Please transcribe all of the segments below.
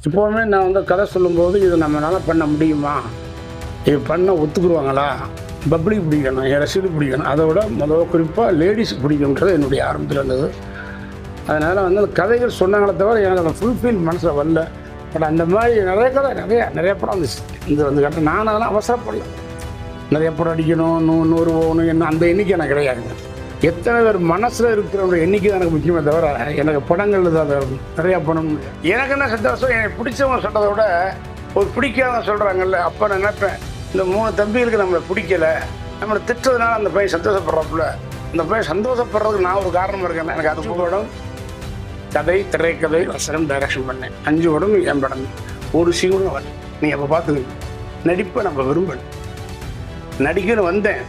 இப்போவுமே நான் வந்து கதை சொல்லும்போது இது நம்மளால் பண்ண முடியுமா, இது பண்ண ஒத்துக்குருவாங்களா, பப்ளிக் பிடிக்கணும், என் ரசிகர் பிடிக்கணும், அதை விட முதல்ல குறிப்பாக லேடிஸ் பிடிக்குன்றது என்னுடைய ஆரம்பத்தில் இருந்தது. அதனால் வந்து அந்த கதைகள் சொன்னாங்களே தவிர எனக்கு அந்த ஃபுல்ஃபில் மனசில் வரல. பட் அந்த மாதிரி நிறைய கதை நிறைய படம் வந்துச்சு. இது வந்து கரெக்டாக நான் அதெல்லாம் அவசரப்படல. நிறைய படம் அடிக்கணும், 100 போகணும், என்ன அந்த எண்ணிக்கை எனக்கு கிடையாதுங்க. எத்தனை பேர் மனசில் இருக்கிறவங்க எண்ணிக்கை தான் எனக்கு முக்கியமே தவிர எனக்கு படங்கள் அதை நிறையா படம். எனக்கு என்ன சந்தோஷம், எனக்கு பிடிச்சவங்க சொல்கிறத விட ஒரு பிடிக்காத சொல்கிறாங்கல்ல, அப்போ நான் நினைப்பேன் இந்த 3 தம்பிகளுக்கு நம்மளை பிடிக்கலை, நம்மளை திட்டுறதுனால அந்த பையன் சந்தோஷப்படுறாப்புல, அந்த பையன் சந்தோஷப்படுறதுக்கு நான் ஒரு காரணமாக இருக்கேன். எனக்கு அது படம் கதை, திரைக்கதை, வசனம், டைரக்ஷன் பண்ணேன். 5 படம் என் படம். ஒரு சீனும் வரல. நீங்கள் அப்போ பார்த்துக்கணும். நடிப்பை நம்ம விரும்பல. நடிக்கணும் வந்தேன்,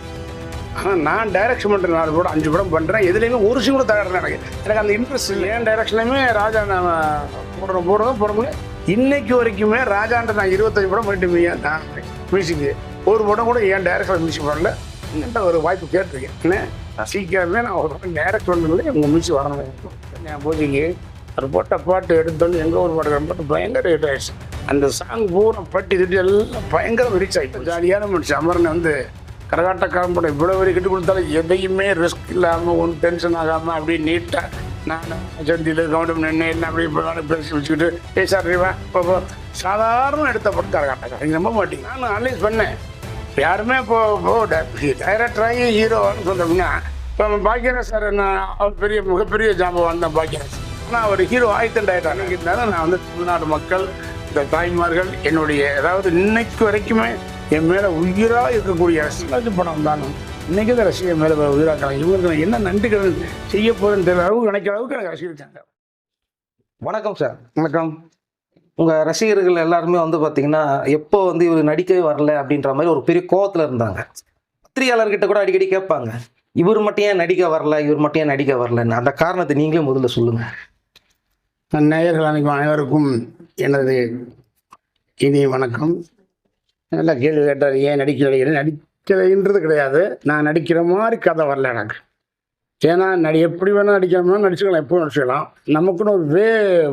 ஆனால் நான் டைரக்ஷன் பண்ணுற 4 படம் 5 படம் பண்ணுறேன். எதுலேயுமே ஒரு சீன் கூட தகரல. எனக்கு அந்த இன்ட்ரெஸ்ட் இல்லை. ஏன் டைரக்ஷன்லையுமே ராஜா நான் போடுறதும் போட முடியல. இன்னைக்கு வரைக்குமே ராஜான்ற நான் 25 படம் பண்ணிட்டு நான் மியூசிக்கு ஒரு படம் கூட ஏன் டைரக்ஷன் மியூசிக் பண்ணல. என்கிட்ட ஒரு வாய்ப்பு கேட்டிருக்கேன். என்ன சீக்கிரமே நான் ஒரு படம் டைரக்ட் பண்ணல, உங்கள் மியூசிக் வரணும். என் பூஜைக்கு ஒரு போட்ட பாட்டு எடுத்தோன்னு எங்கே ஒரு பாட்டு பாட்டு பயங்கர ரேட் ஆகிடுச்சு. அந்த சாங் பூரா பட்டி திட்டு எல்லாம் பயங்கர ரீச் ஆகிட்டு. ஜாலியான மனுஷன் அமரனை வந்து கரகாட்டக்காரன் படம் இவ்வளோ வரை கிட்டு கொடுத்தாலும் எதையுமே ரிஸ்க் இல்லாமல் ஒன்றும் டென்ஷன் ஆகாமல் அப்படியே நீட்டாக நான் சந்தியில் கவுண்டம் நின்று என்ன அப்படியே பேசி வச்சுக்கிட்டு பேசாடுறேன். இப்போ சாதாரண எடுத்த படம் கரகாட்டக்காரன். நீங்கள் நம்ப மாட்டீங்க. நான் அனலைஸ் பண்ணேன். யாருமே இப்போ டைரக்டராகி ஹீரோன்னு சொன்னோம்னா இப்போ பாக்கியராஜ் சார் என்ன அவர் மிகப்பெரிய ஜாம்பவான் தான் பாக்கியராஜ். ஆனால் அவர் ஹீரோ ஆயிரத்தன் டைரக்டர் இருந்தாலும் நான் வந்து தமிழ்நாடு மக்கள், இந்த தாய்மார்கள், என்னுடைய அதாவது இன்னைக்கு வரைக்குமே என் மேலே உயிராக இருக்கக்கூடிய ரசிகர் படம் தானும் இன்றைக்கி தான் ரசிகர் மேலே உயிராக்கலாம். இவங்களுக்கு நான் என்ன நன்றிகள் செய்ய போகிறேன்னு தெரியல அளவுக்கு நினைக்கிற அளவுக்கு எனக்கு ரசிகர். வணக்கம் சார். வணக்கம். உங்கள் ரசிகர்கள் எல்லாருமே வந்து பார்த்தீங்கன்னா எப்போ வந்து இவர் நடிக்கவே வரல அப்படின்ற மாதிரி ஒரு பெரிய கோவத்தில் இருந்தாங்க. பத்திரிகையாளர்கிட்ட கூட அடிக்கடி கேட்பாங்க, இவர் மட்டும் ஏன் நடிக்க வரல, இவர் மட்டும் ஏன் நடிக்க வரலன்னு. அந்த காரணத்தை நீங்களே முதல்ல சொல்லுங்கள். நேயர்கள் அனைவருக்கும் எனது இனிய வணக்கம். நல்லா கேள்வி கேட்டார். ஏன் நடிக்கலைன்றது கிடையாது, நான் நடிக்கிற மாதிரி கதை வரல எனக்கு. ஏன்னா எப்படி வேணால் நடிக்காமல் நடிச்சுக்கலாம், எப்போ நடிச்சுக்கலாம். நமக்குன்னு ஒரு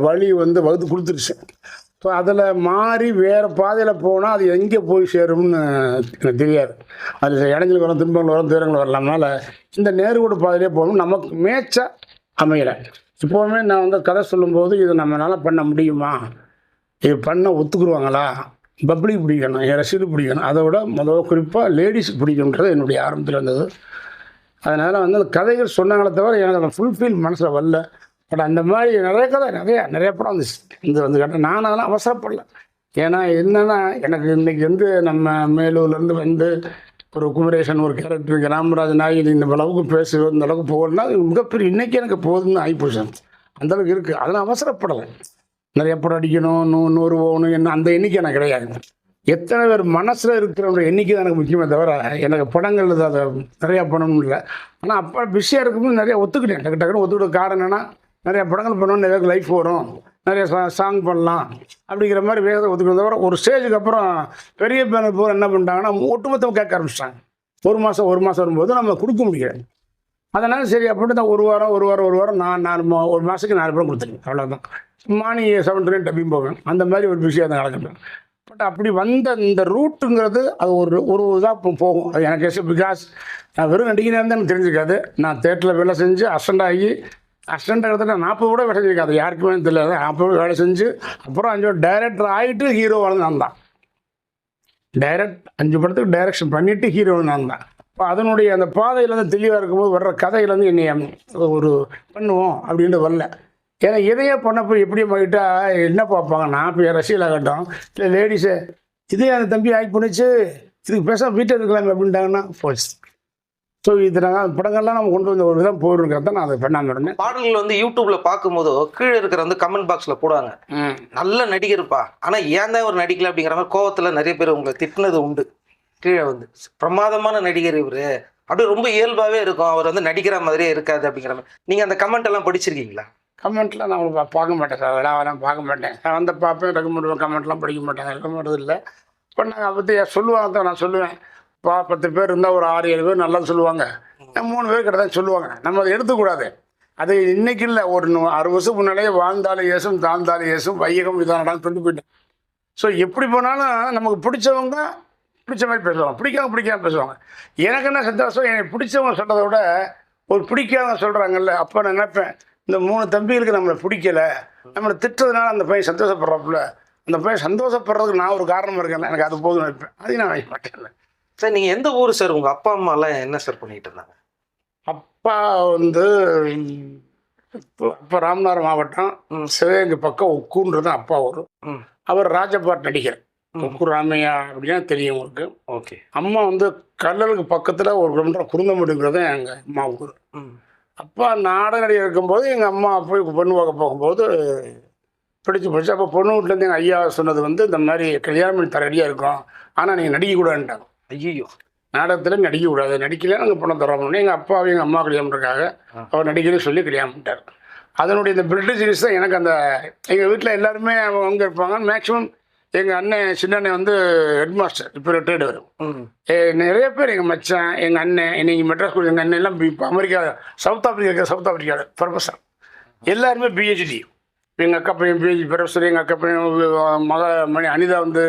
வழி வந்து வகுத்து கொடுத்துருச்சு. ஸோ அதில் மாறி வேறு பாதையில் போனால் அது எங்கே போய் சேரும்னு எனக்கு தெரியாது. அதில் இடைஞ்சல் வரும், துன்பங்கள் வரும், துயரங்கள் வரலாம்னால இந்த நேர்கோடு பாதையிலே போகணும். நமக்கு மேட்சாக அமையலை. இப்போவுமே நான் வந்து கதை சொல்லும்போது இது நம்மளால் பண்ண முடியுமா, இது பண்ண ஒத்துக்குருவாங்களா, பப்ளிக் பிடிக்கணும், என் ரசிகர் பிடிக்கணும், அதை விட முதல்ல குறிப்பாக லேடிஸ் பிடிக்குன்றது என்னுடைய ஆரம்பத்தில் இருந்தது. அதனால் வந்து அந்த கதைகள் சொன்னாங்களே தவிர எனக்கு அந்த ஃபுல்ஃபில் மனசில் வரல. பட் அந்த மாதிரி நிறைய கதை நிறைய படம் வந்துச்சு. இது வந்து கரெக்டாக நான் அதெல்லாம் அவசரப்படல. ஏன்னா என்னென்னா எனக்கு இன்றைக்கி வந்து நம்ம மேலூர்லேருந்து வந்து ஒரு குமரேசன் ஒரு கேரக்டருக்கு ராமராஜன் ஆகி இந்த அளவுக்கு பேசுவது இந்த அளவுக்கு போகணும்னா மிகப்பெரிய இன்றைக்கி எனக்கு போதும்னு ஆகிப்போச்சு. அந்தளவுக்கு இருக்குது. அதெல்லாம் அவசரப்படலை. நிறைய படம் அடிக்கணும், 100 போகணும், என்ன அந்த எண்ணிக்கை எனக்கு கிடையாதுங்க. எத்தனை பேர் மனசில் இருக்கிறவங்க எண்ணிக்கை தான் எனக்கு முக்கியமே தவிர எனக்கு படங்கள் அதை நிறையா பண்ணணும் இல்லை. ஆனால் அப்போ பிஸியாக இருக்கும்போது நிறையா ஒத்துக்கிட்டேன். டக்குன்னு ஒத்துக்கிட்ட காரணம் என்னென்னா நிறையா படங்கள் பண்ணணும், நிறைய லைஃப் வரும், நிறைய சாங் பண்ணலாம் அப்படிங்கிற மாதிரி வேகத்தை ஒத்துக்கிட்ட தவிர ஒரு ஸ்டேஜுக்கு அப்புறம் பெரிய பேனர் போகிற என்ன பண்ணிட்டாங்கன்னா ஒட்டுமொத்தமாக கேட்க ஆரம்பிச்சிட்டாங்க. ஒரு மாதம் வரும்போது நம்ம கொடுக்க முடியாது. அதனால் சரி அப்படின்ட்டு தான் ஒரு வாரம் நான் ஒரு மாதத்துக்கு 4 படம் கொடுத்துருக்கேன். அவ்வளோதான். மார்னிங் 7 டப்பிங் போவேன். அந்த மாதிரி ஒரு விஷயம் தான் நடக்குது. பட் அப்படி வந்த இந்த ரூட்டுங்கிறது அது ஒரு இதாக போகும். அது எனக்கு பிகாஸ் நான் வெறும் நடிக்கிறேன் தான் எனக்கு தெரிஞ்சுக்காது. நான் தேட்டரில் வேலை செஞ்சு அசிஸ்டண்ட் கிட்டத்தட்ட 40 கூட வேலை செஞ்சுருக்காது. யாருக்குமே தெரியல. 40 வேலை செஞ்சு அப்புறம் 5 டைரக்டர் ஆகிட்டு ஹீரோ நான் தான். 5 படத்துக்கு டைரக்ஷன் பண்ணிவிட்டு ஹீரோ நான் தான். இப்போ அதனுடைய அந்த பாதையில் வந்து தெளிவாக இருக்கும்போது வர்ற கதையிலேருந்து என்னை ஒரு பண்ணுவோம் அப்படின்ட்டு வரல. ஏன்னா எதையே பண்ணப்போ எப்படியும் போயிட்டா என்ன பார்ப்பாங்க, நான் இப்போ ரசிகலாகட்டும் இல்லை லேடிஸு இதே அந்த தம்பி ஆக்ட் பண்ணிச்சு, இதுக்கு பேசாமல் வீட்டில் இருக்கலாங்க அப்படின்ட்டாங்கன்னா போச்சு. ஸோ இது நாங்கள் படங்கள்லாம் நம்ம கொண்டு வந்த ஒரு விதம் போயிருக்கிறத நான் அதை பண்ணாமல் இருந்தேன். பாடல்கள் வந்து யூடியூப்ல பார்க்கும்போது கீழே இருக்கிற வந்து கமெண்ட் பாக்ஸில் போடுவாங்க, நல்ல நடிகர்ப்பா ஆனால் ஏன் தான் ஒரு நடிக்கல அப்படிங்கிற மாதிரி கோவத்தில் நிறைய பேர் உங்களை திட்டினது உண்டு. கீழே வந்து பிரமாதமான நடிகர் இவர், அப்படியே ரொம்ப இயல்பாகவே இருக்கும், அவர் வந்து நடிக்கிற மாதிரியே இருக்காது அப்படிங்கிற மாதிரி. நீங்கள் அந்த கமெண்ட் எல்லாம் படிச்சிருக்கீங்களா? கமெண்ட்லாம் நான் பார்க்க மாட்டேன் சார். அதெல்லாம் பார்க்க மாட்டேன். நான் வந்து பார்ப்பேன், ரெக்கமெண்ட் கமெண்ட்லாம் படிக்க மாட்டேன். ரெக்கமெண்ட் இல்லை. இப்போ நாங்கள் பற்றி சொல்லுவாங்க தான் நான் சொல்லுவேன். 10 பேர் இருந்தால் ஒரு 6-7 பேர் நல்லா சொல்லுவாங்க, 3 பேர் கிட்ட தான் சொல்லுவாங்க. நம்ம அதை எடுத்துக்கூடாது. அது இன்னைக்கு இல்லை, ஒரு 60 வருஷம் முன்னாலே வாழ்ந்தாலும் ஏசும் தாழ்ந்தாலும் ஏசும் வையகம் இதானடான்னு கொண்டு போயிட்டேன். ஸோ எப்படி போனாலும் நமக்கு பிடிச்சவங்க பிடிச்ச மாதிரி பேசுவாங்க, பிடிக்காம பேசுவாங்க. எனக்கு என்ன சந்தோஷம், எனக்கு பிடிச்சவங்க சொல்கிறத விட ஒரு பிடிக்காதவங்க சொல்கிறாங்கல்ல, அப்போ நான் நினைப்பேன் இந்த 3 தம்பிகளுக்கு நம்மளை பிடிக்கல, நம்மளை திட்டுறதுனால அந்த பையன் சந்தோஷப்படுறாப்புல, அந்த பையன் சந்தோஷப்படுறதுக்கு நான் ஒரு காரணமாக இருக்கேன்ல, எனக்கு அது போதும் நினைப்பேன். அதையும் நான் வைக்க மாட்டேன். சார் நீங்கள் எந்த ஊர் சார்? உங்கள் அப்பா அம்மாலாம் என்ன சார் பண்ணிட்டு இருந்தாங்க? அப்பா வந்து இப்போ ராமநாதபுரம் மாவட்டம் சிவகங்கை பக்கம் உக்கூன்றது அப்பா ஊர். அவர் ராஜபாட் நடிகர். உக்கூர் ராமையா அப்படின்னா தெரியும் உங்களுக்கு. ஓகே. அம்மா வந்து கல்லலுக்கு பக்கத்தில் ஒரு கிலோமீட்டர் குருந்தமுடிங்கிறது எங்கள் அம்மா ஊர். அப்பா நாடக நடிகர் இருக்கும்போது எங்கள் அம்மா போய் பொண்ணு பார்க்க போகும்போது பிடிச்சி அப்போ பொண்ணு வீட்டிலேருந்து எங்கள் ஐயா சொன்னது வந்து இந்த மாதிரி கல்யாணம் பண்ணி தர ரெடியாக இருக்கும், ஆனால் நீங்கள் நடிக்கக்கூடாதுன்ட்டாங்க. ஐயோ, நாடகத்தில் நடிக்கக்கூடாது, நடிக்கல நாங்கள் பணம் தரோம்னு எங்கள் அப்பாவும் எங்கள் அம்மா கல்யாணம் பண்ணுறதுக்காக அவர் நடிக்கணும்னு சொல்லி கல்யாணம் பண்ணிட்டார். அதனுடைய இந்த பிரிட்டிஷ் சீரிஸ் தான் எனக்கு அந்த எங்கள் வீட்டில் எல்லாருமே அவங்க இருப்பாங்க. மேக்ஸிமம் எங்கள் அண்ணன் சின்ன அண்ணன் வந்து ஹெட் மாஸ்டர், இப்போ ரிட்டையர்டு வரும். நிறைய பேர் எங்கள் மச்சான், எங்கள் அண்ணன், இன்னைக்கு மெட்ராஸ் ஸ்கூல் எங்கள் அண்ணன் எல்லாம் இப்போ அமெரிக்கா சவுத் ஆஃப்ரிக்காவில் ப்ரொஃபஸர், எல்லாருமே பிஹெச்டி. எங்கள் அக்கா பையன் பிஹெச்டி ப்ரொஃபஸர், எங்கள் அக்கா பையன் மணி அனிதா வந்து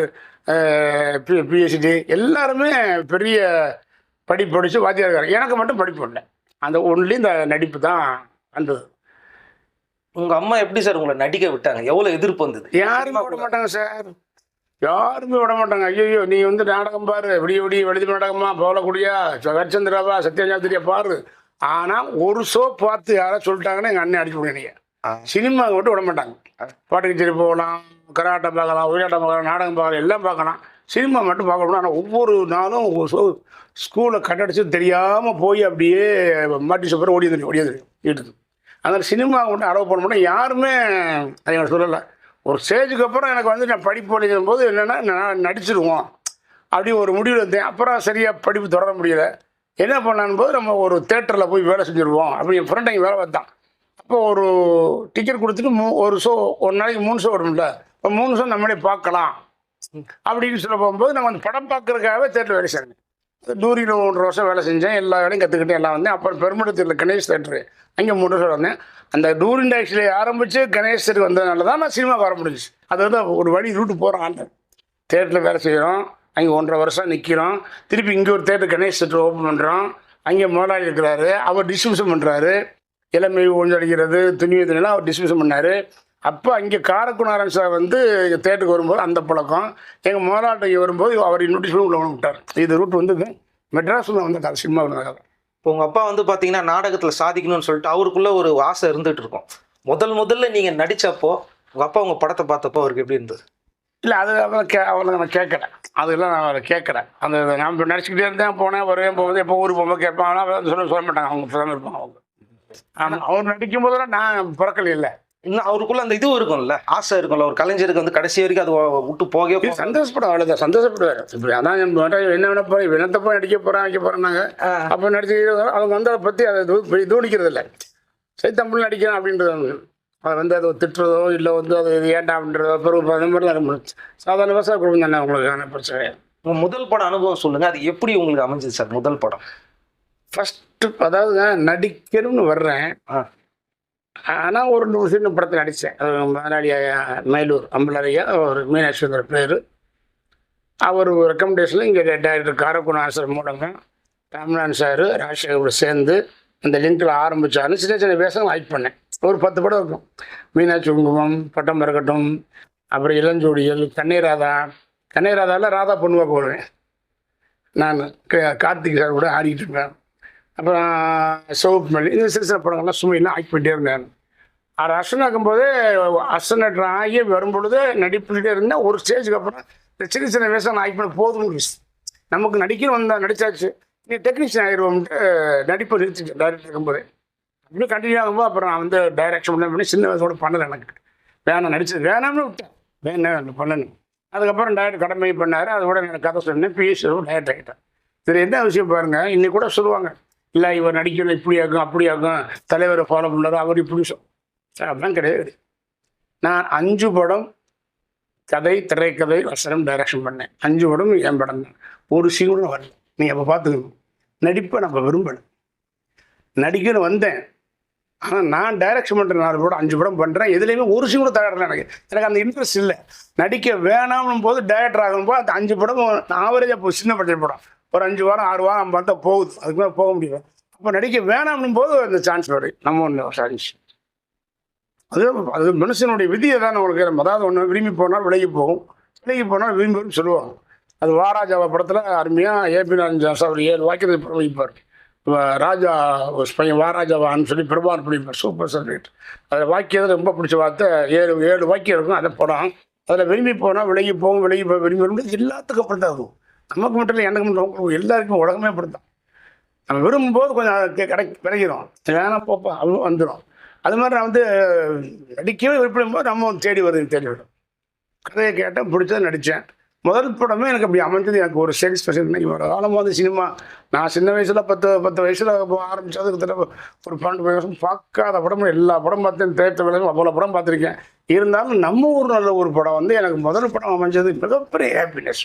பிஹெச்டி, எல்லாருமே பெரிய படிச்சு வாத்தியாக இருக்காங்க. எனக்கு மட்டும் படிப்பு இல்லை, அந்த ஒன்லி இந்த நடிப்பு தான் வந்தது. உங்கள் அம்மா எப்படி சார் உங்களை நடிக்க விட்டாங்க? எவ்வளோ எதிர்ப்பு வந்தது? யாருமே விட மாட்டாங்க சார், யாருமே விட மாட்டாங்க. ஐயோ நீ வந்து நாடகம் பாரு, விடிய வெளிது நாடகமா, பவளக்குடியா, ஹரிச்சந்திராவா, சத்யஜாத்திரியா பாரு. ஆனால் ஒரு ஷோ பார்த்து யாராவது சொல்லிட்டாங்கன்னா எங்கள் அண்ணன் அடிச்சு விடுங்க. சினிமாவை மட்டும் விட மாட்டாங்க. பாட்டு கச்சேரி போகலாம், கராட்டம் பார்க்கலாம், ஒயிலாட்டம் பார்க்கலாம், நாடகம் பார்க்கலாம், எல்லாம் பார்க்கலாம். சினிமா மட்டும் பார்க்கணும். ஆனால் ஒவ்வொரு நாளும் ஸ்கூலை கட்டடிச்சு தெரியாமல் போய் அப்படியே மாட்டி சூப்பர் ஓடியது வீட்டுக்கு. அதனால் சினிமாவை மட்டும் அலோவ் பண்ண மாட்டேன். யாருமே அதை எனக்கு சொல்லலை. ஒரு ஸ்டேஜுக்கு அப்புறம் எனக்கு வந்து நான் படிப்பு படிக்கும் போது என்னென்னா நான் நடிச்சிடுவோம் அப்படி ஒரு முடிவில் இருந்தேன். அப்புறம் சரியாக படிப்பு தொடர முடியல. என்ன பண்ணான்னு போது நம்ம ஒரு தேட்டரில் போய் வேலை செஞ்சுருவோம் அப்படி என் ஃப்ரெண்ட் அங்கே வேலை பார்த்தான். அப்போ ஒரு டிக்கெட் கொடுத்துட்டு ஒரு ஷோ, ஒரு நாளைக்கு 3 ஷோ வரும்ல, இப்போ 3 ஷோ நம்மளே பார்க்கலாம் அப்படின்னு சொல்ல போகும்போது நம்ம அந்த படம் பார்க்குறதுக்காகவே தேட்டரில் வேலை செஞ்சேன். டூரியில் 1 வருஷம் வேலை செஞ்சேன், எல்லா வேலையும் கற்றுக்கிட்டேன், எல்லாம் வந்தேன். அப்புறம் பெருமடத்தில் கணேஷ் தேட்டரு, அங்கே 3 வருஷம் வந்தேன். அந்த டூர் இண்டஸ்ட்ரியில் ஆரம்பித்து கணேஷ் தேட்டர் வந்ததுனால தான் நான் சினிமாவுக்கு வர முடிஞ்சிச்சு. அது வந்து ஒரு வழி ரூட்டு போகிறோம். அந்த தேட்டரில் வேலை செய்கிறோம், அங்கே 1.5 வருஷம் நிற்கிறோம். திருப்பி இங்கே ஒரு தேட்டர் கணேஷ் தேட்டர் ஓப்பன் பண்ணுறோம். அங்கே முதலாளி இருக்கிறாரு, அவர் டிஸ்ட்ரிபியூஷன் பண்ணுறாரு. இளமை ஒழிஞ்சடிக்கிறது, துணியெல்லாம் அவர் டிஸ்ட்ரிபியூஷன் பண்ணார். அப்போ அங்கே காரக்குணாரன் சார் வந்து எங்கள் தேட்டருக்கு வரும்போது அந்த பழக்கம். எங்கள் முதலாளிக்கு வரும்போது அவர் நோட்டீஸ் உள்ள விட்டார். இது ரூட் வந்து மெட்ராஸில் வந்து கதை சினிமாவில் கதை. இப்போ உங்கள் அப்பா வந்து பார்த்தீங்கன்னா நாடகத்தில் சாதிக்கணும்னு சொல்லிட்டு அவருக்குள்ளே ஒரு ஆசை இருந்துகிட்டு இருக்கும். முதல்ல நீங்கள் நடித்தப்போ உங்கள் அப்பா உங்கள் படத்தை பார்த்தப்போ அவருக்கு எப்படி இருந்தது? இல்லை, அது அவளை நான் கேட்குறேன், அதெல்லாம் நான் அவரை கேட்குறேன். அந்த நான் நடிச்சுக்கிட்டே இருந்தேன், போனேன் வருவேன் போகும்போது, எப்போ ஊருக்கு போகும்போது கேட்பாங்க, சொல்ல மாட்டாங்க, அவங்க தான் இருப்பாங்க அவங்க. ஆனால் அவர் நடிக்கும் போதெல்லாம் நான் பிறக்கல. இல்லை, இன்னும் அவருக்குள்ள அந்த இதுவும் இருக்கும்ல, ஆசை இருக்கும்ல, ஒரு கலைஞருக்கு வந்து கடைசி வரைக்கும் அது விட்டு போக சந்தோஷப்படும். அவ்வளோதான், சந்தோஷப்படுவார். இப்படி அதான் என்ன வேணா போய் வினத்தை நடிக்க போகிறாங்க. அப்போ நடிச்சு அவங்க வந்து அதை பற்றி அதை தூணிக்கிறது இல்லை. சரி, தமிழ் நடிக்கிறேன் அப்படின்றது அதை வந்து அதை திட்டுறதோ இல்லை வந்து அது ஏண்டா அப்படின்றதோ பிறகு அந்த மாதிரிலாம் சாதாரண விவசாய குடும்பம் தானே உங்களுக்கு பிரச்சனை. உங்கள் முதல் படம் அனுபவம் சொல்லுங்கள், அது எப்படி உங்களுக்கு அமைஞ்சது சார் முதல் படம்? ஃபஸ்ட்டு அதாவது நடிக்கணும்னு வர்றேன். ஆனால் ஒரு 100 சின்ன படத்தில் நடித்தேன். அது முதலாளி மயிலூர் அம்பலரையா, ஒரு மீனாட்சிங்கிற பேர். அவர் ரெக்கமெண்டேஷனில் இங்கே டைரக்டர் காரக்குணாரன் சார் மூலங்க ராமநாதன் சார் ராஜசேகரோட சேர்ந்து அந்த லிங்கில் ஆரம்பித்தாலும் சின்ன வேஷம் ஆக்ட் பண்ணேன். ஒரு 10 படம் இருக்கும். மீனாட்சி குங்குமம், பட்டம் பறக்கட்டும், அப்புறம் இளஞ்சோடிகள், கண்ணீராதாவில் ராதா பொண்ணுவாக போடுவேன் நான். கார்த்திக் சார் கூட ஆடிக்கிட்டு இருப்பேன். அப்புறம் சோப் மல்லி, இந்த சில படங்கள்லாம் சுமையெல்லாம் ஆக்ட் பண்ணிட்டே இருந்தேன். அது அசன் போதே அசனேட்டர் ஆகி வரும்பொழுது நடிப்புகிட்டே இருந்தேன். ஒரு ஸ்டேஜுக்கு அப்புறம் இந்த சின்ன வேஷம் ஆக்ட் பண்ண போதும்னு நமக்கு நடிக்கணும் வந்தால் நடித்தாச்சு, நீ டெக்னீஷியன் ஆகிடுவோம்ட்டு நடிப்பை நிறுத்திட்டேன். டைரக்டர் இருக்கும்போது அப்படியே கண்டினியூ ஆகும்போது அப்புறம் நான் வந்து டைரக்ஷன் பண்ணி சின்ன வயசோட பண்ணலை. எனக்கு வேணாம், நடிச்சது வேணாம்னு விட்டேன், வேணாம் பண்ணணும். அதுக்கப்புறம் டைரக்டர் கடமை பண்ணார். அதோட எனக்கு கதை சொன்னேன், பிஎஸ் டைரக்டர் ஆகிட்டேன். சரி, என்ன விஷயம் பாருங்கள், இன்னைக்கு கூட சொல்லுவாங்க, இல்லை இவர் நடிக்கணும், இப்படி ஆகும் அப்படி ஆகும், தலைவரை ஃபாலோ பண்ணார், அவர் இப்படி அப்படிலாம் கிடையாது. நான் 5 படம் கதை, திரைக்கதை, வசனம், டைரக்ஷன் பண்ணேன். 5 படம் என் படம் தான். ஒரு சீன் கூட வரல. நீங்கள் அப்போ பார்த்துக்கணும். நடிப்பை நம்ம விரும்பலை. நடிக்கணும் வந்தேன், ஆனால் நான் டைரக்ஷன் பண்ணுற 4 படம் 5 படம் பண்ணுறேன். எதுலேயுமே ஒரு சீன் கூட தயாரில்லை. எனக்கு அந்த இன்ட்ரெஸ்ட் இல்லை. நடிக்க வேணாம்னும் போது டைரக்டர் ஆகும்போது அந்த 5 படம் ஆவரேஜாக போய் சின்ன பட்ஜெட் படம் ஒரு 5 வாரம் 6 வாரம் பார்த்தா போகுது. அதுக்கு மேலே போக முடியும். அப்போ நடிக்க வேணாம்னும் போது அந்த சான்ஸ் வரும். நம்ம ஒன்று சான்ஸ் அது மனுஷனுடைய விதியை தான் உங்களுக்கு. அதாவது ஒன்று விரும்பி போனால் விலகி போகும், விலகி போனால் விரும்பி சொல்லுவாங்க. அது வாராஜாவா படத்தில் அருமையாக ஏபி நாராயணன் சார் 7 வாக்கியத்தை பிரபலிப்பார். ராஜா பையன் வாராஜாவான்னு சொல்லி பிரபான் பிடிப்பார். Super subject. அதில் வாக்கியத்தில் ரொம்ப பிடிச்ச வார்த்தை 7 வாக்கியம் இருக்கும். அதை படம் அதில் விரும்பி போனால் விலகி போகும், விலகி விரும்பி விரும்பி எல்லாத்துக்கும் அப்படி தான் இருக்கும். நமக்கு மட்டும் இல்லை, எனக்கு மட்டும் எல்லாருக்கும் உலகமே அப்படித்தான். நம்ம விரும்பும்போது கொஞ்சம் கிடைக்கிறோம், வேணாம் போப்பா அவ்வளோ வந்துடும். அது மாதிரி நான் நடிக்கவே விருப்பம் போது நம்ம தேடி வரும். கதையை கேட்டேன், பிடிச்சதை நடித்தேன். முதல் படமே எனக்கு அப்படி அமைஞ்சது. எனக்கு ஒரு சாட்டிஸ்ஃபேக்ஷன். இவ்வளோ காலம் சினிமா நான் சின்ன வயசில் 10 வயசில் ஆரம்பித்ததுக்கு தடவை ஒரு 12 வருஷம் பார்க்காத படம் எல்லா படம் பார்த்தேன். தேர்த்த விளையும் அவ்வளோ படம் பார்த்துருக்கேன். இருந்தாலும் நம்ம ஊர் நல்ல ஒரு படம் எனக்கு முதல் படம் அமைஞ்சது மிகப்பெரிய ஹாப்பினஸ்.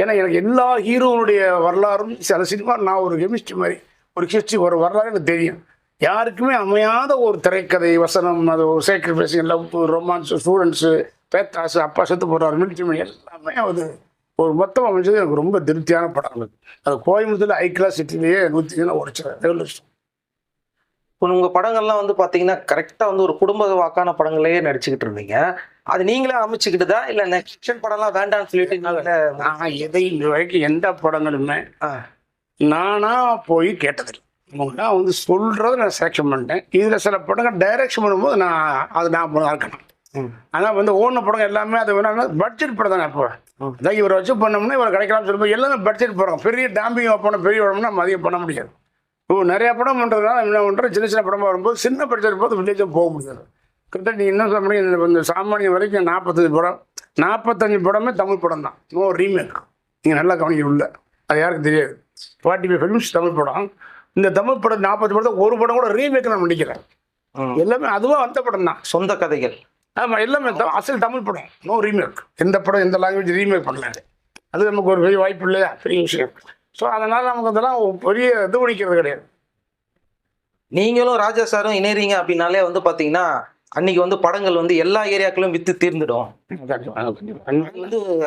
ஏன்னா எனக்கு எல்லா ஹீரோனுடைய வரலாறும் சில சினிமா நான் ஒரு கெமிஸ்ட்ரி மாதிரி ஒரு ஹிஸ்ட்ரி ஒரு வரலாறு எனக்கு தெரியும். யாருக்குமே அமையாத ஒரு திரைக்கதை வசனம், அது ஒரு சேக்ரிஃபைஸ், லவ், ரொமான்ஸு, ஸ்டூடெண்ட்ஸு, பேத்தாசு, அப்பா செத்து போடுறாரு, மிலிட்ரி எல்லாமே ஒரு மொத்தம் அமைஞ்சது எனக்கு ரொம்ப திருப்தியான படம். அது கோயம்புத்தூர் ஐக்கிலா சிட்டிலேயே 100 உடைச்சேன். ரெவல்யூஷன். இப்போ உங்கள் படங்கள்லாம் பார்த்தீங்கன்னா கரெக்டாக ஒரு குடும்ப வாக்கான படங்களையே நடிச்சுக்கிட்டு இருந்தீங்க. அது நீங்களே அமைச்சுக்கிட்டுதா இல்லை நெக்ஸ்ட் படம்லாம் வேண்டாம்னு சொல்லிட்டு? நான் எதையும் வரைக்கும் எந்த படங்களுமே நானா போய் கேட்டதில்லை. அவங்களாம் சொல்கிறத நான் செலக்ஷன் பண்ணிட்டேன். இதில் சில படங்கள் டைரக்ஷன் பண்ணும்போது நான் இருக்கணும். ஆனால் ஓன படம் எல்லாமே அது வேணா பட்ஜெட் படம் தானே. இப்போ அதான் இவரை வச்சு பண்ணோம்னா இவர் கிடைக்கலாம்னு சொல்லும்போது எல்லாமே பட்ஜெட் படம். பெரிய டாம்பிங் படம், பெரிய படம்னா நம்ம அதிகம் பண்ண முடியாது. இப்போ நிறையா படம் பண்ணுறதுனால என்ன பண்ணுறோம், சின்ன படமாக வரும்போது சின்ன பட்ஜெட் போது வில்லேஜும் போக முடியாது. கிட்டத்தட்ட நீங்கள் என்ன சொல்ல முடியும், இந்த சாமானியம் வரைக்கும் 45 படம் 45 படமே தமிழ் படம் தான். No remake. நீங்கள் நல்லா கவனிக்க உள்ள அது யாருக்கு தெரியாது. 45 ஃபிலிம்ஸ் தமிழ் படம். இந்த தமிழ் படம் 40 படத்தை ஒரு படம் கூட ரீமேக் நான் பண்ணிக்கிறேன். எல்லாமே அதுவாக வந்த படம் தான், சொந்த கதைகள். ஆமாம், எல்லாமே அசல் தமிழ் படம். No remake. எந்த படம் எந்த லாங்குவேஜ் ரீமேக் பண்ணல. அது நமக்கு ஒரு பெரிய வாய்ப்பு இல்லையா, பெரிய விஷயம். ஸோ அதனால் நமக்கு அதெல்லாம் பெரிய இது பண்ணிக்கிறது கிடையாது. நீங்களும் ராஜா சாரும் இணைறீங்க அப்படின்னாலே பார்த்தீங்கன்னா அன்னைக்கு படங்கள் எல்லா ஏரியாக்களும் வித்து தீர்ந்துடும்.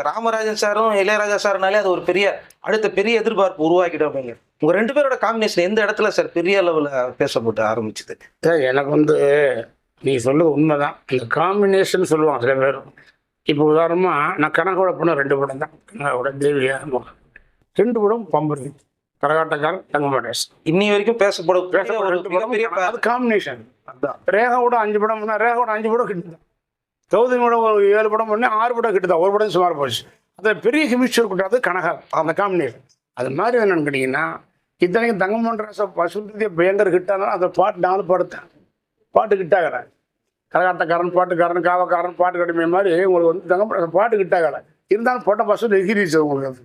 ராமராஜன் சாரும் இளையராஜா சாருனாலே அது ஒரு பெரிய அடுத்த பெரிய எதிர்பார்ப்பு உருவாக்கிடும். அப்படிங்க உங்க 2 பேரோட காம்பினேஷன் எந்த இடத்துல சார் பெரிய அளவில் பேசப்பட்டு ஆரம்பிச்சுது? எனக்கு நீ சொல்லுது உண்மைதான். இந்த காம்பினேஷன் சொல்லுவாங்க சில பேர். இப்போ உதாரணமாக நான் கனகோட படம் 2 படம் தான். கனகோட தேவியா 2 படம் பம்பரு, கரகாட்டக்காரன், தங்கமடேஷ். இன்னி வரைக்கும் பேசப்படும் அது காம்பினேஷன். அதுதான் ரேகாவோட 5 படம் பண்ணால் ரேகாவோட 5 படம் கிட்டு தான். கௌதமியோட ஒரு 7 படம் பண்ணி 6 படம் கிட்டு தான். ஒரு படம் சுமார் போச்சு. அது பெரிய ஹிமிஸ்டர் கூட்டாது கனகா அந்த காம்பினேஷன். அது மாதிரி என்னன்னு கேட்டிங்கன்னா, இத்தனைக்கும் தங்கமண்டேஷ் பசுந்திய பயங்கர கிட்டானாலும் அந்த பாட்டு 4 படத்தேன் பாட்டு கிட்டாகிறேன். கரகாட்டக்காரன் பாட்டுக்காரன், காவக்காரன் பாட்டு கடுமை மாதிரி உங்களுக்கு தங்கமண்டேஷ் பாட்டு கிட்டாகிறேன். இருந்தாலும் போட்ட பசு எகிரிச்சு உங்களுக்கு.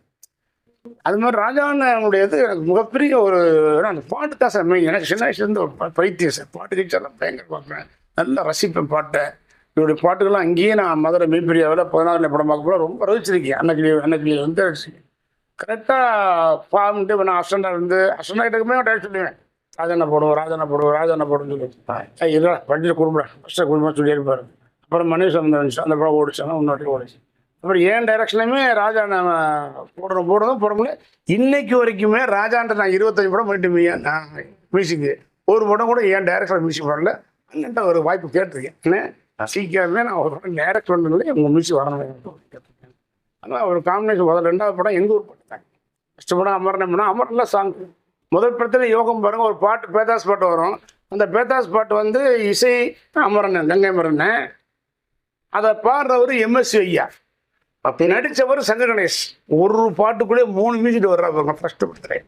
அது மாதிரி ராஜானுடையது எனக்கு மிகப்பெரிய ஒரு அந்த பாட்டு தான் சார் மெயின். எனக்கு சின்ன வயசுலேருந்து ஒரு பைத்தியம் சார். பாட்டு கீச்செல்லாம் பயங்கர பார்ப்பேன், நல்லா ரசிப்பேன் பாட்டை. இவருடைய பாட்டுகள்லாம் அங்கேயே நான் மதுரை மீப்பிரியாவில் 16 படம் பார்க்க போல ரொம்ப ரசிச்சிருக்கேன். அன்னைக்கு கரெக்டாக பாட்டு நான் அஸ்டண்டாகிட்டக்குமே டைரக்ட் சொல்லுவேன், ராஜாண்ணா போடுவோம் சொல்லி இல்லை பட்ஜெட் குடும்பம் ஃபஸ்ட்டு குடும்பம் சொல்லியிருப்பார். அப்புறம் மனைவி சம்பந்தம் அந்த படம் ஓடிச்சாங்க, இன்னொரு ஓடிச்சு. அப்புறம் ஏன் டைரக்ஷன்லையுமே ராஜா நான் போடுறோம். இன்னைக்கு வரைக்குமே ராஜான்ற நான் 25 படம் பண்ணிட்டு நான் மியூசிக்கு ஒரு படம் கூட ஏன் டைரக்ஷன் மியூசிக் பண்ணல. அண்ணன்ட்ட ஒரு வாய்ப்பு கேட்டிருக்கேன். என்ன சீக்கிரமே நான் ஒரு படம் டைரக்ட் பண்ணதில்லை, உங்கள் மியூசிக் வரணும் கேட்டிருக்கேன். ஆனால் ஒரு காம்பினேஷன். முதல் 2வது படம் எங்கள் ஊர் பாட்டு. ஃபஸ்ட்டு படம் அமரன். அமரன்ல சாங் முதல் படத்தில் யோகம் பாருங்க, ஒரு பாட்டு பேதாஸ் பாட்டு வரும். அந்த பேதாஸ் பாட்டு இசை அமரன், கங்கை அமரன். அதை பாடுறவர் MS ஐயா, அப்படி நடித்தவர் சங்கர் கணேஷ். ஒரு பாட்டுக்குள்ளே 3 மியூசிக் வர்றாங்க ஃபஸ்ட்டு படத்தில்.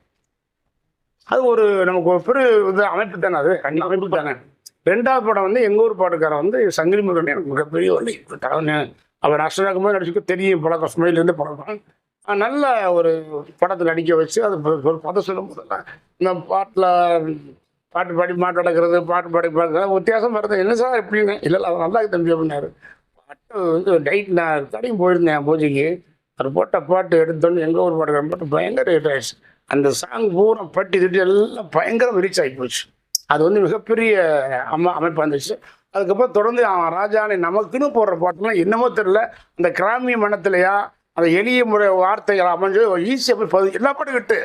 அது ஒரு நமக்கு ஒரு பெரிய இது அமைப்பு தானே. அது அமைப்பு தானே. 2வது படம் எங்கள் ஊர் பாட்டுக்காரன் சங்கரி முருகன். எனக்கு மிகப்பெரிய அவர் அஷ்டராக போது நடிச்சுக்க தெரியும், பழக்கம் ஸ்மைலேருந்து பழக்கம். நல்ல ஒரு படத்தை நடிக்க வச்சு அது ஒரு பதம் சொல்லும் போதெல்லாம் இந்த பாட்டு பாடி மாட்டு நடக்கிறது, பாட்டு பாடி வித்தியாசம் வருது. என்ன சார் எப்படின்னு இல்லை அது நல்லா தம்பி அப்படின்னாரு. பாட்டு நைட் நான் கடையும் போயிருந்தேன் பூஜைக்கு. அது போட்ட பாட்டு எடுத்தோன்னு எங்கள் ஊர் பாட்டுக்காரன் பாட்டு பயங்கர ஹிட் ஆயிடுச்சு. அந்த சாங் பூரா பட்டி திட்டி எல்லாம் பயங்கரம் ரீச் ஆகி போச்சு. அது வந்து மிகப்பெரிய அமைப்பாக இருந்துச்சு. அதுக்கப்புறம் தொடர்ந்து ராஜானை நமக்குன்னு போடுற பாட்டுலாம் என்னமோ தெரியல, அந்த கிராமிய மனத்திலையா அந்த எளிய முறை வார்த்தைகள் அமைஞ்சு ஈஸியாக போய் எல்லா பாட்டும் விட்டு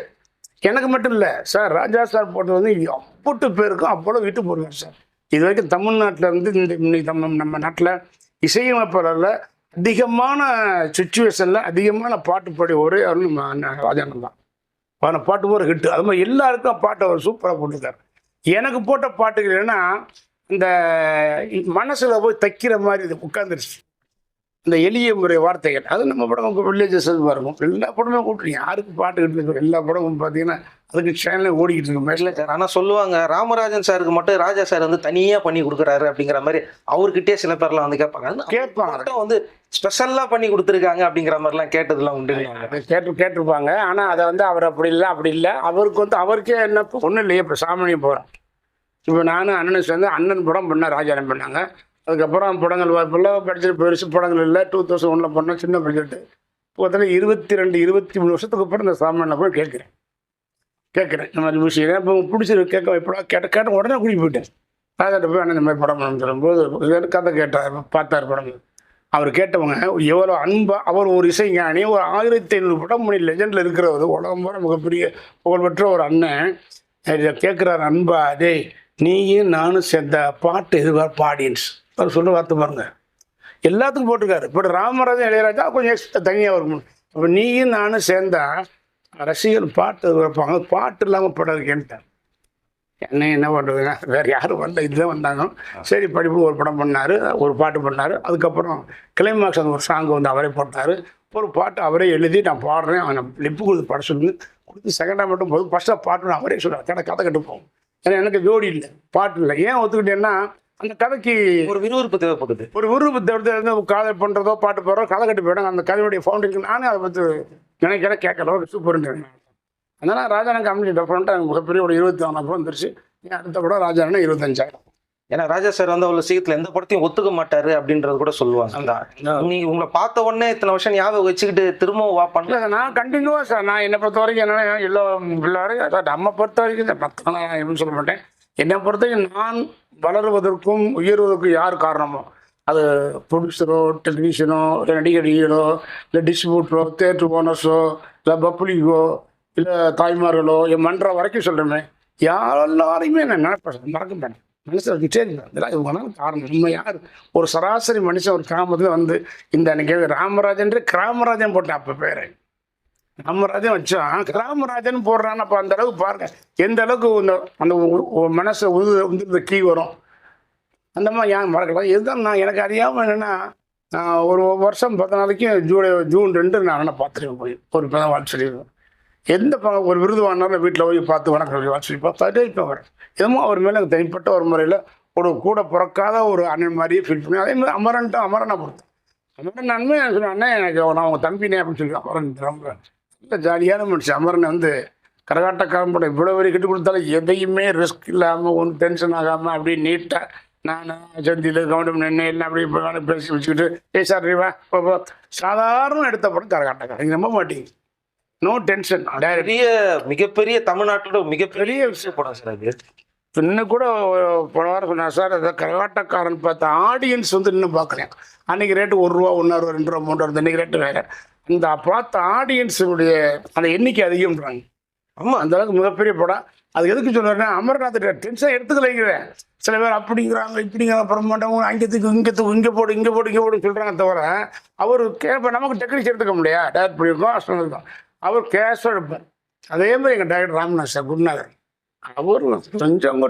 எனக்கு மட்டும் இல்லை சார், ராஜா சார் போட்டது வந்து அப்புட்டு பேருக்கும் அப்போலாம் விட்டு போடுவார் சார். இது வரைக்கும் தமிழ்நாட்டில் வந்து இன்னைக்கு நம்ம நாட்டில் இசையமைப்பாளரில் அதிகமான சுச்சுவேஷனில் அதிகமான பாட்டு பாடி ஒரே நம்ம ராஜானன் தான். அவனை பாட்டு போகிற ஹிட்டு. அது மாதிரி எல்லாருக்கும் பாட்டு அவர் சூப்பராக போட்டிருக்காரு. எனக்கு போட்ட பாட்டுகள் என்னன்னா இந்த மனசில் போய் தைக்கிற மாதிரி இது உட்காந்துருச்சு. இந்த எளிய முறை வார்த்தைகள் அது நம்ம படம் வில்லேஜஸ் இருக்கும். எல்லா படமே கூப்பிட்டுருங்க, யாருக்கு பாட்டு கிட்டு எல்லா படமும் பார்த்தீங்கன்னா அதுக்கு சேனலே ஓடிக்கிட்டு இருக்கு மேட்ச்ல. ஆனால் சொல்லுவாங்க ராமராஜன் சாருக்கு மட்டும் ராஜா சார் வந்து தனியாக பண்ணி கொடுக்குறாரு அப்படிங்கிற மாதிரி அவர்கிட்டே சில பேர்லாம் வந்து கேட்பாங்க வந்து ஸ்பெஷலாக பண்ணி கொடுத்துருக்காங்க அப்படிங்கிற மாதிரிலாம் கேட்டதுலாம் உண்டு. கேட்டிருப்பாங்க. ஆனால் அதை வந்து அவர் அப்படி இல்லை. அவருக்கு வந்து அவருக்கே என்ன ஒன்றும் இல்லையே. இப்போ சாமானியம் போகிறோம். இப்போ நானும் அண்ணனும் சேர்ந்து அண்ணன் படம் பண்ணால் ராஜானம் பண்ணாங்க. அதுக்கப்புறம் படங்கள் வாய்ப்பெல்லாம் படிச்சுட்டு பெருசு படங்கள் இல்லை. 2001 பண்ணோம், சின்ன பட்ஜெட்டு. பார்த்தீங்கன்னா 22-23 வருஷத்துக்கு அப்புறம் இந்த சாமானில் போய் கேட்குறேன் இந்த மாதிரி விஷயம். இப்போ பிடிச்சிருக்கு கேட்க எப்படா கேட்ட உடனே கூடி போயிட்டேன். ராஜாட்ட போய் அண்ணன் இந்த மாதிரி படம் பண்ண சொல்லும்போது கதை கேட்டார், பார்த்தார் படம். அவர் கேட்டவங்க எவ்வளோ அன்பாக, அவர் ஒரு இசைஞானி, ஒரு 1500 படம் மணி லெஜண்டில் இருக்கிறவர், உலகம் போகிற மிகப்பெரிய புகழ்பெற்ற ஒரு அண்ணன் கேட்குறாரு அன்பா, அதே நீயும் நானும் சேர்ந்த பாட்டு எதிர்பார்ப்பு ஆடியன்ஸ் அவர் சொல்ல வார்த்தை பாருங்க. எல்லாத்துக்கும் போட்டிருக்காரு. இப்போ ராமராஜன் இளையராஜா கொஞ்சம் எக்ஸ்ட்ரா தனியாக இருக்கும். அப்போ நீயும் நானும் சேர்ந்தா ரசிகர்கள் பாட்டு எதிர்பார்ப்பாங்க, பாட்டு இல்லாமல் படம் இருக்கேன்ட்டார். என்ன பண்ணுறதுங்க, வேறு யாரும் வரல, இதுதான் வந்தாங்க. சரி படிப்பு ஒரு படம் பண்ணார், ஒரு பாட்டு பண்ணார். அதுக்கப்புறம் கிளைமாக்ஸ் அந்த ஒரு சாங் வந்து அவரே போட்டார். ஒரு பாட்டு அவரே எழுதி நான் பாடுறேன், அவனை லிப்பு கொடுத்து பாட சொல்லி கொடுத்து செகண்டாக மட்டும் போதும், ஃபஸ்ட்டாக பாட்டுன்னு அவரே சொல்கிறார். கதை கட்டு போகும். ஏன்னா எனக்கு ஜோடி இல்லை, பாட்டு இல்லை. ஏன் ஒத்துக்கிட்டேன்னா அந்த கதைக்கு ஒரு விறுவிறுப்பு தேவைப்படுது. ஒரு விறுவிறுப்பு தேவைப்படுது. காதை பண்ணுறதோ பாட்டு போடுறோ கதை கட்டு போயிடும். அந்த கதையுடைய ஃபவுண்டேஷன் நானே அதை பற்றி நினைக்கிறேன், கேட்கலாம், சூப்பர்ன்னு. அதனால் ராஜானா கம்பெனி டெஃபரெண்ட்டாக எனக்கு மிகப்பெரிய ஒரு 24 படம் வந்துருச்சு. அடுத்த படம் ராஜானா 25,000. ஏன்னா ராஜா சார் வந்து அவ்வளோ சீக்கிரத்தில் எந்த படத்தையும் ஒத்துக்க மாட்டாரு அப்படின்றது கூட சொல்லுவாங்க. நீங்கள் உங்களை பார்த்த உடனே இத்தனை வருஷம் ஞாபகம் வச்சுக்கிட்டு திரும்பவும் வா பண்ணல. நான் கண்டினியூவாக சார், நான் என்னை பொறுத்த வரைக்கும் என்னென்னா எல்லாரும் நம்ம பொறுத்த வரைக்கும் மற்ற நான் எப்படின்னு சொல்ல மாட்டேன். என்னை பொறுத்த வரைக்கும் நான் வளருவதற்கும் உயர்வதற்கும் யார் காரணமோ, அது ப்ரொடியூசரோ, டெக்னீஷியனோ, இல்லை நடிகர்களோ, இல்லை டிஸ்ட்ரிபியூட்டரோ, தேட்டர் ஓனர்ஸோ, இல்லை பப்ளிக்கோ, இல்லை தாய்மார்களோ, என் மன்ற வரைக்கும் சொல்கிறேன், எல்லாரையுமே நான் நினைப்பேன், மறக்க மாட்டேன். மனுஷன் சரி இதெல்லாம் இவங்களாம் காரணம். நம்ம யார் ஒரு சராசரி மனுஷன் ஒரு கிராமத்தில் வந்து இந்த அன்னைக்கு ராமராஜன் கிராமராஜன் போட்டேன். அப்போ பேர் ராமராஜன் வச்சான், கிராமராஜன் போடுறான்னு. அப்போ அந்த அளவுக்கு பாருங்கள் எந்த அளவுக்கு அந்த மனசை உந்து கீ வரும். அந்த மாதிரி ஏன் மறக்கலாம். இதுதான் நான் எனக்கு அறியாமல் என்னென்னா ஒரு வருஷம் 10 நாளைக்கு ஜூன் 2 நான் பார்த்துருக்கேன். போய் ஒரு பதம் வாழ்த்து சொல்லிடுவேன். எந்த ஒரு விருது வாங்கினாலும் வீட்டில் போய் பார்த்து வணக்கம் வாழ்த்து சொல்லி பார்த்தாட்டே இப்போ வரேன். எதுவும் அவர் மேலே எனக்கு தனிப்பட்ட ஒரு முறையில் ஒரு கூட பிறக்காத ஒரு அண்ணன் மாதிரியே ஃபீல் பண்ணி. அதே மாதிரி அமரனை பொறுத்தேன். அமரன் நன்மை சொன்னேன், அண்ணன் எனக்கு நான் உங்கள் தம்பினே அப்படின்னு சொல்லி அமரன் ரொம்ப நல்ல ஜாலியான மனுஷன். அமரனை வந்து கரகாட்டக்காரன் போட இவ்வளோ வரை கட்டி கொடுத்தாலும் எதையுமே ரிஸ்க் இல்லாமல் ஒன்றும் டென்ஷன் ஆகாமல் அப்படியே நீட்டாக நான் சந்தியில் கவனம் நின்று எல்லாம் அப்படியே பேசி வச்சுக்கிட்டு சார் ரீவா சாதாரண எடுத்த படம் கரகாட்டக்காரன். நீங்கள் நம்ப மாட்டீங்க, நோ டென்ஷன். மிகப்பெரிய தமிழ்நாட்டோட மிகப்பெரிய விஷயம் படம் சார் அது. இன்னும் கூட போன வாரம் சொன்னார் சார், அதை கரகாட்டக்காரன் பார்த்த ஆடியன்ஸ் வந்து இன்னும் பார்க்குறேன். அன்றைக்கி ரேட்டு ₹1, ₹1.50, ₹2, ₹3, இன்றைக்கி ரேட்டு வேறு. அந்த பார்த்த ஆடியன்ஸுடைய அந்த எண்ணிக்கை அதிகம்ன்றாங்க. ஆமாம், அந்த அளவுக்கு மிகப்பெரிய படம். அது எதுக்கு சொல்லுறேன்னா அமர்நாத் டென்ஷன் எடுத்துக்கலைங்கிறேன். சில பேர் அப்படிங்கிறாங்க இப்படிங்கிற பிரமாண்டவங்க அங்கத்துக்கு இங்கே போடு சொல்கிறாங்க. தவிர அவர் கேட்ப நமக்கு டெக்னிக்ஸ் எடுத்துக்க முடியாது. டேரக்ட் பண்ணியிருக்கோம், அஸ்டம் இருக்கும். அவர் கேஷாக எடுப்பார். அதே மாதிரி எங்கள் டைரக்டர் ராமநாத் சார் குருநாதர், அவர் கொஞ்சம் டென்ஷன்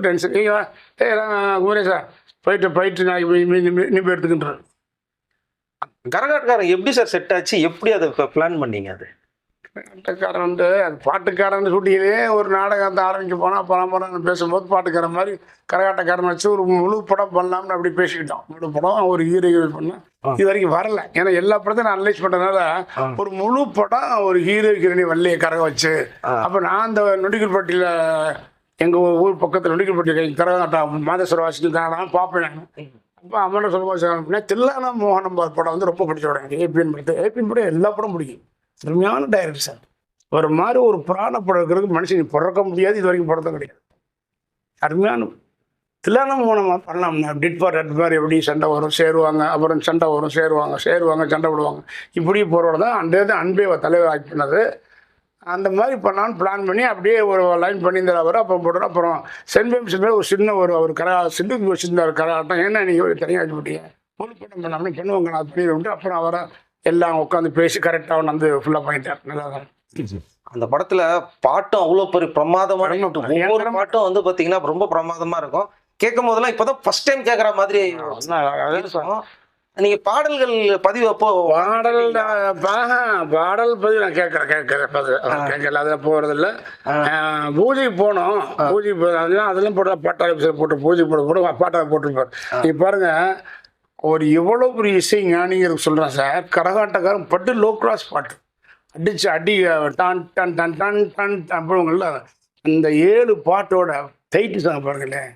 குமரேஷா போயிட்டு நான் இனிமே எடுத்துக்கின்றார். கரகாட்டக்காரன் எப்படி சார் செட் ஆச்சு, எப்படி அதை இப்போ பிளான் பண்ணீங்க? அது கரகாட்டக்காரன் வந்து அது பாட்டுக்காரன் ஷூட்டிங்கிலே ஒரு நாடகத்தை ஆரம்பிக்க போனால் பரம்பரை பேசும்போது பாட்டுக்காரன் மாதிரி கரகாட்டக்காரன் வச்சு ஒரு முழு படம் பண்ணலாம்னு அப்படி பேசிக்கிட்டோம். முழு படம் ஒரு ஹீரோ பண்ணால் இது வரைக்கும் வரல. ஏன்னா எல்லா படத்தையும் நான் அனலைஸ் பண்ணுறதுனால ஒரு முழு படம் ஒரு ஹீரோ ஹீரோனி வள்ளியை கரக வச்சு. அப்போ நான் அந்த நொடிகள்பட்டியில் எங்கள் ஊர் பக்கத்தில் நொடிகள்பட்டி கரகாட்டம் மாதேஸ்வர வாசிக்கு நான் பார்ப்பேன். நான் அப்போ அம்மனை சொல்லும்போது தில்லானா மோகனம் படம் வந்து ரொம்ப பிடிச்ச படம். ஏபிஎன் படம் எல்லா படம் பிடிக்கும். அருமையான டைரக்டர் சார். ஒரு மாதிரி ஒரு புராண படம் இருக்கிறதுக்கு மனுஷன் பிறக்க முடியாது, இது வரைக்கும் படத்தும் கிடையாது. அருமையான தில்லானம் நம்ம பண்ணலாம்னா டிட் ஃபார் ரெட் ஃபார் எப்படி சண்டை வரும் சேருவாங்க, அப்புறம் சண்டை வரும் சேருவாங்க சண்டை விடுவாங்க, இப்படி போகிறோட தான் அந்த அன்பே தலைவர் ஆக்ட் பண்ணது. அந்த மாதிரி பண்ணான்னு பிளான் பண்ணி அப்படியே ஒரு லைன் பண்ணியிருந்தார் அவர். அப்புறம் போட்டோம். அப்புறம் சென்ட் மேலே ஒரு சின்ன ஒரு சிண்டுக்கு வச்சுருந்தார் கரகாட்டம். ஏன்னா நீங்கள் தனியாக வச்சு போட்டீங்க முழு படம் பண்ணாமல் பண்ணுவாங்க நான் பண்ணிட்டு. அப்புறம் அவரை எல்லாம் உட்காந்து பேசி கரெக்டாக வந்து ஃபுல்லாக பண்ணிட்டார். நல்லா தான் அந்த படத்துல பாட்டும் அவ்வளோ பெரிய பிரமாதமான ஒவ்வொரு பாட்டும் வந்து பார்த்தீங்கன்னா ரொம்ப பிரமாதமா இருக்கும். கேட்கும் போதெல்லாம் இப்போதான் ஃபர்ஸ்ட் டைம் கேட்குற மாதிரி இருக்கும். நீங்க பாடல்கள் பதிவு அப்போ பாடல் பதிவு நான் கேட்கல அதில் போகிறதில்ல. பூஜைக்கு போனோம். பூஜைக்கு அதெல்லாம் போட்டு பாட்டாளி போட்டு பூஜை போட்டு பாட்டாளி போட்டுருப்பார். நீ பாருங்க ஒரு எவ்வளோ பெரிய இசை ஞானிங்கிறது சொல்கிறேன் சார். கரகாட்டக்காரன் பட்டு லோ கிளாஸ் பாட்டு அடிச்சு டான் டன் டன் டன் டன் அப்படிங்கள்ல அந்த 7 பாட்டோட டைட்டில் சாங் பாருங்களேன்,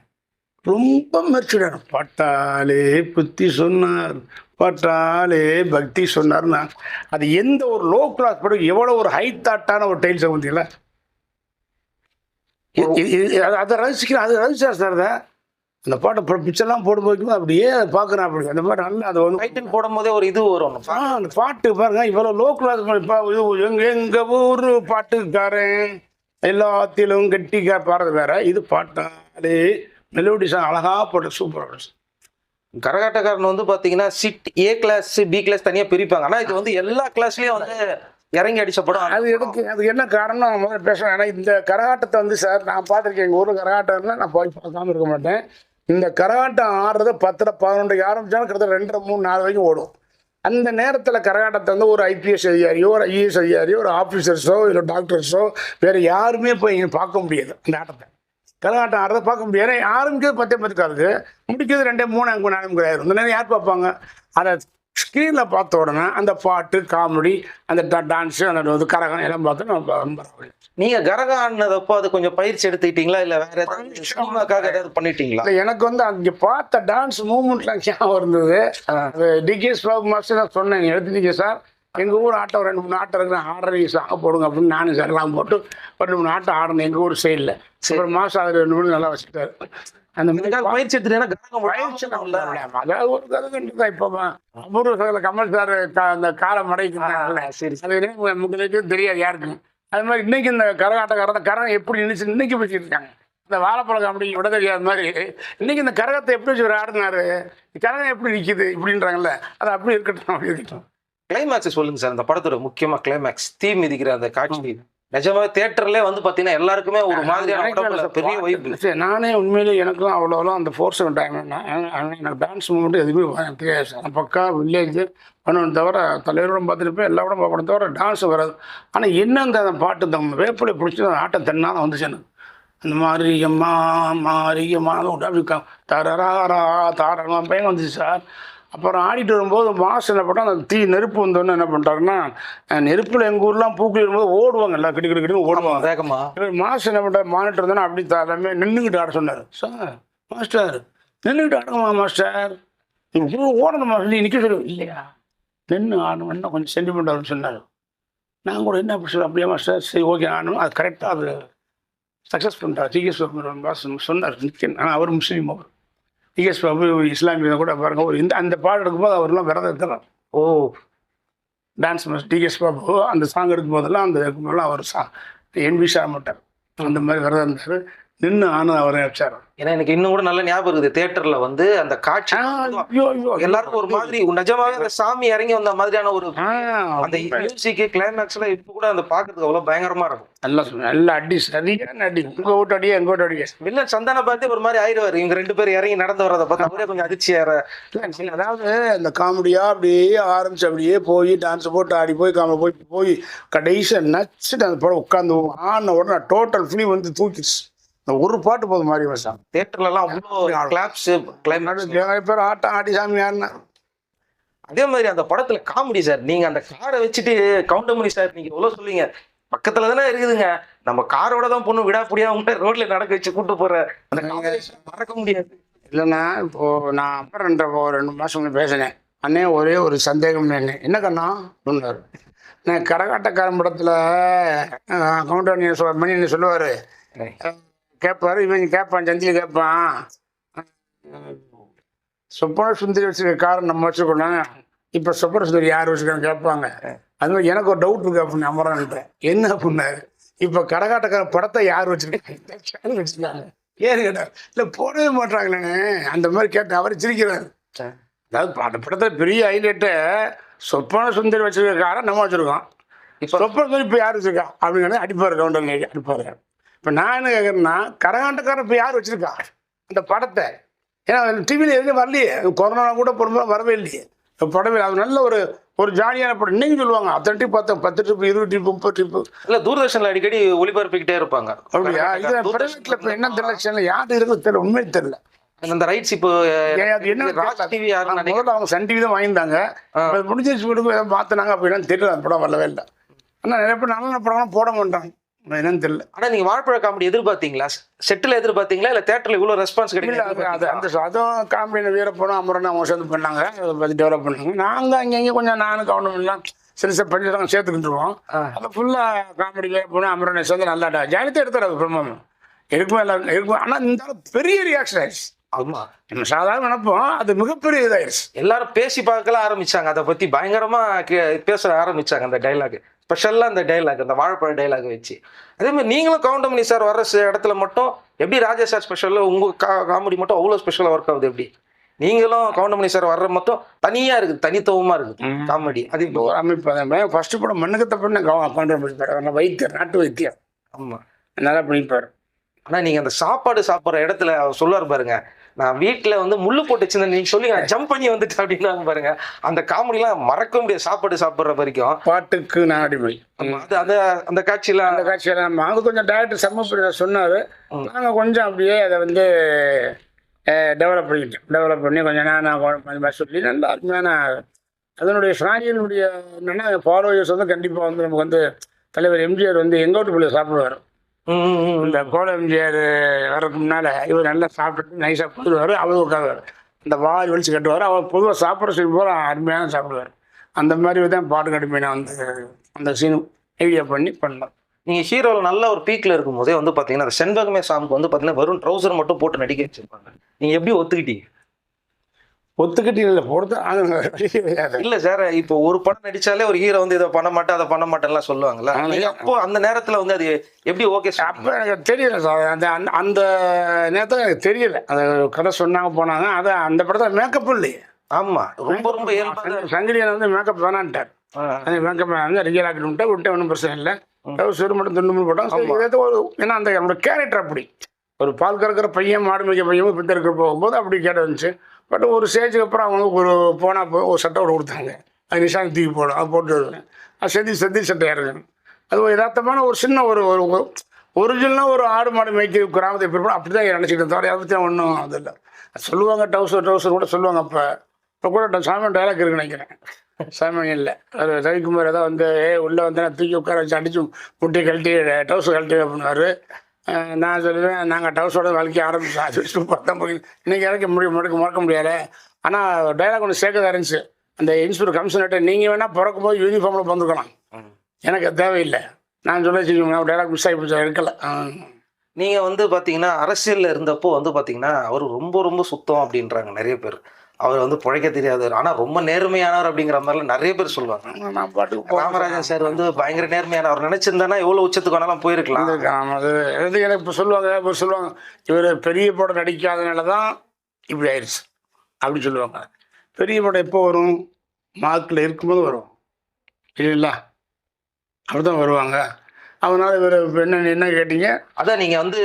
ரொம்ப மெர்ச்சிடார். பாட்டாலே புத்தி சொன்னார், பாட்டாலே பக்தி சொன்னார்னா அது எந்த ஒரு லோ கிளாஸ் படம் எவ்வளோ ஒரு ஹை தாட்டான ஒரு டைட்டில் சாங் பார்த்தீங்களா? அதை ரசிக்கிறேன். அது ரசிச்சார் சார். அந்த பாட்டை பிக்சர்லாம் போடும்போது அப்படியே பார்க்குறேன். அப்படி அந்த மாதிரி நல்லா அது வந்து டைட்டில் போடும் போதே ஒரு இது வரும். அந்த பாட்டு பாருங்க இவ்வளோ லோ கிளாஸ். இப்போ எங்கள் ஊர் பாட்டுக்காரன் எல்லாத்திலும் கட்டிக்கா பாடுறது வேற, இது பாட்டாலே மெலோடி சாங் அழகாக போட்டு சூப்பராக. கரகாட்டக்காரன் வந்து பார்த்தீங்கன்னா chit A class B class தனியாக பிரிப்பாங்க. ஆனால் இது வந்து எல்லா கிளாஸ்லேயும் வந்து இறங்கி அடிச்ச படம். அது என்ன காரணம் முதல்ல பேசுகிறேன். ஏன்னா இந்த கரகாட்டத்தை வந்து சார் நான் பார்த்துருக்கேன். எங்கள் ஊரில் கரகாட்டம்னா நான் போய் பார்க்காம இருக்க மாட்டேன். இந்த கரகாட்டம் ஆடுறத 10-11 ஆரம்பிச்சாலும் கிட்டத்தட்ட 2-3-4 வரைக்கும் ஓடும். அந்த நேரத்தில் கரகாட்டத்தை வந்து ஒரு ஐபிஎஸ் அதிகாரியோ ஒரு ஐஏஎஸ் அதிகாரியோ ஒரு ஆஃபீஸர்ஸோ இல்லை டாக்டர்ஸோ வேறு யாருமே போய் இங்கே பார்க்க முடியாது. அந்த ஆட்டத்தை கரகாட்டம் ஆடுறதை பார்க்க முடியாது. ஆரம்பிக்கிறது 10 காலுக்கு முடிக்கிறது 2-3 4 ஆயிரும். இந்த நேரம் யார் பார்ப்பாங்க? அதை ஸ்க்ரீனில் பார்த்த உடனே அந்த பாட்டு காமெடி அந்த டான்ஸு அந்த கரகம் எல்லாம் பார்த்து நம்ம நீங்கள் கரகம் ஆடினதப்போ அது கொஞ்சம் பயிற்சி எடுத்துக்கிட்டீங்களா இல்லை வேற ஏதாவது சினிமாக்காக ஏதாவது பண்ணிட்டீங்களா? இல்லை எனக்கு வந்து அங்கே பார்த்த டான்ஸ் மூமெண்ட்லாம் ஞாபகம் இருந்தது. அது டிகேஎஸ் பாபு மாஸ்டர் தான் சொன்னேன், எடுத்துட்டீங்க சார் எங்கள் ஊர் ஆட்டம் 2-3 ஆட்டம் இருக்கிறேன் ஆடுறீங்க சாங்க போடுங்க அப்படின்னு நானும் சார் எல்லாம் போட்டு 2-3 ஆட்டம் ஆடணும் எங்கள் ஊர் சைடில். அப்புறம் மாதம் அது 2 மணி நல்லா வச்சுட்டாரு. அந்த மாதிரி பயிற்சி எடுத்துட்டீங்கன்னா அதாவது ஒரு கதை தான். இப்போ அபூர்வ சகல கமல் சார் அந்த காலை மடைக்குனாங்கல்ல, அது முக்கியம் தெரியாது யாருக்கும். அது மாதிரி இன்னைக்கு இந்த கரகம் எப்படி நினைச்சு இன்னைக்கு வச்சுட்டு இருக்காங்க. இந்த வாழைப்பழம் அப்படி விட தெரியாத மாதிரி இன்னைக்கு இந்த கரகத்தை எப்படி வச்சு ஆடினாரு, கரகம் எப்படி நிற்கிது இப்படின்றாங்கல்ல, அது அப்படி இருக்கட்டும் அப்படி இருக்கட்டும். கிளைமேக்ஸ் சொல்லுங்க சார். அந்த படத்தோட முக்கியமா கிளைமேக்ஸ் தீ மிதிக்கிற அந்த காட்சி நிஜமாவே தியேட்டர்லேயே வந்து பார்த்தீங்கன்னா எல்லாருக்குமே ஒரு மாதிரியான பெரிய வைப்பு. சரி நானே உண்மையிலே எனக்கும் அவ்வளோலாம் அந்த ஃபோர்ஸ் டைம் எனக்கு டான்ஸ் மூமெண்ட் எதுவுமே தெரியாது சார். பக்கா வில்லேஜ் பண்ணணும் தவிர தலைவரோட பார்த்துட்டு எல்லாரோட பார்க்கணும் தவிர டான்ஸ் வராது. ஆனால் என்ன அந்த பாட்டு இந்த வேப்பிலை பிடிச்சி அந்த ஆட்டம் தென்னாலும் வந்துச்சு எனக்கு. அந்த மாரியம்மா அப்படி தரரா தாரமா பையன் வந்துச்சு சார். அப்புறம் ஆடிட்டு வரும்போது மாசு என்ன பண்ணால் அந்த நெருப்பு வந்தோன்னு என்ன பண்ணிட்டாருன்னா, நெருப்பில் எங்கள் ஊர்லாம் பூக்கள் வரும்போது ஓடுவாங்க எல்லாம் கிட்டு ஓடுவாங்க வேகமா. இவர் மாசு என்ன பண்ணுறாரு மானிட்டர் இருந்தோன்னா அப்படி எல்லாமே நின்றுக்கிட்டு ஆட சொன்னார். சார் மாஸ்டர் நின்றுக்கிட்டு ஆடுங்கம்மா மாஸ்டர், ஓடணுமா சொல்லி நிற்க சொல்லி இல்லையா நின்று ஆடணும் இன்னும் கொஞ்சம் சென்டிமெண்ட் வரும்னு சொன்னார். நான் கூட என்ன அப்படி சொல்ல அப்படியே மாஸ்டர் சரி ஓகே ஆடணும் அது கரெக்டாக அது சக்ஸஸ் பண்ணிட்டார். டிகேஎஸ் பாபு சொன்னார் நிற்க. ஆனால் அவர் முஸ்லீம் அவர் டிகேஎஸ் பாபு இஸ்லாமிய கூட பாருங்க ஒரு அந்த பாட்டு எடுக்கும்போது அவர்லாம் விரதம் இருக்கிறார். டான்ஸ் மாஸ்டர் டிகேஎஸ் பாபு அந்த சாங் எடுக்கும்போதெல்லாம் அந்த இருக்கும்போதெல்லாம் அவர் NV மாட்டார் அந்த மாதிரி விரதம் இருந்தார். நின்று ஆனது அவரை வச்சார். ஏன்னா எனக்கு இன்னும் கூட நல்ல ஞாபகம் இருக்குது. தியேட்டர்ல வந்து அந்த காட்சி எல்லாருக்கும் ஒரு மாதிரி நிஜமாவே அந்த சாமி இறங்கி வந்த மாதிரியான ஒரு அந்த மியூசிக் கிளைமேக்ஸ்ல இப்ப கூட அந்த பாக்குறதுக்கு அவ்வளவு பயங்கரமா இருக்கும். நல்லா அடி சரியான அடி உங்க ஓட்டு அடியா எங்க ஓட்டு அடியா வில்லன் சந்தான பார்த்து ஒரு மாதிரி ஆயிடுவாரு. இவங்க 2 பேரும் இறங்கி நடந்து வர்றதை பார்த்து அவரே கொஞ்சம் அதிர்ச்சியார. அதாவது அந்த காமெடியா அப்படியே ஆரம்பிச்சு அப்படியே போய் டான்ஸ் போட்டு ஆடி போய் போய் கடைசியா நச்சுட்டு அந்த படம் உட்காந்து ஆன உடனே டோட்டல் ஃபிலிம் வந்து தூக்கிடுச்சு. ஒரு பாட்டு போதும் மாதிரி வச்சான். தியேட்டர்லாம் அவ்வளோ கிளாப்ஸ் பேர் ஆட்டம் ஆடி சாமி ஆடினா. அதே மாதிரி அந்த படத்துல காமெடி சார். நீங்க அந்த காரை வச்சுட்டு கவுண்டமணி சார் நீங்க எவ்வளவு சொல்லுவீங்க பக்கத்துல தானே இருக்குதுங்க, நம்ம காரோட தான் பொண்ணு விடாப்படியா அவங்க ரோட்ல நடக்க வச்சு கூட்டு போற அந்த மறக்க முடியாது. இல்லைண்ணா இப்போ நான் அப்புறம் 2 மாசம் பேசினேன். அண்ணே ஒரே ஒரு சந்தேகம் என்ன கண்ணா சொன்னார். நான் கரகாட்டக்காரன் படத்துல கவுண்டமணி மணி சொல்லுவாரு கேட்பாரு, இவங்க கேட்பான், சந்தியில் கேட்பான், சொப்பன சுந்தரி வச்சுருக்க காரை நம்ம வச்சுருக்கோம், இப்போ சொப்பன சுந்தரி யார் வச்சுருக்கான்னு கேட்பாங்க. அது மாதிரி எனக்கு ஒரு டவுட் இருக்கு அப்படின்னு அமரன்றேன். என்ன அப்படின்னாரு, இப்போ கரகாட்டக்கார படத்தை யார் வச்சுருக்காங்க வச்சுருக்காங்க ஏன்னு கேட்டார். இல்லை போடவே மாட்டாங்களேன்னு அந்த மாதிரி கேட்டேன். அவர் சிரிக்கிறார். அதாவது அந்த படத்தில் பெரிய ஹைலைட்டை சொப்பன சுந்தரி வச்சுருக்க காரை நம்ம வச்சுருக்கோம், இப்போ சொப்பன சுந்தரி இப்போ யார் வச்சுருக்கா அப்படிங்கிறத அடிப்பார், கவுண்டர் அடிப்பார். இப்போ நான் என்ன கேட்குறேன்னா, கரகாட்டக்காரன் இப்போ யார் வச்சுருக்கா அந்த படத்தை? ஏன்னா டிவியில் எதுவும் வரலையே, கொரோனா கூட பொறுமை வரவே இல்லையே படமே. அது நல்ல ஒரு ஜாலியான படம். இன்னைக்கு சொல்லுவாங்க அத்தன்ட்ரிப் பார்த்தேன், 10 ட்ரிப் 20 ட்ரிப் 30 ட்ரிப்பு. இல்லை தூர்தர்ஷனில் அடிக்கடி ஒளிபரப்பிக்கிட்டே இருப்பாங்க. அப்படியா? இது பிரைவேட்ல இப்போ என்ன தெரியல, சேனல் யார் இருக்குன்னு தெரியல, உண்மையை தெரியல. அந்த ரைட்ஸ் இப்போ என்ன டிவி முதல்ல அவங்க சன் டிவி தான் வாங்கியிருந்தாங்க, முடிஞ்சிருச்சு விடுங்க ஏதோ மாற்றினாங்க அப்படின்னா தெரியல. அந்த படம் வரவே இல்லை. ஆனால் நிறைய பேர் நல்ல படம் போட மாட்டாங்க, என்னன்னு தெரியல. ஆனால் நீங்கள் வாழைப்பழ காமெடி எதிர்பார்த்தீங்களா? செட்டில் எதிர்பார்த்தீங்களா இல்லை தேட்டரில் இவ்வளோ ரெஸ்பான்ஸ் கிடைக்கல? அது அந்த அதுவும் காமெடியில் வீரப்படம் அமரன் அவங்க சேர்ந்து பண்ணாங்க, அதை பற்றி டெவலப் பண்ணாங்க. நாங்கள் அங்கங்கே கொஞ்சம் நானும் கவனம் எல்லாம் சிறுசை பண்ணி நாங்கள் சேர்த்துக்கிட்டுருவோம். அதை ஃபுல்லாக காமெடி வீரப்படம் அமரனை சேர்ந்து நல்லா ஜாலியாக எடுத்தார். அது பிரம்மம் இருக்குமே எல்லாரும் இருக்குமே. ஆனால் இந்த பெரிய ரியாக்ஷன் ஆயிடுச்சு. ஆமாம், நம்ம சாதாரண நினைப்போம், அது மிகப்பெரிய இதாயிடுச்சு. எல்லாரும் பேசி பார்க்கலாம் ஆரம்பிச்சாங்க, அதை பற்றி பயங்கரமாக பேச ஆரம்பிச்சாங்க. அந்த டைலாக் ஸ்பெஷலாக, அந்த டைலாக், அந்த வாழைப்பழ டைலாக் வச்சு. அதே மாதிரி நீங்களும் கவுண்டமணி சார் வர்ற இடத்துல மட்டும் எப்படி ராஜா சார் ஸ்பெஷலில் உங்கள் காமெடி மட்டும் அவ்வளோ ஸ்பெஷலாக ஒர்க் ஆகுது? எப்படி நீங்களும் கவுண்டமணி சார் வர்ற மட்டும் தனியாக இருக்குது, தனித்துவமாக இருக்குது காமெடி? அது இப்போ அமைப்பு ஃபஸ்ட்டு படம் மண்ணுக்கு தப்புன்னு கவுண்டமணி சார் வைத்தியர், நாட்டு வைத்தியம். ஆமாம், நல்லா பண்ணிப்பார். ஆனால் நீங்கள் அந்த சாப்பாடு சாப்பிட்ற இடத்துல அவர் சொல்லுவார் பாருங்க, நான் வீட்டில் வந்து முள்ளு போட்டு வச்சிருந்தேன், நீங்கள் சொல்லி நான் ஜம்ப் பண்ணி வந்துட்டு அப்படின்னாங்க பாருங்க. அந்த காமெடிலாம் மறக்க முடியாது. சாப்பாடு சாப்பிட்ற வரைக்கும் பாட்டுக்கு நான் அடிமை. அது அந்த அந்த காட்சியெல்லாம் நம்ம அது கொஞ்சம் டேரக்டர் செம்ம சொன்னார். நாங்கள் கொஞ்சம் அப்படியே அதை வந்து டெவலப் பண்ணி கொஞ்சம் நான் சொல்லி நல்லா அருமையான அதனுடைய ஸ்ரானியனுடைய என்னென்னா ஃபாலோயர்ஸ் வந்து கண்டிப்பாக வந்து நமக்கு வந்து தலைவர் எம்ஜிஆர் வந்து எங்கோட்டு பிள்ளை சாப்பிடுவார். இந்த கோல எம்ஜிஆர் வர்றதுக்கு முன்னால் இவர் நல்லா சாப்பிட்டுட்டு நைஸாக போடுவார், அவர் உட்காருவார், இந்த வாய் வலிச்சு கட்டுவார். அவர் பொதுவாக சாப்பிட்ற சீன் போல அருமையான சாப்பிடுவார். அந்த மாதிரி தான் பாட்டு கடுமையை நான் வந்து அந்த சீனு ஐடியா பண்ணோம். நீங்கள் ஹீரோவில் நல்ல ஒரு பீக்கில் இருக்கும் போதே வந்து பார்த்தீங்கன்னா அந்த செண்பகமே சாமுக்கு வந்து பார்த்தீங்கன்னா வெறும் ட்ரௌசர் மட்டும் போட்டு நடிக்க வச்சிருப்பாங்க. நீங்கள் எப்படி ஒத்துக்கிட்டீங்க? ஒத்துக்கிட்டீங்க போடுறது இல்லை சார், இப்போ ஒரு படம் நடிச்சாலே ஒரு ஹீரோ வந்து இதை பண்ண மாட்டேன் அதை பண்ண மாட்டேன்லாம் சொல்லுவாங்கல்ல. அப்போ அந்த நேரத்தில் வந்து அது எப்படி ஓகே? அப்போ எனக்கு தெரியல சார், அந்த அந்த நேரத்தில் எனக்கு தெரியல. அந்த கதை சொன்னாங்க போனாங்க, அதை அந்த படத்தில் மேக்கப் இல்லையே. ஆமாம், ரொம்ப சங்கடியன் வந்து மேக்கப் வேணான்ட்டார். அந்த மேக்கப் வந்து ரியல் ஆக்கிட்டு விட்டு ஒன்றும் பிரச்சனை இல்லை, சொரு மட்டும் துண்டு போட்டாங்க. ஒரு ஏன்னா அந்த நம்மளோட கேரக்டர் அப்படி ஒரு பால் கறக்கிற பையன் மாடு மேய்க்க பையன் பித்த இருக்க போகும்போது அப்படி கேட்ட வந்துச்சு. பட் ஒரு ஸ்டேஜுக்கு அப்புறம் அவங்க ஒரு போனால் ஒரு சட்டை ஒன்று கொடுத்தாங்க, அது நிஷாந்த் தூக்கி போடும், அது போட்டு வருவேன். அது செதி சட்டையாக இருக்கும். அது ஒரு யதார்த்தமான ஒரு சின்ன ஒரு ஒரிஜினலாக ஒரு ஆடு மாடு மேய்க்க கிராமத்தை எப்படி போடும் அப்படி தான் நினச்சிக்கிட்டு தவிர அதை பற்றி ஒன்றும் அது இல்லை. சொல்லுவாங்க டவுசர் கூட சொல்லுவாங்க. இப்போ கூட சாமி டைலாக் இருக்குன்னு நினைக்கிறேன், சாமி இல்லை அது ரவிக்குமார் ஏதாவது வந்து உள்ளே வந்து நான் தூக்கி உட்கார வச்சு அடித்து முட்டையை கழட்டி டவுசர் கழட்டி அப்படின்னாரு. நான் சொல்லுவேன், நாங்கள் டவுஸோட வலிக்க ஆரம்பிச்சோம், அது பார்த்தா போய் இன்றைக்கி இறக்க மறக்க முடியாது. ஆனால் டைலாக் ஒன்று சேர்க்கதான் இருந்துச்சு. அந்த இன்ஸ்பெக்டர் கமிஷனர்கிட்ட நீங்கள் வேணால் பிறக்கும் போது யூனிஃபார்மில் வந்துருக்கலாம், எனக்கு அது தேவையில்லை, நான் சொல்ல வச்சுக்கோங்க டைலாக் மிஸ் ஆகி போச்சு, இருக்கல. நீங்கள் வந்து பார்த்தீங்கன்னா அரசியலில் இருந்தப்போ வந்து பார்த்தீங்கன்னா அவர் ரொம்ப சுத்தம் அப்படின்றாங்க நிறைய பேர். அவர் வந்து பிழைக்க தெரியாதவர், ஆனால் ரொம்ப நேர்மையானவர் அப்படிங்கிற மாதிரிலாம் நிறைய பேர் சொல்லுவாங்க. நான் பாட்டுக்கு ராமராஜன் சார் வந்து பயங்கர நேர்மையானவர், நினச்சிருந்தானா எவ்வளோ உச்சத்துக்கு வேணாலும் போயிருக்கலாம். அது எனக்கு இப்போ சொல்லுவாங்க இவர் பெரிய படம் நடிக்காதனால தான் இப்படி ஆயிடுச்சு அப்படின்னு சொல்லுவாங்க. பெரிய படம் எப்போ வரும்? மார்க்கில் இருக்கும்போது வரும் இல்லைங்களா, அப்படி தான் வருவாங்க. அதனால இவர் என்ன கேட்டீங்க? அதான் நீங்கள் வந்து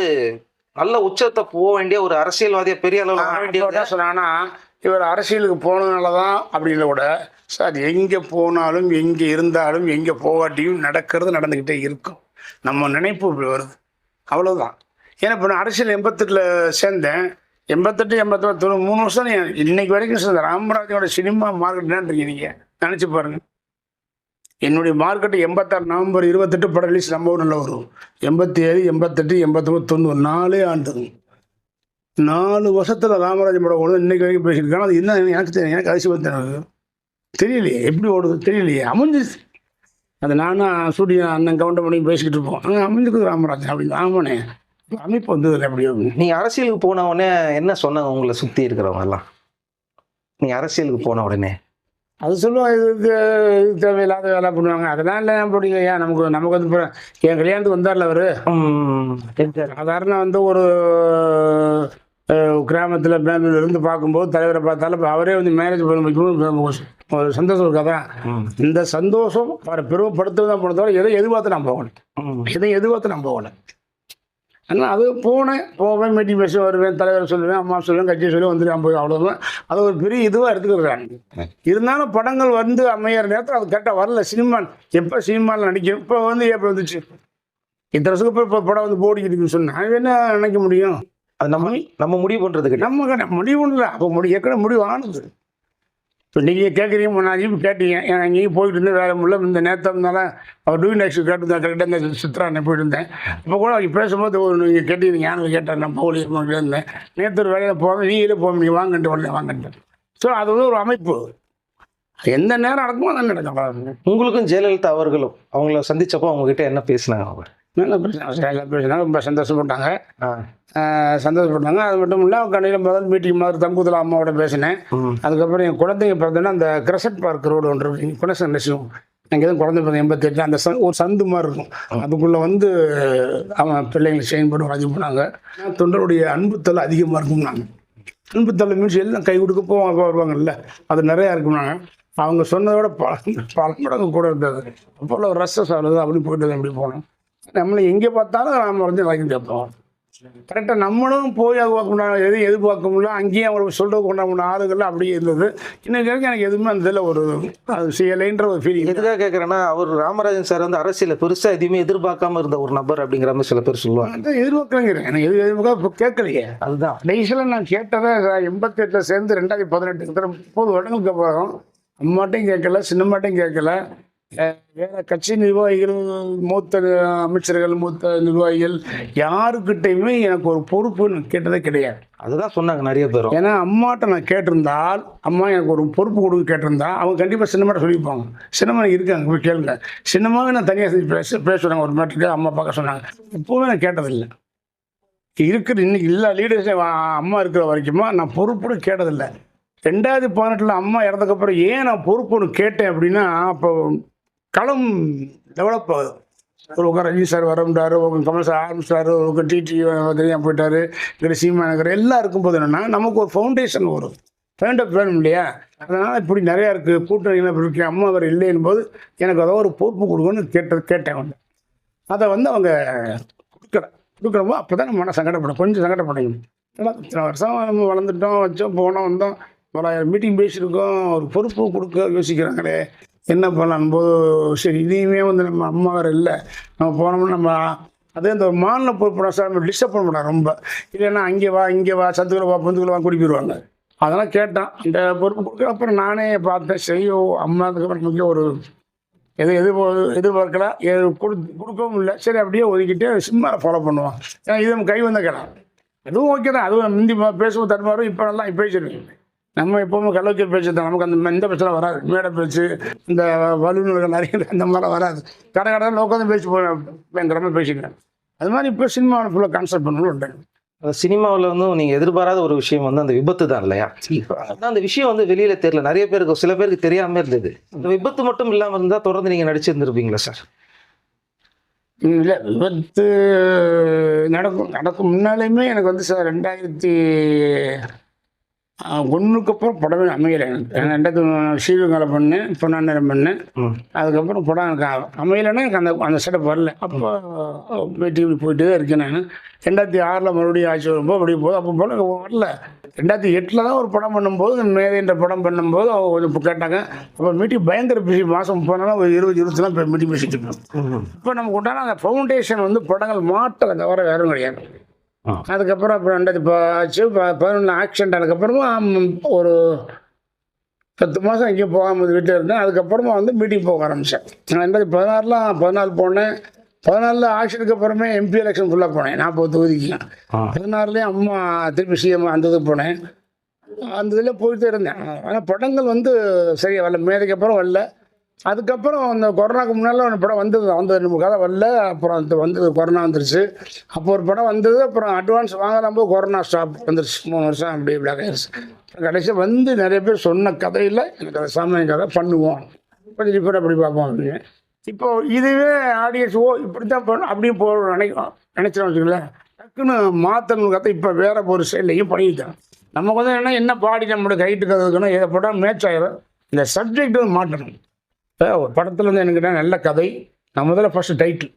நல்ல உச்சத்தை போக வேண்டிய ஒரு அரசியல்வாதியை பெரிய அளவில் வர வேண்டிய சொன்னாங்கன்னா இவர் அரசியலுக்கு போனதுனால தான் அப்படின்ற கூட சார் எங்கே போனாலும் எங்கே இருந்தாலும் எங்கே போகாட்டியும் நடந்துக்கிட்டே இருக்கும். நம்ம நினைப்பு இப்படி வருது, அவ்வளோதான். ஏன்னா இப்போ நான் அரசியல் 88 சேர்ந்தேன், 88 89 3 வருஷம் இன்னைக்கு வரைக்கும் சேர்ந்தேன். ராமராஜனோட சினிமா மார்க்கெட் என்னன்றீங்க நீங்கள் நினச்சி பாருங்கள். என்னுடைய மார்க்கெட்டு 86 நவம்பர் 28 படம் ரிலீஸ் நம்ம ஊரில் வரும். 87 88 89 90 4 ஆண்டுங்க. 4 வருஷத்தில் ராமராஜன் படம் ஓடுது இன்னைக்கு வரைக்கும் பேசியிருக்காங்க. அது என்ன எனக்கு அதிசயம் தெரியலையே, எப்படி ஓடுது தெரியலையே, அமைஞ்சிருச்சு. அது நானும் ஸ்டூடியோ அண்ணன் கவுண்டர் பண்ணி பேசிக்கிட்டு இருப்போம், அமைஞ்சிருக்கு ராமராஜன் அப்படின்னு. ஆமாண்ணே அமைப்பு வந்து எப்படியும் நீங்க அரசியலுக்கு போன உடனே என்ன சொன்னாங்க உங்களை சுத்தி இருக்கிறவங்க எல்லாம்? நீங்க அரசியலுக்கு போன உடனே அது சொல்லுவாங்க, இது தேவையில்லாத வேலை பண்ணுவாங்க. அதெல்லாம் இல்லை பிடிங்க. ஏன் நமக்கு வந்து என் கல்யாணத்துக்கு வந்தார்ல அவர். சாதாரண வந்து ஒரு கிராமத்தில் பெங்களூர்ல இருந்து பார்க்கும்போது தலைவரை பார்த்தாலும் இப்போ அவரே வந்து மேரேஜ் பண்ண வைக்கணும் ஒரு சந்தோஷம் இருக்காதா? இந்த சந்தோஷம் அவரை பெருமைப்படுத்துவது தான் போனதோட எதிர்பார்த்து நான் போகணும். எதிர்பார்த்து நான் போகலை. ஆனால் அது போவேன் மீட்டிங் பேச வருவேன், தலைவரை சொல்லுவேன், அம்மா சொல்லுவேன், கட்சியை சொல்லி வந்துடுவேன், போய் அவ்வளோதான். அது ஒரு பெரிய இதுவாக எடுத்துக்கிறாங்க. இருந்தாலும் படங்கள் வந்து அமையிற நேரத்தில் அது கரெக்டாக வரல. எப்போ சினிமாவில் நடிக்கும் இப்போ வந்து எப்படி வந்துச்சு இத்தனை வருஷத்துக்கு இப்போ படம் வந்து போடிக்கிட்டு சொன்னால் என்ன நினைக்க முடியும்? அது நம்ம முடிவு பண்ணுறதுக்கு நம்ம முடிவு இல்லை. அப்போ ஏற்கனவே முடிவு ஆனது. இப்போ நீங்கள் கேட்குறீங்க, முன்னாடி கேட்டீங்க, எங்கேயும் போயிட்டு இருந்தேன், வேலை முடியல. இந்த நேரத்தை இருந்தாலும் அவர் டூயின் ஆக்ஷன் கேட்டுருந்தேன். கரெக்டாக இந்த சித்ரா போயிட்டு இருந்தேன். இப்போ கூட அவங்க பேசும்போது நீங்கள் கேட்டீங்க, யாரும் கேட்டார், நான் போலி இருந்தேன். நேற்று ஒரு வேலையில் போவேன், நீங்களே போக நீங்கள் வாங்கன்ட்டு வரல வாங்கன்ட்டு. ஸோ அது வந்து ஒரு அமைப்பு. எந்த நேரம் நடக்குமோ அதான் நடக்கும். உங்களுக்கும் ஜெயலலிதா அவர்களும் அவங்கள சந்திச்சப்போ அவங்ககிட்ட என்ன பேசினாங்க? அவங்க நல்லா பேசினாங்க, ரொம்ப சந்தோஷப்பட்டாங்க. அது மட்டும் இல்லை, கடையில் முதல் மீட்டிங் மாதிரி தம்பூத்தில் அம்மாவோட பேசினேன். அதுக்கப்புறம் என் குழந்தைங்க பிறந்தோன்னா அந்த கிரசட் பார்க் ரோடு ஒன்று இருக்கு, குணசன் நெசியும். அங்கே தான் குழந்தை பிறந்த 88 அந்த ஒரு சந்து மாதிரி இருக்கும். அதுக்குள்ளே வந்து அவன் பிள்ளைங்களை செயின் போட்டு வாங்கி போனாங்க. தொண்டருடைய அன்புத்தல் அதிகமாக இருக்கும். நாங்கள் அன்புத்தல் மீன்ஸ் எல்லாம் கை கொடுக்க போவாங்க வருவாங்கல்ல, அது நிறையா இருக்கும். நாங்கள் அவங்க சொன்னதோட பல மடங்கு கூட இருந்தது. அப்போ ஒரு ரசஸ் ஆகுது அப்படின்னு போயிட்டு அப்படி போனோம். நம்மளை எங்கே பார்த்தாலும் நம்ம வந்து வாங்கி கேட்போம். கரெக்டாக நம்மளும் போய் அது பார்க்க எதிர்பார்க்க முடியல. அங்கேயும் அவங்க சொல்கிறது கொண்டாட ஆளுகள்லாம் அப்படியே இருந்தது. இன்னைக்கு எனக்கு எதுவுமே அந்த இதில் ஒரு அது செய்யலைன்ற ஒரு ஃபீலிங். எதுக்காக கேட்குறேன்னா, அவர் ராமராஜன் சார் வந்து அரசியலில் பெருசாக எதுவுமே எதிர்பார்க்காம இருந்த ஒரு நபர் அப்படிங்கிற மாதிரி சில பேர் சொல்லுவாங்க. அதான் எதிர்பார்க்கலைங்கிறேன். எனக்கு எதிர்பார்க்க இப்போ கேட்கலையே. அதுதான் கடைசியில் நான் கேட்டதை 88 சேர்ந்து 2018 30 வருடங்களுக்கு அப்புறம் அம்மாட்டையும் கேட்கல, சின்னம்மாட்டையும் கேட்கல, வேற கட்சி நிர்வாகிகள், மூத்த அமைச்சர்கள், மூத்த நிர்வாகிகள் யாருக்கிட்டையுமே எனக்கு ஒரு பொறுப்புன்னு கேட்டதே கிடையாது. அதுதான் சொன்னாங்க நிறைய பேரும். ஏன்னா அம்மாட்ட நான் கேட்டிருந்தால், அம்மா எனக்கு ஒரு பொறுப்பு கொடுக்க கேட்டிருந்தா அவங்க கண்டிப்பாக சின்னமாட்ட சொல்லியிருப்பாங்க. சின்னமா இருக்காங்க, போய் கேளுங்க. சின்னமாவே நான் தனியாக செஞ்சு பேசுகிறாங்க ஒரு மேட்டருக்கு. அம்மா பார்க்க சொன்னாங்க. எப்போவுமே நான் கேட்டதில்லை. இன்னைக்கு இல்லை லீடர்ஸ் அம்மா இருக்கிற வரைக்குமா நான் பொறுப்புன்னு கேட்டதில்லை. 2018 அம்மா இறந்ததுக்கப்புறம் ஏன் நான் பொறுப்புன்னு கேட்டேன் அப்படின்னா, அப்போ களம் டெவலப் ஆகுது. ஒரு ரஜினி சார் வரம்ட்டார், ஒரு கமல் சார் ஆரம்பிச்சிட்டாரு, ஒரு டிடி தெரியாமல் போயிட்டார், இல்லை சீமா நகர் எல்லாம் இருக்கும்போது என்னென்னா நமக்கு ஒரு ஃபவுண்டேஷன் வரும், ஃபவுண்டப் வேணும் இல்லையா? அதனால் இப்படி நிறையா இருக்குது, கூட்டணியில் இப்படி இருக்கு, அம்மா அவர் இல்லைன்னு போது எனக்கு அதை ஒரு பொறுப்பு கொடுக்கணும்னு கேட்டேன். வந்து அதை வந்து அவங்க கொடுக்குறப்போ அப்போ தான் நம்ம சங்கடப்படும், கொஞ்சம் சங்கடப்படையும். இத்தனை வருஷம் நம்ம வளர்ந்துட்டோம், வச்சோம், போனோம், வந்தோம், 1000 மீட்டிங் பேசியிருக்கோம், ஒரு பொறுப்பு கொடுக்க யோசிக்கிறாங்களே என்ன பண்ணலாம் போது. சரி, இதையுமே வந்து நம்ம அம்மா வேறு இல்லை, நம்ம போனோம்னா நம்ம அதே இந்த ஒரு மாநில பொறுப்பு சார் நம்ம டிஸ்டர்ப் பண்ண மாட்டோம் ரொம்ப. இல்லைன்னா அங்கே வா சத்துக்குள்ள வா பொந்துக்குள்ள வா கூட்டி போயிடுவாங்க. அதெல்லாம் கேட்டான். இந்த பொறுப்பு கொடுக்குற அப்புறம் நானே பார்த்தேன், செய்யோ அம்மா அதுக்கப்புறம் நமக்கு ஒரு எதிர்பார்க்கல, கொடுக்கவும் இல்லை. சரி, அப்படியே ஒதுக்கிட்டு சிம்மாவை ஃபாலோ பண்ணுவான். ஏன்னா இது நம்ம கை வந்த கிடம், அதுவும் ஓகே தான். அதுவும் முந்தி பேசுவோம் தருமாறும். இப்போ நல்லா பேசிடுவேன். நம்ம எப்போவுமே கள்ளச்சல் பேச்சு தான், நமக்கு அந்த இந்த பிரச்சனை வராது. மேடை பேச்சு, இந்த வல்லுநர்கள் நிறைய அந்த மாதிரிலாம் வராது. கடை லோக்கம் பேசி பயங்கர மாதிரி பேசிக்கிறேன். அது மாதிரி இப்போ சினிமாவில் ஃபுல்லாக கான்செப்ட் பண்ணணும். சினிமாவில் வந்து நீங்கள் எதிர்பாராத ஒரு விஷயம் வந்து அந்த விபத்து தான் இல்லையா? அதான் அந்த விஷயம் வந்து வெளியில் தெரியல, நிறைய பேருக்கு, சில பேருக்கு தெரியாமல் இருந்தது. இந்த விபத்து மட்டும் இல்லாமல் இருந்தால் தொடர்ந்து நீங்கள் நடிச்சிருந்துருப்பீங்களா சார்? இல்லை, விபத்து நடக்கும் முன்னாலேயுமே எனக்கு வந்து சார் 2001 அப்புறம் படமே அமையலை எனக்கு. 2000 ஸ்ரீரங்காவில் பண்ணேன், பொன்னாநேரம் பண்ணேன். அதுக்கப்புறம் படம் எனக்கு அமையலைன்னா எனக்கு அந்த செட்டப் வரல. அப்போ டிவி போயிட்டு தான் இருக்கேன் நான். 2006 மறுபடியும் ஆட்சி வரும்போது அப்படியே போகுது. அப்போ போல வரல. 2008 தான் ஒரு படம் பண்ணும்போது, மேதைன்ற படம் பண்ணும்போது அவங்க கொஞ்சம் கேட்டாங்க. அப்போ மீட்டிங் பயங்கர பிஸி. மாதம் 30 நாள் ஒரு 20 நாள் இப்போ மீட்டிங் பேசிட்டு இருக்கோம். இப்போ நமக்கு உண்டான அந்த ஃபவுண்டேஷன் வந்து படங்கள் மாட்டலை தவிர வேறும் கிடையாது. அதுக்கப்புறம் அப்புறம் 2011 ஆக்சிடென்ட் ஆனதுக்கப்புறமா ஒரு 10 மாதம் எங்கேயும் போகாமல் வீட்டில் இருந்தேன். அதுக்கப்புறமா வந்து மீட்டிங் போக ஆரம்பித்தேன். நான் 2014 போனேன். 14 ஆக்சிடென்ட்டுக்கு அப்புறமே எம்பி எலெக்ஷன் ஃபுல்லாக போனேன். 40 தொகுதிக்கு. 16 அம்மா திருப்பி சிஎம் அந்த இதுக்கு போனேன். அந்த இதில் போயிட்டு இருந்தேன். ஆனால் படங்கள் வந்து சரியாக வரல. மேதைக்கு அப்புறம் வரல. அதுக்கப்புறம் அந்த கொரோனாக்கு முன்னால் ஒரு படம் வந்தது நம்ம கதை வரல. அப்புறம் அது வந்தது, கொரோனா வந்துருச்சு. அப்போ ஒரு படம் வந்தது. அப்புறம் அட்வான்ஸ் வாங்கலாம் போது கொரோனா ஸ்டாப் வந்துருச்சு. 3 வருஷம் அப்படி பிளாக் ஆயிடுச்சு. கடைசியாக வந்து நிறைய பேர் சொன்ன கதையில் எனக்கு அதை சாமானிய கதை பண்ணுவோம், கொஞ்சம் டிஃபரெண்ட் அப்படி பார்ப்போம் அப்படின்னு. இப்போ இதுவே ஆடியன்ஸ் இப்படி தான் பண்ணணும் அப்படின்னு நினைச்சிடும் வச்சுங்களேன். டக்குன்னு மாற்றணும் கதை. இப்போ வேற ஒரு சைட்லையும் பண்ணிக்கிட்டேன். நமக்கு வந்து என்ன பாடி நம்மளுடைய கைட்டு கதைக்குன்னா இதை போட்டால் மேட்ச் ஆகிடும். இந்த சப்ஜெக்ட் வந்து மாட்டணும். இப்போ ஒரு படத்தில் வந்து எனக்கு நல்ல கதை. நான் முதல்ல ஃபஸ்ட்டு டைட்டில்,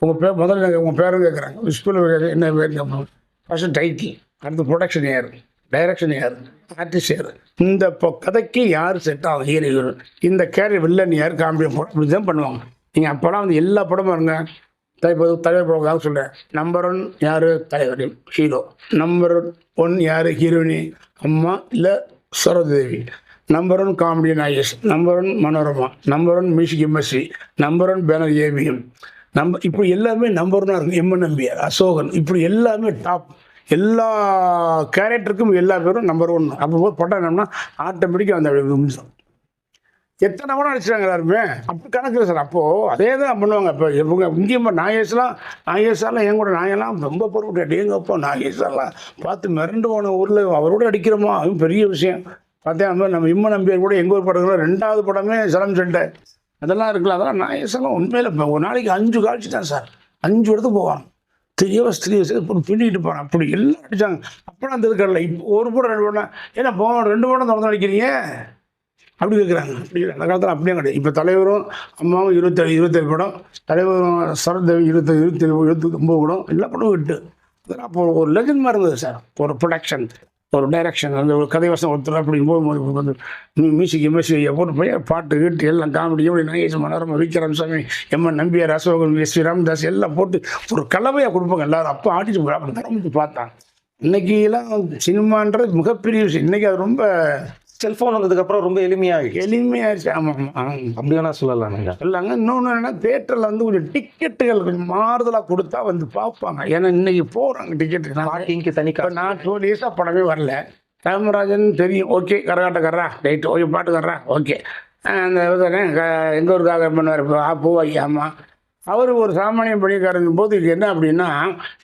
உங்கள் பேர் முதல்ல உங்கள் பேரும் கேட்குறாங்க, ஸ்கூலில் என்ன பேர் கேட்பாங்க. ஃபஸ்ட்டு டைட்டில், அடுத்து ப்ரொடக்ஷன் யார், டைரக்ஷன் யார், ஆர்டிஸ்ட் யார், இந்த கதைக்கு யார் செட் ஆகும், ஹீரோ, இந்த கேரியர் வில்லன் யார், காமெடி இப்படி தான் பண்ணுவாங்க. நீங்கள் அப்போலாம் வந்து எல்லா படமும் இருங்க. தலைவர் படம் தான் சொல்கிறேன். நம்பர் 1 யார், தலைவர் ஹீரோ. நம்பர் 1 யார், ஹீரோயினி அம்மா இல்லை Sarojadevi. Number 1 comedy Nagesh. Number 1 Manorama. Number 1 music MSC. Number 1 banner AVM. இப்படி எல்லாமே நம்பர் 1 இருக்கும். எம்என் நம்பியார், அசோகன், இப்படி எல்லாமே டாப். எல்லா கேரக்டருக்கும் எல்லா பேரும் நம்பர் 1. அப்போ படம் என்னன்னா ஆட்டோமேட்டிக்காக அந்த நிமிஷம் எத்தனை படம் அடிச்சிட்டாங்க எல்லாருமே. அப்படி கணக்கு சார். அப்போது அதே தான் பண்ணுவாங்க. இப்போ இவங்க இங்கேயும் நாகேஷெல்லாம் என் கூட நாயெல்லாம் ரொம்ப பொறுப்பு. எங்கப்போ நாகேஷெல்லாம் பார்த்து மிரண்டு போன ஊரில் அவரோட அடிக்கிறோமா, அதுவும் பெரிய விஷயம். பார்த்தேன் நம்ம இம்மன் நம்பியார் கூட எங்கள் ஊர் படங்களோ 2வது படமே சலம் சண்டை அதெல்லாம் இருக்குல்ல. அதெல்லாம் நாகேஷெல்லாம் உண்மையில் இப்போ ஒரு நாளைக்கு 5 காட்சி தான் சார். 5 இடத்துக்கு போவாங்க. 3 hours பின்னிட்டு போகிறான். அப்படி எல்லாம் அடித்தாங்க. அப்போலாம் அந்த இருக்கல. இப்போ ஒரு படம் 2 படம் ஏன்னா 2 படம் தொடர்ந்து அடிக்கிறீங்க அப்படி கேட்குறாங்க. அப்படி அந்த காலத்தில் அப்படியே கிடையாது. இப்போ தலைவரும் அம்மாவும் 27 படம், தலைவரும் சரதேவி 29 படம், எல்லா படமும் விட்டு அதெல்லாம் அப்போ ஒரு லெஜண்ட் மாதிரி இருந்தது சார். ஒரு ப்ரொடக்ஷன், ஒரு டைரக்ஷன், அந்த ஒரு கதை வசம் ஒருத்தர் அப்படிங்கும்போது வந்து மியூசிக் எம்எஸ்சி போட்டு போய் பாட்டு கீட்டு எல்லாம் காமெடி எப்படி நாகேஷ், மனோரமா, விக்ரம் சாமி, எம்என் நம்பியார், அசோகன், எஸ்வி ராமதாஸ் எல்லாம் போட்டு ஒரு கலவையாக கொடுப்பாங்க எல்லாரும். அப்போ ஆடிச்சு அப்படி தரம்பிட்டு பார்த்தான். இன்றைக்கெல்லாம் சினிமான்றது மிகப்பெரிய விஷயம். இன்றைக்கி அது ரொம்ப செல்ஃபோன் வந்ததுக்கப்புறம் ரொம்ப எளிமையாகிடுச்சு. ஆமாம் அப்படி வேணா சொல்லலாம் நீங்கள் சொல்லாங்க. இன்னொன்று என்னென்னா தேட்டரில் வந்து கொஞ்சம் டிக்கெட்டுகள் கொஞ்சம் மாறுதலாக கொடுத்தா வந்து பார்ப்பாங்க. ஏன்னா இன்றைக்கி போகிறாங்க டிக்கெட்டு. பார்க்கிங்க்கு தனி நான் 2 days படமே வரல. ராமராஜன் தெரியும், ஓகே, கரகாட்டக்காரரா ரைட்டு, ஓகே, பாட்டுக்காரரா ஓகே, அந்த எங்கள் ஊருக்காக பண்ணுவார் இப்போ பூவாயி. ஆமாம், அவர் ஒரு சாமானிய பணிக்காரன் போது இது என்ன அப்படின்னா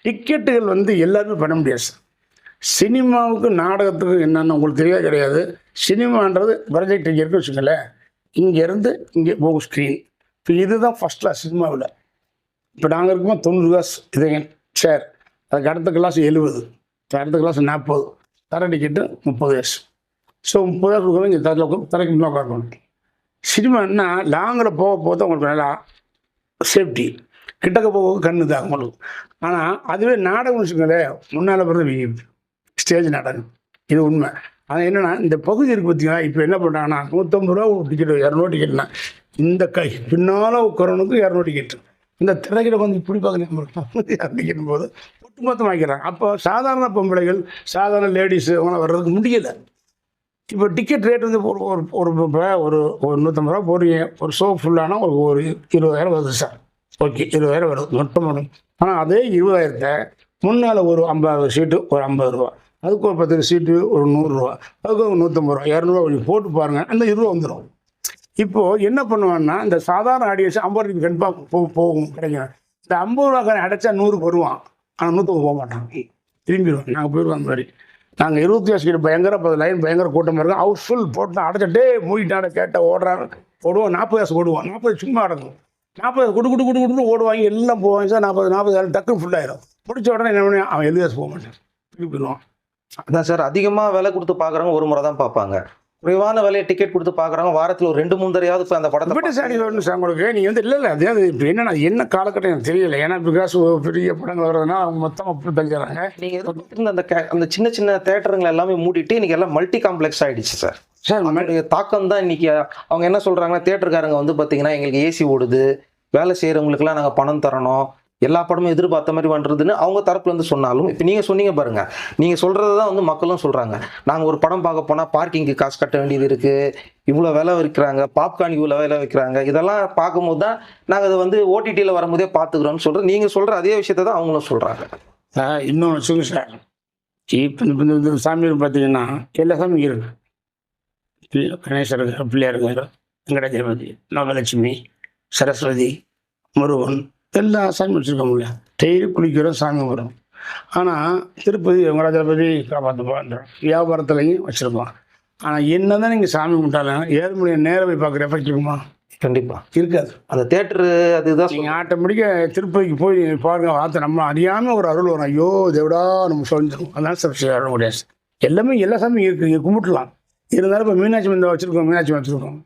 டிக்கெட்டுகள் வந்து எல்லாருமே பண்ண முடியாது சார். சினிமாவுக்கு நாடகத்துக்கு என்னென்னு உங்களுக்கு தெரியவே கிடையாது. சினிமான்றது ப்ரொஜெக்ட் இங்கே இருக்குன்னு வச்சுக்கோங்களேன். இங்கேருந்து இங்கே போகும் ஸ்க்ரீன். இப்போ இதுதான் ஃபஸ்ட் கிளாஸ் சினிமாவில். இப்போ நாங்கள் இருக்கும்போது 90 காசு இதுங்க சேர், அதுக்கு அடுத்த கிளாஸ் 70, அடுத்த கிளாஸ் 40, தர டிக்கெட்டு 30 காசு. ஸோ 30 காசு கொடுக்கணும். இங்கே தரைக்கு முன்னாடி உட்காரணும். சினிமா என்ன லாங்கில் போக உங்களுக்கு நல்லா சேஃப்டி, கிட்டக்க போக கண்ணு தான் உங்களுக்கு. ஆனால் அதுவே நாடகம் வச்சுக்கோங்களேன், முன்னால் பிறகு ஸ்டேஜ் நாடகம், இது உண்மை. ஆனால் என்னென்னா இந்த பகுதி இருக்குது பார்த்தீங்கன்னா, இப்போ என்ன பண்ணுறாங்கன்னா 150 ரூபா டிக்கெட், 200 டிக்கெட்னா இந்த பின்னால் உட்காரவனுக்கு 200 டிக்கெட்டு. இந்த திரைக்கிட்ட வந்து இப்படி பார்க்க டிக்கெட் போது ஒட்டுமொத்தம் வாங்கிக்கிறாங்க. அப்போ சாதாரண பொம்பளைகள், சாதாரண லேடிஸு அவங்களாம் வர்றதுக்கு முடியலை. இப்போ டிக்கெட் ரேட் வந்து ஒரு ஒரு ஒரு 150 ரூபா போடுறீங்க. ஒரு ஷோ ஃபுல்லானா ஒரு 20,000 வருது சார். ஓகே, 20,000 வருது மட்டும் வரும். ஆனால் அதே 20,000 முன்னால் ஒரு 50 சீட்டு ஒரு 50 ரூபா, அதுக்கு ஒரு 10 சீட்டு ஒரு 100 ரூபா, அதுக்கு ஒரு 150 ரூபா, 200 ரூபா போட்டு பாருங்கள், அந்த 20 ரூபா வந்துடும். இப்போது என்ன பண்ணுவான்னா இந்த சாதாரண ஆடியன்ஸ் 50 ரூபாய்க்கு கண்டிப்பாக போகும் கிடைக்கும். இந்த 50 ரூபாக்காரன் அடைச்சா 100 வருவான். ஆனால் 150 போக மாட்டான், திரும்பிடுவான். நாங்கள் போயிடுவோம். அந்த மாதிரி நாங்கள் 20 சீட்டு பயங்கர லைன் பயங்கர கூட்டமாக இருக்கும். ஹவுஸ் ஃபுல் போட்டு அடைச்சிட்டே மூடிட்டான கேட்ட ஓடுறாங்க. போடுவோம் 40 காசு ஓடுவான். 40 சும்மா அடங்கும். 40 குடு ஓடுவாங்க. எல்லாம் போவாங்க சார். 40 டக்குன்னு ஃபுல்லாயிடும். முடிச்ச உடனே என்ன பண்ணி அவன் 70 காசு போக மாட்டான், திருப்பிடுவான். அதான் சார், அதிகமாக விலை கொடுத்து பார்க்குறவங்க ஒரு முறை தான் பார்ப்பாங்க. குறைவான விலையை டிக்கெட் கொடுத்து பார்க்குறவங்க வாரத்தில் ஒரு 2-3 தடவையாவது இப்போ அந்த படத்தை விட்டு சார் வேணும் சார் உங்களுக்கு. நீங்கள் வந்து இல்லை அதே இப்போ என்னென்னா என்ன காலகட்டம் எனக்கு தெரியல. ஏன்னா பிகாஸ் பெரிய படங்கள் வர்றதுனா அவங்க மொத்தம் அப்படி தஞ்சாங்க. நீங்கள் எதிர்பார்த்து அந்த சின்ன சின்ன தேட்டருங்களை எல்லாமே மூடிட்டு இன்றைக்கி எல்லாம் மல்டி காம்ப்ளெக்ஸ் ஆகிடுச்சு சார். நம்மளுடைய தாக்கம் தான் இன்றைக்கி. அவங்க என்ன சொல்கிறாங்கன்னா, தேட்டருக்காரங்க வந்து பார்த்தீங்கன்னா எங்களுக்கு ஏசி ஓடுது, வேலை செய்கிறவங்களுக்குலாம் நாங்கள் பணம் தரணும், எல்லா படமும் எதிர்பார்த்த மாதிரி பண்ணுறதுன்னு அவங்க தரப்புல இருந்து சொன்னாலும், இப்போ நீங்கள் சொன்னீங்க பாருங்க, நீங்கள் சொல்கிறது தான் வந்து மக்களும் சொல்கிறாங்க. நாங்கள் ஒரு படம் பார்க்க போனால் பார்க்கிங்க்கு காசு கட்ட வேண்டியது இருக்குது, இவ்வளோ விலை விற்கிறாங்க, பாப்கார்னுக்கு இவ்வளோ விலை விற்கிறாங்க, இதெல்லாம் பார்க்கும்போது தான் நாங்கள் அதை வந்து ஓடிடியில் வரும்போதே பார்த்துக்கிறோம்னு சொல்கிறோம். நீங்கள் சொல்கிற அதே விஷயத்தை தான் அவங்களும் சொல்கிறாங்க. இன்னொன்று சொல்லுங்க சார். இப்போ இந்த சாமி பார்த்தீங்கன்னா எல்லா சாமியும் இருக்கு. கணேசர் இருக்கார், பிள்ளையார் இருக்கார், வெங்கடாஜலபதி, நாகலட்சுமி, சரஸ்வதி, முருகன் எல்லா சாமி வச்சுருக்கோம்ல. டெய்லி குளிக்கிறோம், சாமி வரும். ஆனால் திருப்பதி வெங்கடாஜலபதி காப்பாற்றுப்பான்றோம். வியாபாரத்துலையும் வச்சுருக்கோம். ஆனால் என்ன தான் நீங்கள் சாமி கும்பிட்டாலும் 7 மணி நேரம் போய் பார்க்குற எஃபெக்ட் இருக்குமா? கண்டிப்பாக இருக்காது. அந்த தேட்டரு அதுதான் நீங்கள் ஆட்டோமேட்டிக்காக திருப்பதிக்கு போய் பாருங்க, வார்த்தை நம்ம அறியாமல் ஒரு அருள் வரும். ஐயோ தேவடா நம்ம சொல்லிடும். அதான் சப்சிடி வர முடியாது. எல்லாமே எல்லா சாமியும் இருக்குது, இங்கே கும்பிட்டுலாம். இருந்தாலும் இப்போ மீனாட்சி மந்தம் வச்சுருக்கோம், மீனாட்சி வச்சுருக்கோம்,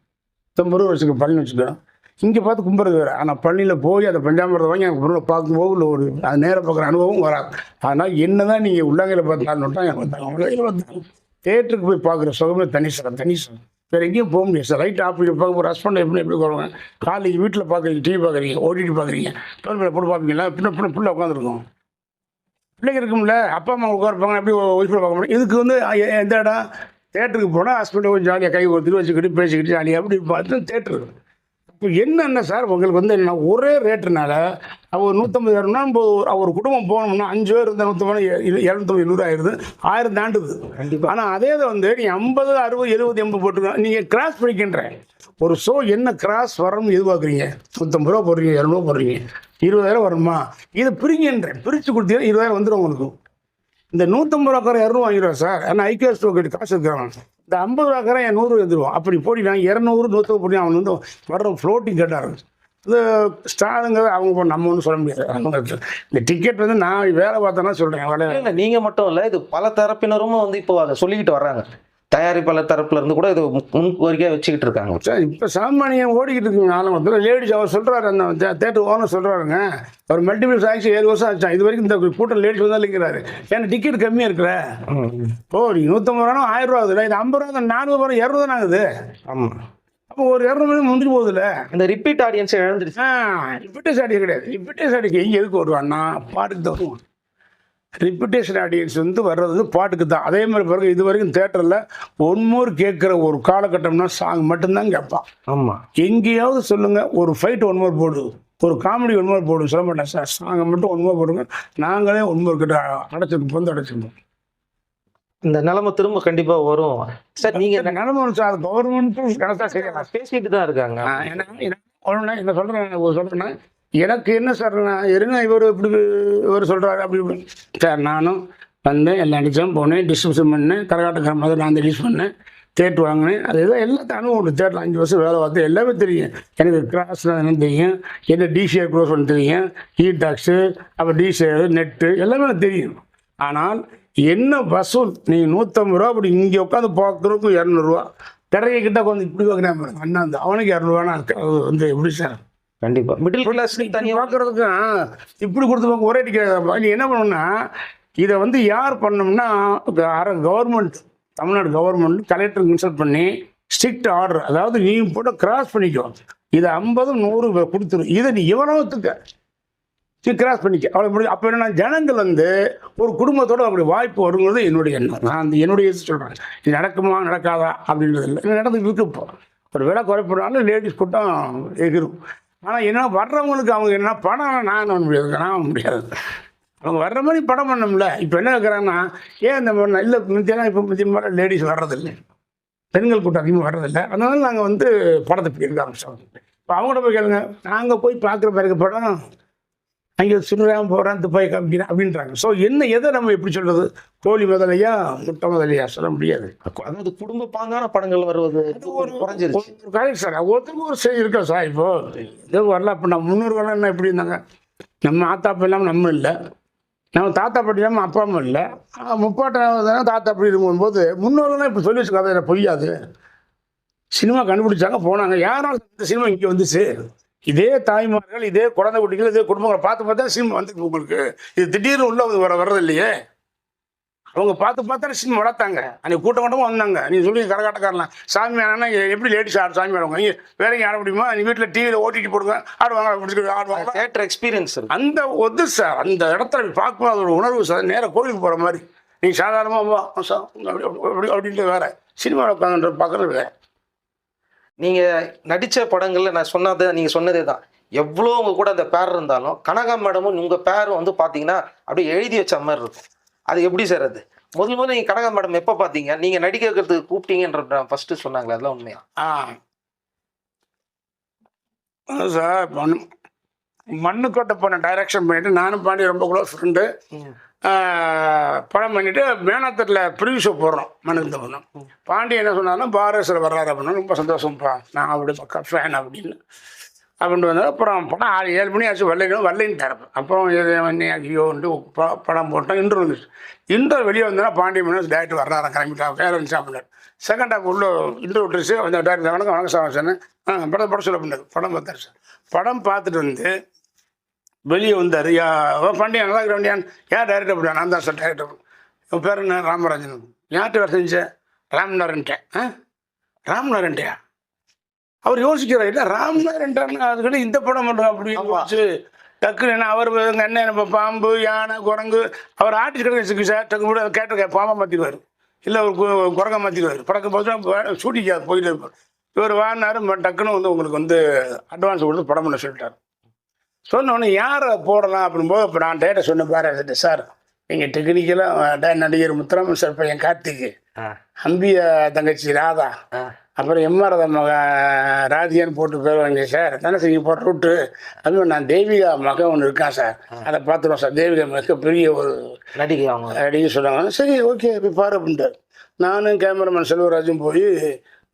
முருகன் வச்சுருக்கோம், பழனி வச்சுக்கிறோம். இங்கே பார்த்து கும்பிட்றது வேறு. ஆனால் பழனியில் போய் அந்த பஞ்சாமிரத்தை வாங்கி எனக்கு பொருளை பார்க்கும்போது இல்லை ஒரு அது நேரம் பார்க்குற அனுபவம் வராது. அதனால் என்ன தான் நீங்கள் உள்ளங்கையில் பார்த்தாலும் எனக்கு பார்த்தாங்க, உள்ளங்கையில் பார்த்தாங்க. தேட்டருக்கு போய் பார்க்குற சுகமே தனி சார். வேறு எங்கேயும் போக முடியாது சார். லைட் ஆஃப் பண்ணி பார்க்க ஒரு ஹஸ்பண்ட் எப்படி வருவாங்க. காலைக்கு வீட்டில் பார்க்குறீங்க, டிவி பார்க்குறீங்க, ஓடிடி பார்க்குறீங்க, டோல் போட்டு பார்ப்பீங்களா, பிள்ளை உட்காந்துருக்கும். பிள்ளைங்க இருக்கும்ல, அப்பா அம்மா உட்காருப்பாங்க, எப்படி ஒய்ஃபில் பார்க்க முடியும். இதுக்கு வந்து எந்த இடம்? தேட்டருக்கு போனால் ஹஸ்பண்டை கொஞ்சம் ஜாலியாக கை ஒருத்தர் வச்சுக்கிட்டு பேசிக்கிட்டு ஜாலியாக அப்படி பார்த்து தேட்டரு. இப்போ என்னென்ன சார் உங்களுக்கு வந்து என்ன ஒரே ரேட்டுனால அவர் 150 ஒரு குடும்பம் போகணும்னா 5 பேர் இருந்தால் 150 250 100 ஆயிடுது, 1000 தாண்டுது. கண்டிப்பாக. ஆனால் அதே இதை வந்து நீங்கள் 50 60 70 80 போட்டுருக்கோம். நீங்கள் கிராஸ் பண்ணிக்கின்றேன் ஒரு ஷோ என்ன கிராஸ் வரணும்னு எதிர்பார்க்குறீங்க? 150 ரூபா போடுறீங்க, 200 ரூபா போடுறீங்க, 20,000 வரணுமா? இதை பிரிங்கன்றேன். பிரித்து கொடுத்தீங்கன்னா 20,000 வந்துடும் உங்களுக்கு. இந்த 150 ரூபாக்கார 200 வாங்கிடுவேன் சார். ஏன்னா ஐக்கிய ஸ்டோக்கு காசு இருக்கிறான். இந்த 50 ரூபாக்கார 100 வந்துடுவான். அப்படி போட்டினா 200 150 போட்டி அவன் வந்து வர்ற ஃப்ளோட்டிங் கேட்டார். இந்த ஸ்டாருங்கிறது அவங்க நம்ம ஒன்றும் சொல்ல முடியாது. அவங்க இந்த டிக்கெட் வந்து நான் வேலை பார்த்தேன்னா சொல்கிறேன். இல்லை நீங்கள் மட்டும் இல்லை, இது பல தரப்பினரும் வந்து இப்போ அதை சொல்லிக்கிட்டு வர்றாங்க. தயாரிப்பாளர் தரப்புல இருந்து கூட இது முன்கோரிக்கையாக வச்சுக்கிட்டு இருக்காங்க சார். இப்போ சாமானியம் ஓடிக்கிட்டு இருக்குங்க. ஆளுங்க லேடிஸ் அவர் சொல்கிறாரு, அந்த தேட்டர் ஓனர் சொல்கிறாருங்க, அவர் மல்டிபிள்ஸ் ஆகிடுச்சு 7 வருஷம் ஆச்சா, இது வரைக்கும் இந்த கூட்டம் லேடிஸ் வந்து இல்லைங்கிறாரு. ஏன்னா டிக்கெட் கம்மியாக இருக்கிற ஓ நீங்கள் 150 ரூபா 1000 ரூபா ஆகுதுல்ல, இது 50 ரூபா 400 ரூபா 200 தானே ஆகுது. ஆமாம். அப்போ ஒரு 200 மணி முடிஞ்சு போகுதுல்ல. இந்த ரிப்பீட் ஆடியன்ஸை இழந்துருச்சு. ரிப்பீட்டேஸ் ஆடியோ கிடையாது. ரிப்பீட்டேஸ் ஆடியோ எங்கே எதுக்கு வருவான்னா பாட்டுக்கு தான் வருவான். ரிப்பீட்டேஷன் ஆடியன்ஸ் வந்து வர்றது பாட்டுக்கு தான். அதே மாதிரி பிறகு இது வரைக்கும் தேட்டரில் ஒன்மோர் கேட்குற ஒரு காலகட்டம்னா சாங் மட்டும்தான் கேட்பான். ஆமாம். எங்கேயாவது சொல்லுங்கள், ஒரு ஃபைட் ஒன்மோர் போடு, ஒரு காமெடி ஒன்மோர் போடு, சொல்ல மாட்டேன் சார். சாங்கை மட்டும் ஒன்மோர் போடுங்க, நாங்களே ஒன்மோர் கிட்ட அடைச்சிருக்கோம், வந்து அடைச்சிருக்கோம். இந்த நிலைமை திரும்ப கண்டிப்பாக வரும் சார். நீங்கள் நிலைமை சார் கவர்மெண்ட்டும் கணக்காக செய்யலாம், பேசிட்டு தான் இருக்காங்க. என்ன சொல்கிறேன்னா எனக்கு என்ன சார், நான் இருங்க இவர் இப்படி இவர் சொல்கிறாரு அப்படி இப்படி சார். நானும் வந்தேன், எல்லாம் அடித்தேன், போனேன், டிஸ்ட்ரிபியூஷன் பண்ணேன், கரகாட்டக்கார மாதிரி நான் ரிலீஸ் பண்ணேன், தேட்டர் வாங்கினேன். அது எல்லாம் எல்லாத்தையும் அனுபவம். தேட்டர் 5 வருஷம் வேலை பார்த்து எல்லாமே தெரியும் எனக்கு. கிராஸ் என்ன தெரியும், என்ன டிசிஆர் க்ளோஸ் பண்ண தெரியும், டாக்ஸு, அப்புறம் டிசிஆர் நெட்டு எல்லாமே எனக்கு தெரியும். ஆனால் என்ன வசூல் நீங்கள் 150 ரூபா அப்படி இங்கே உட்காந்து பார்க்குறதுக்கும் 200 ரூபா, திரையக்கிட்ட உட்காந்து இப்படி பார்க்குறேன் அண்ணா, அந்த அவனுக்கு 200 ரூபானா அது வந்து எப்படி சார்? கண்டிப்பாக மிடில் கிளாஸ் தனியாக பார்க்குறதுக்கும் இப்படி கொடுத்து ஒரே டிக்கெட். நீ என்ன பண்ணணும்னா இதை வந்து யார் பண்ணோம்னா கவர்மெண்ட், தமிழ்நாடு கவர்மெண்ட் கலெக்டருக்கு இன்சல்ட் பண்ணி ஸ்ட்ரிக்ட் ஆர்டர், அதாவது நீ போட்டு கிராஸ் பண்ணிக்கோ, இதை 50 100 கொடுத்துரு, இதை நீ எவ்வளவுத்துக்கு கிராஸ் பண்ணிக்க அவ்வளோ முடியும். அப்போ என்னன்னா ஜனங்கள் வந்து ஒரு குடும்பத்தோடு அப்படி வாய்ப்பு வருங்கிறது என்னுடைய எண்ணம். நான் அந்த என்னுடைய சொல்கிறேன். இது நடக்குமா நடக்காதா அப்படின்றது இல்லை, நடந்து இருக்கு. இப்போ ஒரு விலை குறைப்படாலும் லேடிஸ் கூட்டம் எகிரும். ஆனால் என்ன வர்றவங்களுக்கு அவங்க என்ன பணம் நான் பண்ண முடியாது, நான் முடியாது. அவங்க வர்ற மாதிரி படம் பண்ணோம்ல. இப்போ என்ன இருக்கிறாங்கன்னா ஏன் இந்த மாதிரி இல்லை முந்தியெல்லாம் இப்போ முந்திய மாதிரி லேடிஸ் வர்றதில்லை, பெண்கள் கூட்டம் அதிகமாக வர்றதில்லை. அதனால நாங்கள் வந்து படத்தை போய் ஆரம்பிச்சோம். இப்போ அவங்கள்ட்ட போய் கேளுங்க, நாங்கள் போய் பார்க்குற பிறகு படம் அங்கே சுடுறாமல் போகிறான் துப்பாக்கி காமிக்கிறேன் அப்படின்றாங்க. ஸோ என்ன எதை நம்ம எப்படி சொல்கிறது, கோழி முதலையா முட்டை முதலையா சொல்ல முடியாது. அதாவது குடும்ப பாங்கான படங்கள் வருவது ஒரு குறைஞ்சிருச்சு. Correct sir. ஒருத்தருக்கு ஒரு செய்தி இருக்கா சார். இப்போது ஏதோ வரல. இப்போ நம்ம முன்னோர்கள்லாம் என்ன எப்படி இருந்தாங்க, நம்ம ஆத்தாப்பா இல்லாமல் நம்ம இல்லை, நம்ம தாத்தா பாட்டி இல்லாமல் அப்பா அம்மா இல்லை, முப்பாட்டாவது தாத்தா அப்படி இருக்கும்போது முன்னோர்கள்லாம் இப்போ சொல்லி வச்சு கதை பொய்யாது. சினிமா கண்டுபிடிச்சாங்க, போனாங்க. யாராலும் இந்த சினிமா இங்கே வந்துச்சு. இதே தாய்மார்கள், இதே குழந்தை குட்டிகள், இதே குடும்பங்களை பார்த்து பார்த்தா சினிமா வந்துருக்கு உங்களுக்கு. இது திடீர்னு உள்ள வர்றது இல்லையே. அவங்க பார்த்து பார்த்தா சினிமா வளர்த்தாங்க. அன்றைக்கி கூட்டம் கூட்டமாக வந்தாங்க. நீங்கள் சொல்லி கரகாட்டக்காரலாம் சாமி ஆனா எப்படி லேடிஸ் ஆடும் சாமி ஆடுவாங்க, வேற எங்கே ஆட முடியுமா? நீ வீட்டில் டிவியில் ஓட்டிட்டு போடுங்க, ஆடுவாங்க, ஆடுவாங்க. தேட்டர் எக்ஸ்பீரியன்ஸ் அந்த ஒது சார். அந்த இடத்துல பார்க்கும்போது அதோட உணர்வு சார். நேராக கோவிலுக்கு போகிற மாதிரி. நீங்கள் சாதாரணமாக அப்படின்ட்டு வேற சினிமாவில் உட்காந்து பார்க்குறது வேறு. நீங்கள் நடித்த படங்களில் நான் நீங்கள் சொன்னதே தான். எவ்வளோ உங்கள் கூட அந்த பேர் இருந்தாலும் கனகா மேடமும் உங்கள் பேரும் வந்து பார்த்தீங்கன்னா அப்படியே எழுதி வச்ச மாதிரி இருக்கும். அது எப்படி சார்? அது முதல்ல நீங்கள் கனகா மேடம் எப்போ பார்த்தீங்க? நீங்கள் நடிக்க வைக்கிறதுக்கு கூப்பிட்டீங்கன்ற ஃபஸ்ட்டு சொன்னாங்களே, அதெல்லாம் உண்மையா? சார் மண்ணுக்கோட்டை போன டைரக்ஷன் பண்ணிட்டு நானும் பாண்டி ரொம்ப க்ளோஸ் ஃப்ரெண்டு. படம் பண்ணிவிட்டு மேனாத்தட்டில் ப்ரிவியூ ஷோ போடுறோம் மண்ணுக்கு போனோம். பாண்டி என்ன சொன்னாலும் பாரேஸில் வர்றாரு அப்படின்னா ரொம்ப சந்தோஷம்ப்பா, நான் அப்படி பக்கா ஃபேன் அப்படின்னு வந்தால் அப்புறம் படம் 7 மணி ஆச்சு வரலைன்ட்டார். அப்புறம் ஐயோன்ட்டு படம் போட்டோம். இன்ட்ரோ வந்துச்சு. இன்ட்ரோ வெளியே வந்தோன்னா பாண்டி மனோஜ் டேரக்டர் வர்றாரு கிளம்பிட்டா வேறு இருந்துச்சு அப்படின்னாரு. செகண்ட் ஹாஃப் உள்ள இன்ட்ரோ விட்டுருச்சு. அந்த டேரக்டர் வணக்கம் சார் சொன்னேன். படம் சொல்ல பண்ணார். படம் பார்த்தாரு சார். படம் பார்த்துட்டு வந்து வெளியே வந்தார். பாண்டியா நல்லா இருக்கிறவண்டியான் யார் டைரக்டர் பண்ணுவேன்? நான் தான் சார் டைரக்டர். என் பேர் என்ன? ராமராஜன். யார்கிட்ட வேறு செஞ்சேன்? ராம்நாரன்ட்டேன். ராம்நாரன்ட்டையா? அவர் யோசிக்கிறார், இல்லை ராம்நாரன்ட்டான்னு அதுக்கிட்ட இந்த படம் பண்ணுறோம் அப்படின்னு வச்சு டக்குன்னு என்ன அவர் எங்கள் அண்ணன் இப்போ பாம்பு யானை குரங்கு அவர் ஆர்டிஸ்ட் கிடையாது சார். டக்கு கூட கேட்ட பாம்பை மாற்றிடுவார், இல்லை ஒரு குரங்கை மாற்றிடுவார். படக்கு பார்த்து ஷூட்டிங் போயிட்டு இருப்பார். இவர் வாங்கினார். டக்குன்னு வந்து உங்களுக்கு வந்து அட்வான்ஸ் கொடுத்து படம் பண்ண சொல்லிட்டார். சொன்னோடனே யாரை போடலாம் அப்படின்போது இப்போ நான் டேட்டை சொன்ன பாரு சார், நீங்கள் டெக்னிக்கலாக நடிகர் முத்துராமன் சார் பையன் கார்த்திக், அம்பியா தங்கச்சி ராதா, அப்புறம் எம்ஆர் மக ராதியான்னு போட்டு போயிடுவாங்க சார். தானே சார் நீங்கள் போட்ட ரூட்டு. அதுவும் நான் தேவிகா மகன் ஒன்று இருக்கான் சார், அதை பார்த்துருவோம் சார். தேவிகா மிக பெரிய ஒரு நடிகை சொன்னாங்க. சரி ஓகே போய் பாரு அப்படின்ட்டார். நானும் கேமராமேன் செல்வராஜும் போய்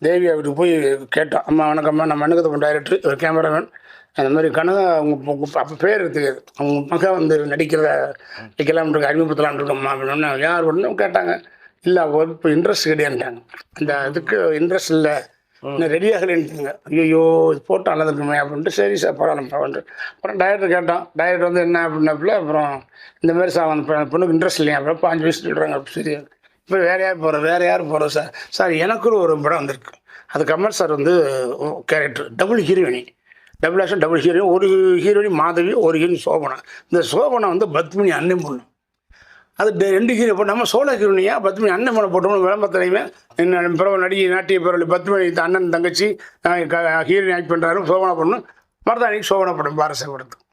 தேவிகா வீட்டுக்கு போய் கேட்டோம். அம்மா வணக்கம்மா, நான் மண்ணுக்கத்தை டைரக்டர், ஒரு கேமராமேன், அந்த மாதிரி கனகா அவங்க அப்போ பேர் தெரியாது, அவங்க மகன் வந்து நடிக்கிறத வைக்கலாம்னு அறிமுகப்படுத்தலாம்னு இருக்கோம்மா அப்படின்னா யார் ஒன்றும் கேட்டாங்க. இல்லை அவர் இப்போ இன்ட்ரெஸ்ட் கிடையாதுட்டாங்க. அந்த இதுக்கு இன்ட்ரெஸ்ட் இல்லை, இன்னும் ரெடியாகலைன்ட்டாங்க. ஐயோ இது போட்டு நல்லா இருக்குமே அப்படின்ட்டு சரி சார் பரவாயில்லப்பா வந்துட்டு அப்புறம் டைரக்டர் கேட்டோம். டைரக்டர் வந்து என்ன அப்படின்னாப்புல அப்புறம் இந்த மாதிரி சார் அந்த பொண்ணுக்கு இன்ட்ரெஸ்ட் இல்லையா? அப்புறம் 5 வயசு சொல்கிறாங்க. சரி இப்போ வேறு யார் போகிறோம் சார்? சார் எனக்குன்னு ஒரு படம் வந்திருக்கு. அது கமல் சார் வந்து கேரக்டர் டபுள் ஹீரோயினி, டபுள் ஆக்ஷன் டபுள் ஹீரோயின். ஒரு ஹீரோயினி மாதவி, ஒரு ஹீரோயின் சோபனா. இந்த சோபனா வந்து பத்மினி அண்ணன் பொண்ணு. அது 2 ஹீரோ போட்டு நம்ம சோழ ஹீரோனியா பத்மினி அண்ணன் பொண்ணை போட்டோம்னு விளம்பரத்துலையுமே பிறகு நடிகை நாட்டிய பிறகு பத்மினி அண்ணன் தங்கச்சி ஹீரோயின் ஆக்ட் பண்ணுறாரு. சோபனா பொண்ணு மருதாணிக்கு சோபனா படம் பாரச படத்துக்கு.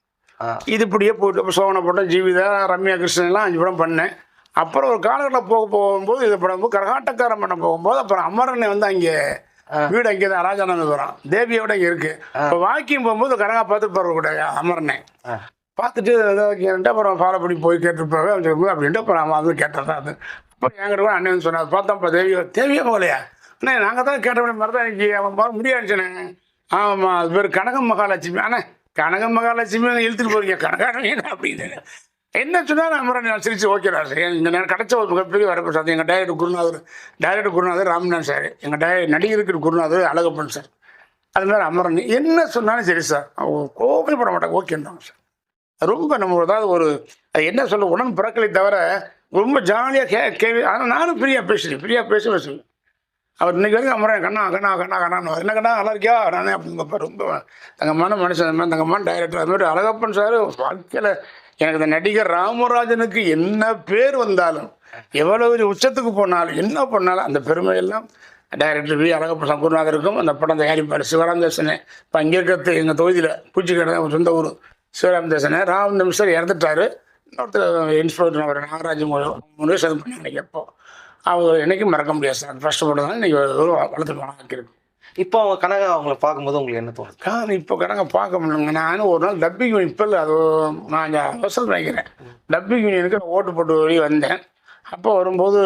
இது இப்படியே போயிட்டு அப்போ சோபனா படம், ஜீவிதா, ரம்யா கிருஷ்ணன்லாம் 5 படம் பண்ணேன். அப்புறம் ஒரு காலகட்டம் போகும்போது இது படம் கரகாட்டக்காரன் பண்ண போகும்போது அப்புறம் அமரனை வந்து அங்கே வீடு அங்கே தான் ராஜானந்த வரும், தேவியோட இங்கே இருக்கு. இப்போ வாக்கிங் போகும்போது கனகா பார்த்துட்டு போகிற கூட அமரனை பார்த்துட்டு ஏதாவது அப்புறம் ஃபாலோ பண்ணி போய் கேட்டுருப்பாங்க அப்படின்ட்டு அப்புறம் அவன் வந்து கேட்டது. அது அப்போ என்கிட்ட கூட அண்ணன் சொன்னார், பார்த்தோம்ப்பா தேவியா போகலையா அண்ணே? நாங்கள் தான் கேட்ட மாதிரி தான் இன்னைக்கு அவன் போக முடியாதுச்சுண்ணே. ஆமாம் அது பேர் கனக மகாலட்சுமி. அண்ணே கனக மகாலட்சுமி இழுத்துட்டு போறீங்க கனகான அப்படின்னு என்ன சொன்னால் அமரன் நான் சிரிச்சு ஓகேடா சார். இந்த நேரம் கிடச்ச ஒரு மிகப்பெரிய வரப்பு சார். எங்கள் டைரக்டர் குருநாதர் ராம்நாத் சார், எங்கள் நடிகருக்கு குருநாதர் அழகப்பன் சார். அது மாதிரி அமரன் என்ன சொன்னாலும் சரி சார், அவங்க கோபமே பட மாட்டாங்க, ஓகேன்றாங்க சார். ரொம்ப நம்ம ஏதாவது ஒரு அது என்ன சொல்ல உடனே பிறக்கலை தவிர ரொம்ப ஜாலியாக கேள்வி. ஆனால் நானும் ஃப்ரீயாக பேசுவேன். அவர் இன்னைக்கு வரைக்கும் அமரன் கண்ணா என்ன கண்ணா நல்லா இருக்கியா நானே அப்படிங்கப்பா. ரொம்ப தங்கமான மனுஷன், அந்த மாதிரி தங்கமான டைரக்டர். அது மாதிரி அழகப்பன் சார் வாழ்க்கையில் எனக்கு இந்த நடிகர் ராமராஜனுக்கு என்ன பேர் வந்தாலும் எவ்வளவு உச்சத்துக்கு போனாலும் என்ன பண்ணாலும் அந்த பெருமையெல்லாம் டைரக்டர் அழகப்பன் குருநாதருக்கும் அந்த படம் தயாரிப்பார் சிவராமதாசனே. இப்போ அங்கே இருக்கிறது எங்கள் தொகுதியில் பூச்சிக்கடை சொந்த ஊர் சிவராமதாசனே. ராமதாஸ் சார் இறந்துட்டார். இன்னொருத்தர் இன்ஸ்பெக்டர் அவர் நாகராஜ் முன்னே சது பண்ணி எனக்கு எப்போ அவர் என்றைக்கும் மறக்க முடியாது சார். ஃபஸ்ட்டு படம் தான் இன்றைக்கி வளர்த்துட்டு வளர்க்கிருக்கு. இப்போ அவங்க கனகா அவங்கள பார்க்கும்போது உங்களுக்கு என்ன தோணும்? இப்போ கனகா பார்க்க முடியலங்க. நானும் ஒரு நாள் டப்பிங் யூனியன் இப்போ இல்லை, அது நான் அவசரம் நினைக்கிறேன். டப்பிங் யூனியனுக்கு நான் ஓட்டு போட்டு வெளியே வந்தேன். அப்போ வரும்போது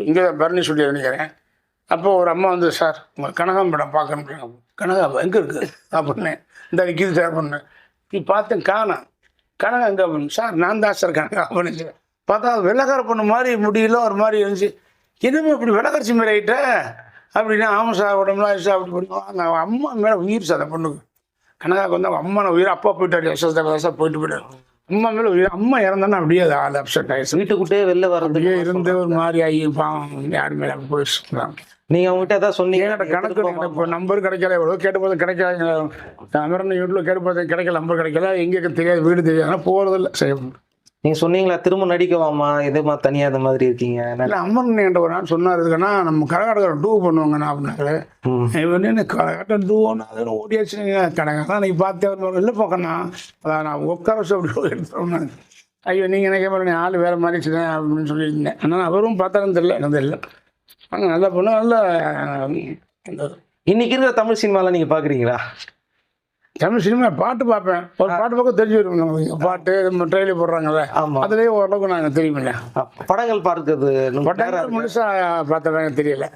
இங்கே தான் பரணி சொல்லி நினைக்கிறேன். அப்போ ஒரு அம்மா வந்து சார் உங்கள் கனகாம் படம் பார்க்க முடியும். கனகா எங்கே இருக்குது அப்படின்னு இந்த நிற்கிது சார் பண்ணேன். நீ பார்த்தேன் கனகா எங்கே அப்படின்னு சார் நான் தான் சார் கனகா அப்படின்னு பார்த்தா வெள்ளக்கார பொண்ணு மாதிரி முடியல ஒரு மாதிரி இருந்துச்சு. என்னமே இப்படி வெள்ளக்காரச்சி மாதிரி ஆகிட்ட அப்படின்னா ஆமாம் சார் உடம்புலாம் ஆயிடுச்சு அப்படி படிக்கும். நான் அம்மா மேலே உயிர் சார் அந்த பொண்ணுக்கு. கனகாவுக்கு வந்து அவங்க அம்மா உயிர் அப்பா போயிட்டாரு வருஷம் போயிட்டாரு. அம்மா மேலே உயிர் அம்மா இறந்தானே அப்படியே அது ஆள் அப்செட் ஆகிடுச்சு. வீட்டுக்குட்டே வெளில வரதுக்கே இருந்து ஒரு மாதிரி ஆகி பாவம் யார் மேலே அப்படி போயிடுச்சு. நீங்கள் அவங்ககிட்ட எதாவது சொன்னீங்க கணக்கு இப்போ நம்பர் கிடைக்கல, எவ்வளோ கேட்டு போது கிடைக்கல. அமரன் வீட்டில் கேட்டு போது கிடைக்கல, நம்பர் கிடைக்கல, எங்கே தெரியாது, வீடு தெரியாது, ஆனால் போகிறதில்ல செய்ய. நீங்கள் சொன்னீங்களா திரும்ப நடிக்கவாமா எதுமா தனியாக அது மாதிரி இருக்கீங்க? இல்லை அம்மன் என்கிட்ட ஒரு நாள் சொன்னார், இதுக்குன்னா நம்ம கரகாட்டக்காரன் டூ பண்ணுவாங்கண்ணா அப்படின்னாரு. இவன் என்ன கரகாட்டம் டூ ஒன்று அது ஓடியாச்சுங்க கணக்காக நீங்கள் பார்த்தே ஒரு இல்லை போக்கண்ணா அதான் நான் உட்கார வச்சு அப்படி எடுத்துருவேன். ஐயோ நீங்கள் நினைக்க மாதிரி ஆள் வேறு மாதிரி வச்சுதான் அப்படின்னு சொல்லியிருந்தேன். ஆனால் அவரும் பார்த்தாலும் தெரியல எனக்கு இல்லை. ஆனால் நல்லா பொண்ணு நல்லா. இன்னைக்கு இருக்கிற தமிழ் சினிமாவில் நீங்கள் பார்க்குறீங்களா? தமிழ் சினிமா பாட்டு பார்ப்பேன். ஒரு பாட்டு பக்கம் தெரிஞ்சு வரும் நமக்கு. பாட்டு ட்ரெயிலர் போடுறாங்கல்ல, ஆமா. அதுலேயே ஓரளவுக்கு நாங்கள் தெரியுமில்ல. படங்கள் பார்க்கிறது படம் முழுசாக பார்த்தா எனக்கு தெரியல,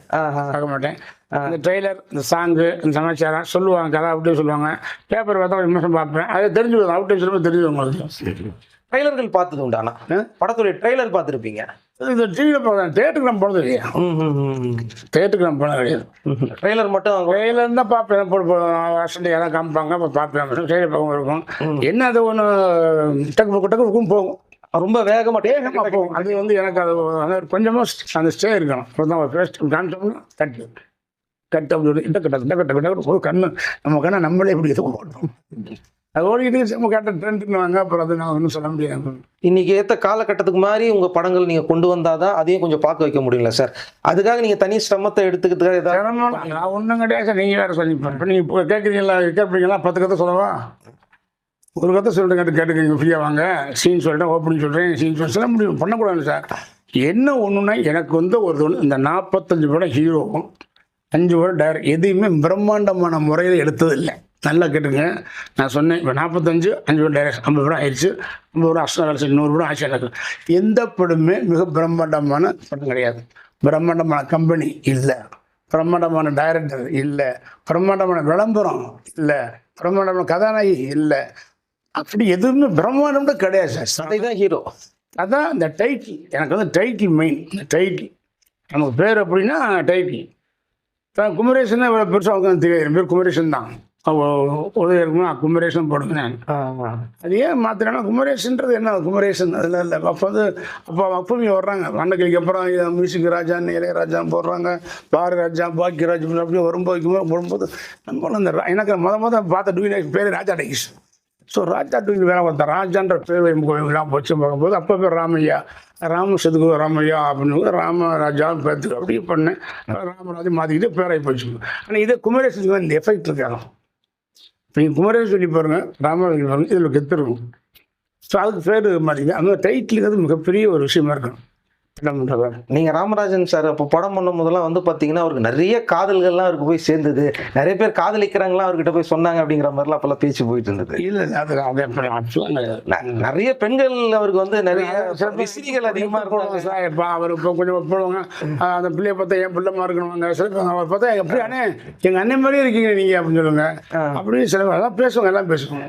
பார்க்க மாட்டேன். இந்த ட்ரெய்லர், இந்த சாங்கு, இந்த சமாச்சாரம் சொல்லுவாங்க, கதை அப்படியே சொல்லுவாங்க. பேப்பர் பார்த்தா விமர்சனம் பார்ப்பேன், அதை தெரிஞ்சுக்கணும். அவுட் சொல்லும்போது தெரிஞ்சு உங்களுக்கு. ட்ரெய்லர்கள் பார்த்தது உண்டானா? படத்துடைய ட்ரெய்லர் பார்த்துருப்பீங்க. இது டிவியில் பார்க்குறேன். தேட்டருக்கு நம்ம போனது இல்லையா? தேட்டருக்கு நம்ம போனது கிடையாது. ட்ரெய்லர் மட்டும் ட்ரெய்லர் தான் பார்ப்பேன். வருஷம் யாராவது காமிப்பாங்க, அப்போ பார்ப்பேன். ட்ரெய்லர் பார்க்க இருக்கும். என்ன அது ஒன்று டக்கு டக்குக்கும் போகும், ரொம்ப வேகமாக போகும். அது வந்து எனக்கு அது கொஞ்சமாக அந்த ஸ்டே இருக்கணும். இப்போ தான் ஒரு ஃபேஸ்ட் காமிச்சோம்னா கட்டு கட்டு அப்படி கட்ட ஒரு கண்ணு நம்ம கண்ணை நம்மளே இப்படி எதுவும் போட்டோம். அது ஓடிக்கிட்டு நம்ம கேட்ட ட்ரெண்டுன்னு அப்புறம் அது நான் ஒன்றும் சொல்ல முடியாது. இன்னைக்கு ஏற்ற காலகட்டத்துக்கு மாதிரி உங்கள் படங்கள் நீங்கள் கொண்டு வந்தாதான் அதையும் கொஞ்சம் பார்க்க வைக்க முடியல சார். அதுக்காக நீங்கள் தனி சிரமத்தை எடுத்துக்கிட்டு ஏதாவது? நான் ஒன்றும் கிடையாது சார். நீங்கள் வேறு சொல்லி இப்போ நீங்கள் இப்போ கேட்குறீங்களா, கேட்பீங்களா? 10 கதை சொல்லவா? ஒரு கதை சொல்லிட்டு கேட்டுக்கங்க, ஃப்ரீயாக வாங்க. சீன் சொல்லிட்டேன், ஓப்பனிங் சொல்கிறேன், சீன் சொல்ல முடியும், பண்ணக்கூடாது சார். என்ன ஒன்றுன்னா எனக்கு வந்து ஒரு இந்த 45 படம் ஹீரோவும் 5 படம் டைரக்ட் எதையுமே பிரம்மாண்டமான முறையில் எடுத்தது இல்லை. நல்லா கேட்டுங்க. நான் சொன்னேன், இப்போ 45 5 படம் டைரக்ட் 50 படம் ஆயிடுச்சு. 50 படம் அஷ்டம் வேலை 100 படம் ஆட்சி எனக்கு. எந்த படமே மிக பிரம்மாண்டமான படம் கிடையாது. பிரம்மாண்டமான கம்பெனி இல்லை, பிரம்மாண்டமான டைரக்டர் இல்லை, பிரம்மாண்டமான விளம்பரம் இல்லை, பிரம்மாண்டமான கதாநாயகி இல்லை. அப்படி எதுவுமே பிரம்மாண்டம்னு கிடையாது சார். அதுதான் ஹீரோ. அதான் இந்த டைட்டில். எனக்கு வந்து டைட்டில் மெயின். இந்த டைட்டில் நமக்கு பேர் அப்படின்னா டைட்டில். இப்போ குமரேசன் இவ்வளோ பெருசாக உட்காந்து தெரியாது. என் பேர் குமரேசன் தான். உதவி இருக்குமா குமரேசன் போடுங்க. நான் அது ஏன் மாத்திரனா குமரேசன்றது என்ன குமரேசன் அதில் இல்லை. அப்போ வந்து அப்போ அப்பவே வர்றாங்க அன்னக்கிளிக்கு அப்புறம் மியூசிக் ராஜான்னு இளையராஜா போடுறாங்க, பாரதிராஜா, பாக்கியராஜ் அப்படியே போடும்போது நம்மளும் அந்த எனக்கு பார்த்த டூயின் பேர் ராஜா டெக்ஸ். ஸோ ராஜா டூயின் வேலை பார்த்தேன். ராஜான்ற பேர் கோயிலாம் போச்சு பார்க்கும்போது அப்போ பேர் ராமையா, ராமசதுக்கு ராமையா அப்படின்னு ராமராஜா பேர்த்துக்கு அப்படியே பண்ணேன். ராமராஜா மாற்றிக்கிட்டு பேராகி போச்சு. ஆனால் இதே குமரேசனுக்கு இந்த எஃபெக்ட் இருக்காங்க. இப்போ நீங்கள் குமரேசன் சொல்லி பாருங்க, ராமராஜன் பாருங்க, இதில் கெத்துருக்கும். ஸோ அதுக்கு பேர் மாற்றிங்க. அந்த டைட்டிலுக்கு மிகப்பெரிய ஒரு விஷயமா இருக்கும். நீங்கள் ராமராஜன் சார் அப்போ படம் பண்ணும் போதெல்லாம் வந்து பார்த்தீங்கன்னா அவருக்கு நிறைய காதல்கள்லாம் அவருக்கு போய் சேர்ந்தது, நிறைய பேர் காதலிக்கிறாங்களாம் அவர்கிட்ட போய் சொன்னாங்க அப்படிங்கிற மாதிரிலாம் அப்போல்லாம் பேச்சு போயிட்டு இருந்தது. இல்லை அது நிறைய பெண்கள் அவருக்கு வந்து நிறைய விசிறிகள் அதிகமாக இருக்கும் சார். இப்போ அவர் இப்போ கொஞ்சம் போடுவாங்க, அந்த பிள்ளைய பார்த்தா என் பிள்ளைமா இருக்கணுங்க. சில அவர் பார்த்தா எப்படி அண்ணே எங்கள் அண்ணன் மாதிரியே இருக்கீங்க நீங்கள் அப்படின்னு சொல்லுங்க. அப்படின்னு சில அதான் பேசுவாங்க, எல்லாம் பேசுவாங்க.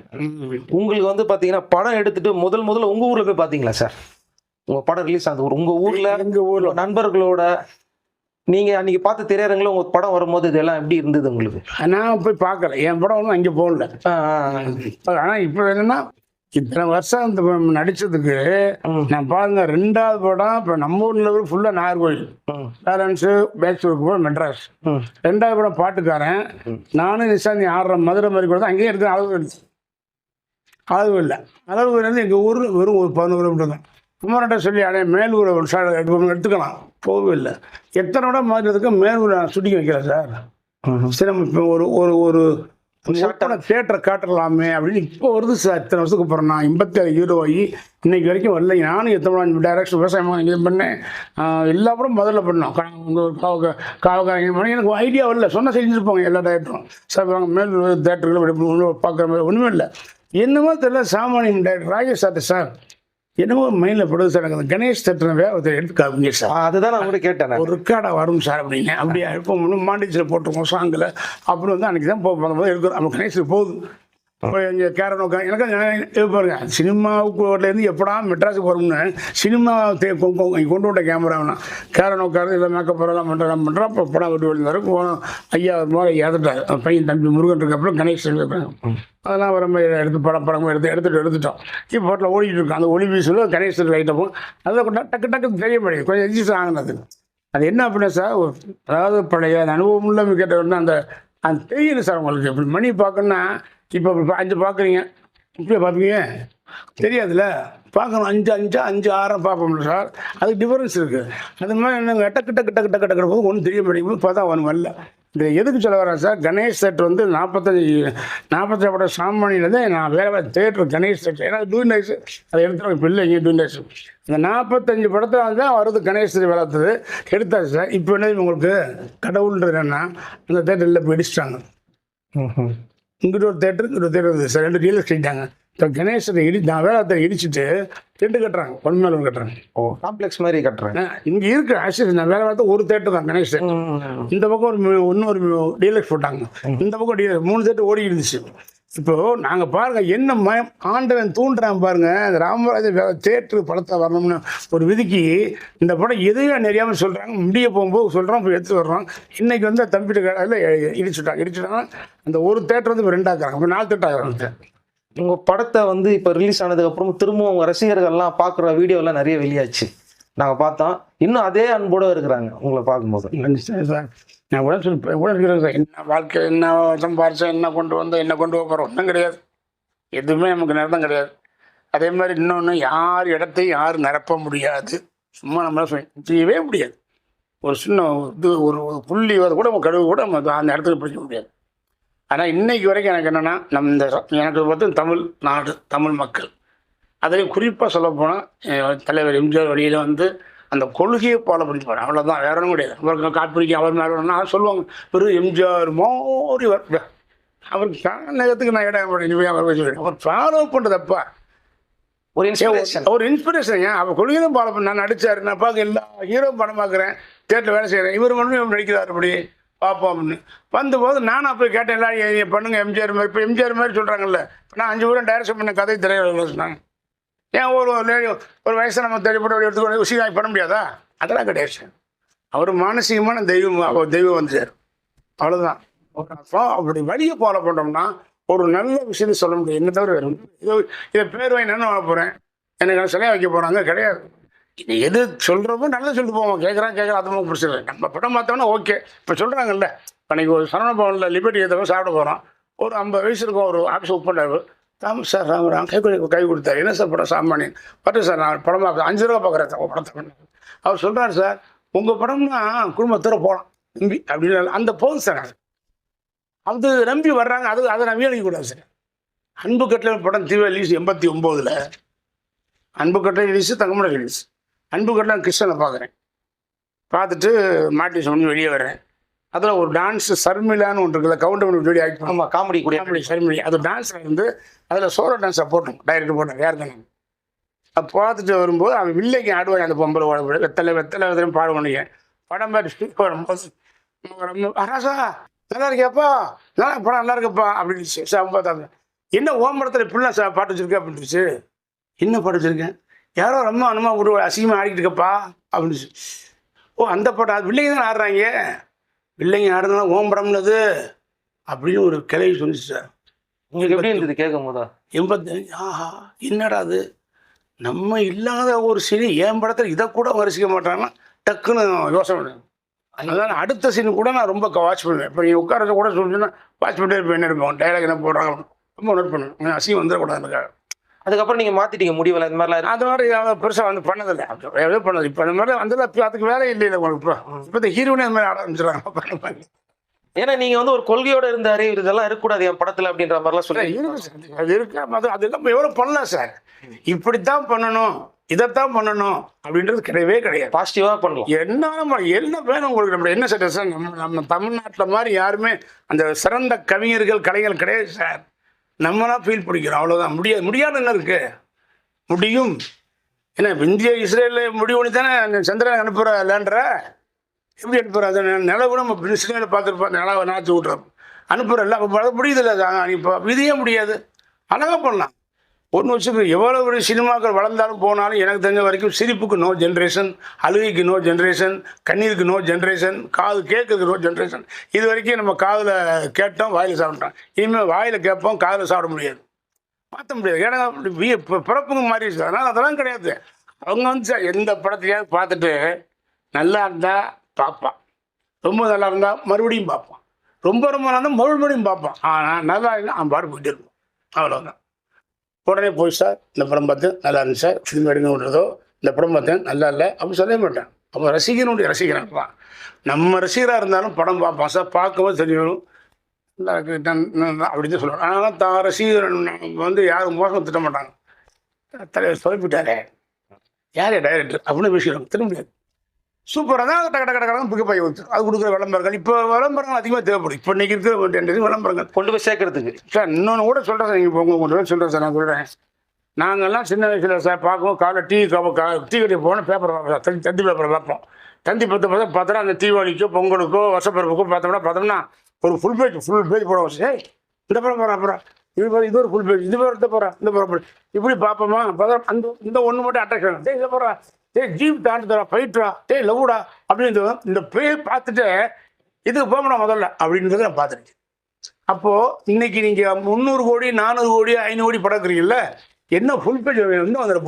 உங்களுக்கு வந்து பார்த்தீங்கன்னா படம் எடுத்துட்டு முதல்ல உங்கள் ஊரில் போய் பார்த்தீங்களா சார்? உங்கள் படம் ரிலீஸ் ஆகுது உங்கள் ஊரில், எங்கள் ஊரில் நண்பர்களோட நீங்கள் அன்றைக்கி பார்த்து திரையரங்கில் உங்கள் படம் வரும்போது இதெல்லாம் எப்படி இருந்தது உங்களுக்கு? நான் போய் பார்க்கல, என் படம் ஒன்றும் அங்கே போகல. ஆனால் இப்போ என்னென்னா இத்தனை வருஷம் இந்த நடித்ததுக்கு நான் பாருங்க 2வது படம் இப்போ நம்ம ஊரில் ஃபுல்லாக நாகர்கோவில், பேரண்ட்ஸு பேச்சுக்கு போய் மெட்ராஸ். 2வது படம் பாட்டுக்காரன், நானும் நிஷாந்தி ஆடுற மதுரை மாதிரி கூட தான் அங்கேயே எடுத்து அளவு இல்லை. அளவுலேருந்து எங்கள் ஊரில் வெறும் ஒரு 11 கிலோமீட்டர் தான். குமார்கிட்ட சொல்லி அடைய மேலூரை ஒரு எடுத்துக்கலாம், போகவே இல்லை. எத்தனை விட மாற்றத்துக்கு மேலூரை சுட்டிக்க வைக்கிறேன் சார். சரி நம்ம இப்போ ஒரு தேட்டரை காட்டலாமே அப்படின்னு இப்போ வருது சார். இத்தனை வருஷத்துக்கு அப்புறம் நான் 87 ஹீரோ ஆகி இன்னைக்கு வரைக்கும் வரல. நானும் எத்தனை டைரக்ஷன் விவசாயம் இது பண்ணேன், எல்லா படம் முதல்ல பண்ணோம். காவக்காரங்க எனக்கு ஐடியா வரல, சொன்ன செஞ்சுருப்பாங்க எல்லா டேரக்டரும். சார் வாங்க மேலூர் தேட்டர்கள் பார்க்குற மாதிரி ஒன்றுமே இல்லை. என்னமோ தெரியல, சாமானியன் டைரக்டர் ராஜேஷ் சார் சார் என்னமோ மைண்டில் படுது சார். எனக்கு கணேஷ் தட்டுனவே ஒருத்தர் எடுத்து காமிங்க சார். அதுதான் நான் கூட கேட்டேன், ஒரு ரெக்கார்டாக வரும் சார் அப்படின்னு. அப்படியே இப்போ மாண்டிச்சில் போட்டிருக்கோம் சாங்கில். அப்புறம் வந்து அன்றைக்கி தான் பார்க்கும்போது எடுக்கிறோம். நம்ம கணேஷில் போகுது. இப்போ இங்கே கேரன் உட்காந்து எனக்கு பாருங்க, சினிமாவுக்குலேருந்து எப்படா மெட்ராஸுக்கு வரும்னு சினிமா கொண்டு விட்ட கேமரா வேணாம். கேரன் உட்காந்து இல்லை மேக்கப் எல்லாம் பண்ணுறேன். இப்போ படம் விட்டு வெளியாரு போனோம். ஐயா மாதிரி இறந்துட்டார் பையன் தம்பி முருகன் இருக்கப்பறம் கணேஷ் அதெல்லாம் வர மாதிரி எடுத்து படமும் எடுத்துட்டோம். இப்போ பாட்டில் ஓடிட்டு இருக்கோம். அந்த ஒளி வீசில் கணேஷ் லைட்டப்போ அதில் கொண்டா டக்கு தெரிய முடியாது, கொஞ்சம் எஜிஸ்ட் ஆகினது. அது என்ன அப்படின்னா சார், அதாவது பழைய அனுபவம் உள்ள கேட்ட அந்த தெரியல சார் உங்களுக்கு. இப்படி மணி பார்க்கணுன்னா இப்போ 5 பார்க்குறீங்க, இப்படியே பார்ப்பீங்க தெரியாதுல்ல. பார்க்கணும் 5 6 பார்ப்போம்ல சார். அதுக்கு டிஃபரன்ஸ் இருக்குது. அது மாதிரி என்னங்க டக்கு போது ஒன்றும் தெரிய மாட்டேங்குது. பார்த்தா ஒன்று வரல. இந்த எதுக்கு சொல்ல வரேன் சார், கணேஷ் செட் வந்து 45 படம் சாமானியில் தான் நான் வேறு தேட்டர் கணேஷ் செட். ஏன்னா டூயின் அதை எடுத்துருவோம். இப்போ இல்லைங்க டூயின் இந்த 45 படத்தில் தான் வருது கணேஷ் வளர்த்தது எடுத்தாச்சு சார். இப்போ என்ன உங்களுக்கு கடவுள்ன்றது என்னன்னா அந்த தேட்டரில் போய் இடிச்சிட்டாங்க. இங்கிட்ட ஒரு தேட்டர் இங்கிட்ட ஒரு தேட்டர் இருந்தது சார். 2 ரியல் எஸ்டேட்டாங்க. இப்போ கணேசனை நான் வேளாத்தை இடிச்சுட்டு டென்ட் கட்டுறாங்க, ஒன் மேலே ஒன்று கட்டுறாங்க. காம்ப்ளெக்ஸ் மாதிரி கட்டுறேன். இங்கே இருக்கு ஆக்சுவலி நான் வேலை பார்த்த ஒரு தேட்டர் தான் கணேசன். இந்த பக்கம் இன்னொரு டீலக்ஸ் போட்டாங்க, இந்த பக்கம் டீலக்ஸ் 3 தேட்டர் ஓடி இருந்துச்சு. இப்போ நாங்கள் பாருங்க என்ன மயம் ஆண்டவன் தூண்டுறான் பாருங்க. அந்த ராமராஜ தேட்டரு படத்தை வரணும்னு ஒரு விதிக்கு இந்த படம் எதையும் நிறையாமல் சொல்கிறாங்க. முடிய போகும்போது சொல்கிறோம், இப்போ எடுத்து வர்றோம். இன்னைக்கு வந்து தம்பிட்டு கடையில் இடிச்சுட்டாங்க. அந்த ஒரு தேட்டர் வந்து இப்போ 2 ஆக்குறாங்க, இப்போ 4 தேட்டர் ஆகுறாங்க. உங்க படத்தை வந்து இப்போ ரிலீஸ் ஆனதுக்கு அப்புறம் திரும்ப உங்க ரசிகர்கள்லாம் பார்க்குற வீடியோலாம் நிறைய வெளியாச்சு, நாங்கள் பார்த்தோம். இன்னும் அதே அன்போடு இருக்கிறாங்க உங்களை பார்க்கும்போது. சார் நான் உடனே சார், என்ன வாழ்க்கை, என்ன சம்பாரிச்சா, என்ன கொண்டு வந்தோம், என்ன கொண்டு போகிறோம், ஒன்றும் கிடையாது. எதுவுமே நமக்கு நிறந்தம் கிடையாது. அதே மாதிரி இன்னொன்று, யார் இடத்தையும் யாரும் நிரப்ப முடியாது. சும்மா நம்மளால செய்யவே முடியாது. ஒரு சின்ன இது ஒரு புள்ளி கூட நம்ம கழுவு கூட நம்ம அந்த இடத்துல பிடிக்க முடியாது. ஆனால் இன்னைக்கு வரைக்கும் எனக்கு என்னென்னா, இந்த எனக்கு பார்த்து தமிழ் நாடு, தமிழ் மக்கள், அதுலேயும் குறிப்பாக சொல்லப்போனால் தலைவர் எம்ஜிஆர் வழியில் வந்து அந்த கொள்கையை ஃபாலோ பண்ணி போகிறேன். அவ்வளோதான், வேற ஒன்றும் கிடையாது. அவருக்கு காட்பிடிக்க அவர் மேலே சொல்லுவாங்க, வெறும் எம்ஜிஆர் மோடி அவருக்கு நேரத்துக்கு நான் இடம் அவர் ஃபாலோ பண்ணுறதப்பா ஒரு இன்ஸ்பிரேஷன். ஒரு இன்ஸ்பிரேஷன். ஏன் அவர் கொள்கையும் ஃபாலோ பண்ண, நான் நடித்தார், நான் பார்க்க எல்லா ஹீரோ படம் பார்க்குறேன், தேட்டரில் வேலை செய்கிறேன், இவர் மட்டும் நடிக்கிறார், அப்படி பார்ப்போம்னு வந்தபோது நானும் போய் கேட்டேன், எல்லாம் பண்ணுங்க எம்ஜிஆர் மாதிரி. இப்போ எம்ஜிஆர் மாதிரி சொல்கிறாங்கல்ல, நான் 5 பேரும் டைரக்ஷன் பண்ண கதை திரையில சொன்னாங்க. ஏன் ஒரு வயசை நம்ம தேடிப்பட்டு எடுத்துக்கொண்டு சீனாய் பண்ண முடியாதா? அதெல்லாம் கிடையாது. அவர் மானசீகமான தெய்வம் வந்துட்டார், அவ்வளோதான். அப்படி வழியை ஃபாலோ பண்ணோம்னா ஒரு நல்ல விஷயத்தை சொல்ல முடியும். என்ன தவிர வேறு இதை பேர் வாங்கி என்ன வாங்க போகிறேன், எனக்கு சிலையை வைக்க போகிறாங்க கிடையாது. எது சொல்கிறப்போ நல்லா சொல்லிட்டு போவோம். கேட்குறான் அது மாதிரி பிடிச்சது. நம்ம படம் பார்த்தோம்னா ஓகே. இப்போ சொல்கிறாங்கல்ல, அன்றைக்கி ஒரு சரவண பவனில் லிபர்ட்டி ஏற்றவங்க சாப்பிட போகிறோம். ஒரு 50 வயசு இருக்கும், ஒரு ஆஃபீஸ் ஒர்க் பண்ணுறாரு. தாமஸ் சார் ராமராம் கை கொடுத்தாரு. என்ன சார் படம் சாமானியன் பட்டு சார், நான் படம் பார்க்குறேன், 5 ரூபா பார்க்குறேன் உங்கள் படத்தை பண்ண. அவர் சொல்கிறார், சார் உங்கள் படம்னா குடும்பத்தோட போகலாம் நம்பி அப்படின்னு அந்த போதும் சார். அது நம்பி வர்றாங்க, அதை நம்பி அழிக்கக்கூடாது சார். அன்பு கட்டளை படம் தீவிர ரிலீஸ் 89. அன்பு கட்டளை ரிலீஸு, தங்கமட ரிலீஸ். அன்பு கட்டளை கிருஷ்ணனை பார்க்குறேன், பார்த்துட்டு மாட்டி சொல்லி வெளியே வர்றேன். அதில் ஒரு டான்ஸ் சர்மிலான்னு ஒன்று இருக்குல்ல, கவுண்டமணி வீடியோ ஆக்ட் பண்ணோம், காமெடி சர்மிலி. அது டான்ஸில் இருந்து அதில் சோலோ டான்ஸை போட்டோம், டைரக்ட் போட்டோம். யார் தானே அப்போ பார்த்துட்டு வரும்போது அவன் வில்லைக்கு ஆடுவாங்க, அந்த பொம்பளை ஓட வெத்தலை பாடுவானுங்க. படம் பார்த்து வரும்போது ராசா நல்லா இருக்கியாப்பா, நல்லா படம் நல்லா இருக்கப்பா அப்படின்னு சார் பார்த்தாங்க. என்ன ஓம்பரத்தில் இப்படிலாம் பாட்டு வச்சுருக்கேன் அப்படின்ட்டுச்சு. என்ன பாட்டு வச்சுருக்கேன், யாரோ ரொம்ப அனுமா ஒரு அசிங்கமாக ஆடிக்கிட்டு இருக்கப்பா அப்படின்னு. ஓ அந்த பாட்டு, அது வில்லைங்க தான் ஆடுறாங்க, வில்லைங்க ஆடுறதுனால ஓம்பரம்னது அப்படின்னு ஒரு கிளவி சொல்லிச்சு சார். உங்களுக்கு எப்படி இருந்தது கேட்கும் போதா? 85. ஆஹா என்னடா அது, நம்ம இல்லாத ஒரு சீனி என் படத்தில் இதை கூட வரிசிக்க மாட்டாங்கன்னா டக்குன்னு யோசனை பண்ணுவேன். அதனால் அடுத்த சீனு கூட நான் ரொம்ப வாட்ச் பண்ணுவேன். இப்போ நீ உட்கார கூட சொல்லிச்சுன்னா வாட்ச் பண்ணிட்டே இருப்பேன், என்ன இருப்போம் டைலாக் என்ன போடுறாங்க ரொம்ப நோட் பண்ணுவேன். அசிங்கம் வந்துடக்கூடாது. அதுக்கப்புறம் நீங்கள் மாற்றிட்டீங்க முடிவில் இந்த மாதிரிலாம்? அது மாதிரி பெருசாக வந்து பண்ணதில்லை, எவ்வளோ பண்ணது. இப்போ அந்த மாதிரி வந்து அதுக்கு வேலை இல்லை உங்களுக்கு. இப்போ இந்த ஹீரோனே அந்த மாதிரி ஆட ஆரம்பிச்சிடறாங்க. ஏன்னா நீங்கள் வந்து ஒரு கொள்கையோடு இருந்தார், இதெல்லாம் இருக்கக்கூடாது என் படத்தில் அப்படின்ற மாதிரிலாம் சொல்லி அது இருக்கு. அதெல்லாம் எவ்வளோ பண்ணலாம் சார், இப்படித்தான் பண்ணணும், இதைத்தான் பண்ணணும் அப்படின்றது கிடையவே கிடையாது. பாசிட்டிவாக பண்ணலாம். என்ன வேணும் உங்களுக்கு, நம்ம என்ன சார், நம்ம தமிழ்நாட்டில் மாதிரி யாருமே அந்த சிறந்த கவிஞர்கள் கலைஞர்கள் கிடையாது சார். நம்மளா ஃபீல் பிடிக்கிறோம், அவ்வளோதான். முடியாது என்ன இருக்கு, முடியும். ஏன்னா இந்திய இஸ்ரேலில் முடிவு பண்ணி தானே சந்திரன் அனுப்புகிற லேண்டர. எப்படி அனுப்புகிற, அது நிலவு கூட நம்ம சினிமாவில் பார்த்துருப்போம், நிலவை நாச்சு விட்றோம் அனுப்புகிறல்ல. அப்போ முடியுதில்ல, இப்போ விதியே முடியாது. அழகாக பண்ணலாம். ஒன்று வச்சு எவ்வளோ ஒரு சினிமாக்கள் வளர்ந்தாலும் போனாலும் எனக்கு தெரிஞ்ச வரைக்கும் சிரிப்புக்கு நோ ஜென்ரேஷன், அழுகைக்கு நோ ஜென்ரேஷன், கண்ணீருக்கு நோ ஜென்ரேஷன், காது கேட்கறதுக்கு நோ ஜென்ரேஷன். இது வரைக்கும் நம்ம காதில் கேட்டோம், வாயில் சாப்பிட்டோம். இனிமேல் வாயில் கேட்போம், காதில் சாப்பிட முடியாது, மாற்ற முடியாது. ஏன்னா பிறப்புங்க மாறிடுச்சு. அதனால் அதெல்லாம் கிடையாது. அவங்க வந்து எந்த படத்தையாவது பார்த்துட்டு நல்லா இருந்தால் பார்ப்பான், ரொம்ப நல்லா இருந்தால் மறுபடியும் பார்ப்பான், ரொம்ப நல்லா இருந்தால் மறுபடியும் பார்ப்பான். ஆனால் நல்லா இருந்தால் அவன் பாடு போயிட்டே இருப்போம், அவ்வளோதான். உடனே போய் சார் இந்த படம் பார்த்தேன் நல்லா இருந்துச்சு சார், ஃபிலிம் எடுக்கணுன்றதோ இந்த படம் பார்த்தேன் நல்லா இல்லை அப்படி சொல்ல மாட்டேன். அப்போ ரசிகனுடைய ரசிகனாக தான். நம்ம ரசிகராக இருந்தாலும் படம் பார்ப்பான் சார், பார்க்கும்போது தெரியணும் நல்லா இருக்கு அப்படின்னு தான் சொல்லுவாங்க. ஆனால் தான் ரசிகர் வந்து யாரும் மோசம் திட்ட மாட்டாங்க. தலைவர் சொல்லிவிட்டாரே யாரே டைரக்டர் அப்படின்னு பேசிடுவாங்க, திட்ட முடியாது. சூப்பராக தான் டக்கு டக்கு டக்கு பிக்கப் ஆகி வந்துடும். அது கொடுக்குற விளம்பரங்கள் இப்போ விளம்பரங்கள் அதிகமாக தேவைப்படும். இப்போ இன்றைக்கி இருக்கிற விளம்பரங்கள் கொண்டு போய் சேர்க்கறதுக்கு. சார் இன்னொன்று கூட சொல்கிறேன் சார், நீங்கள் இப்போ உங்களுக்கு சொல்கிறேன் சார். நான் சொல்கிறேன், நாங்கள்லாம் சின்ன வயசில் சார் பார்க்குவோம், காலைல டீ கடைக்கு போனால் பேப்பர் பார்ப்போம், தந்தி பேப்பரை பார்ப்போம். தந்தி பார்த்தோன்னா அந்த தீபாவளிக்கோ பொங்கலுக்கோ வருஷப்பிறப்புக்கோ பார்த்தோம்னா ஒரு ஃபுல் பேஜ் போடுவோம். சரி இந்த படம் போகிறோம், அப்புறம் இது ஒரு ஃபுல் பேஜ், இது போகிறேன் இந்த படம் இப்படி பார்ப்போமா. அந்த இந்த ஒன்று மட்டும் அட்ராக்ஷன், இதை போகிறா, ஜீப் தாண்டி தரா, ஃபைட்ரா, லவ்டா அப்படின்னு இந்த பேர் பார்த்துட்டு இதுக்கு போகணும் முதல்ல அப்படின்றத நான் பார்த்துருக்கேன். அப்போது இன்னைக்கு நீங்கள் 300 கோடி 400 கோடி 500 கோடி படக்குறீங்கல்ல, என்ன ஃபுல் பேஜ் என்ன வந்துட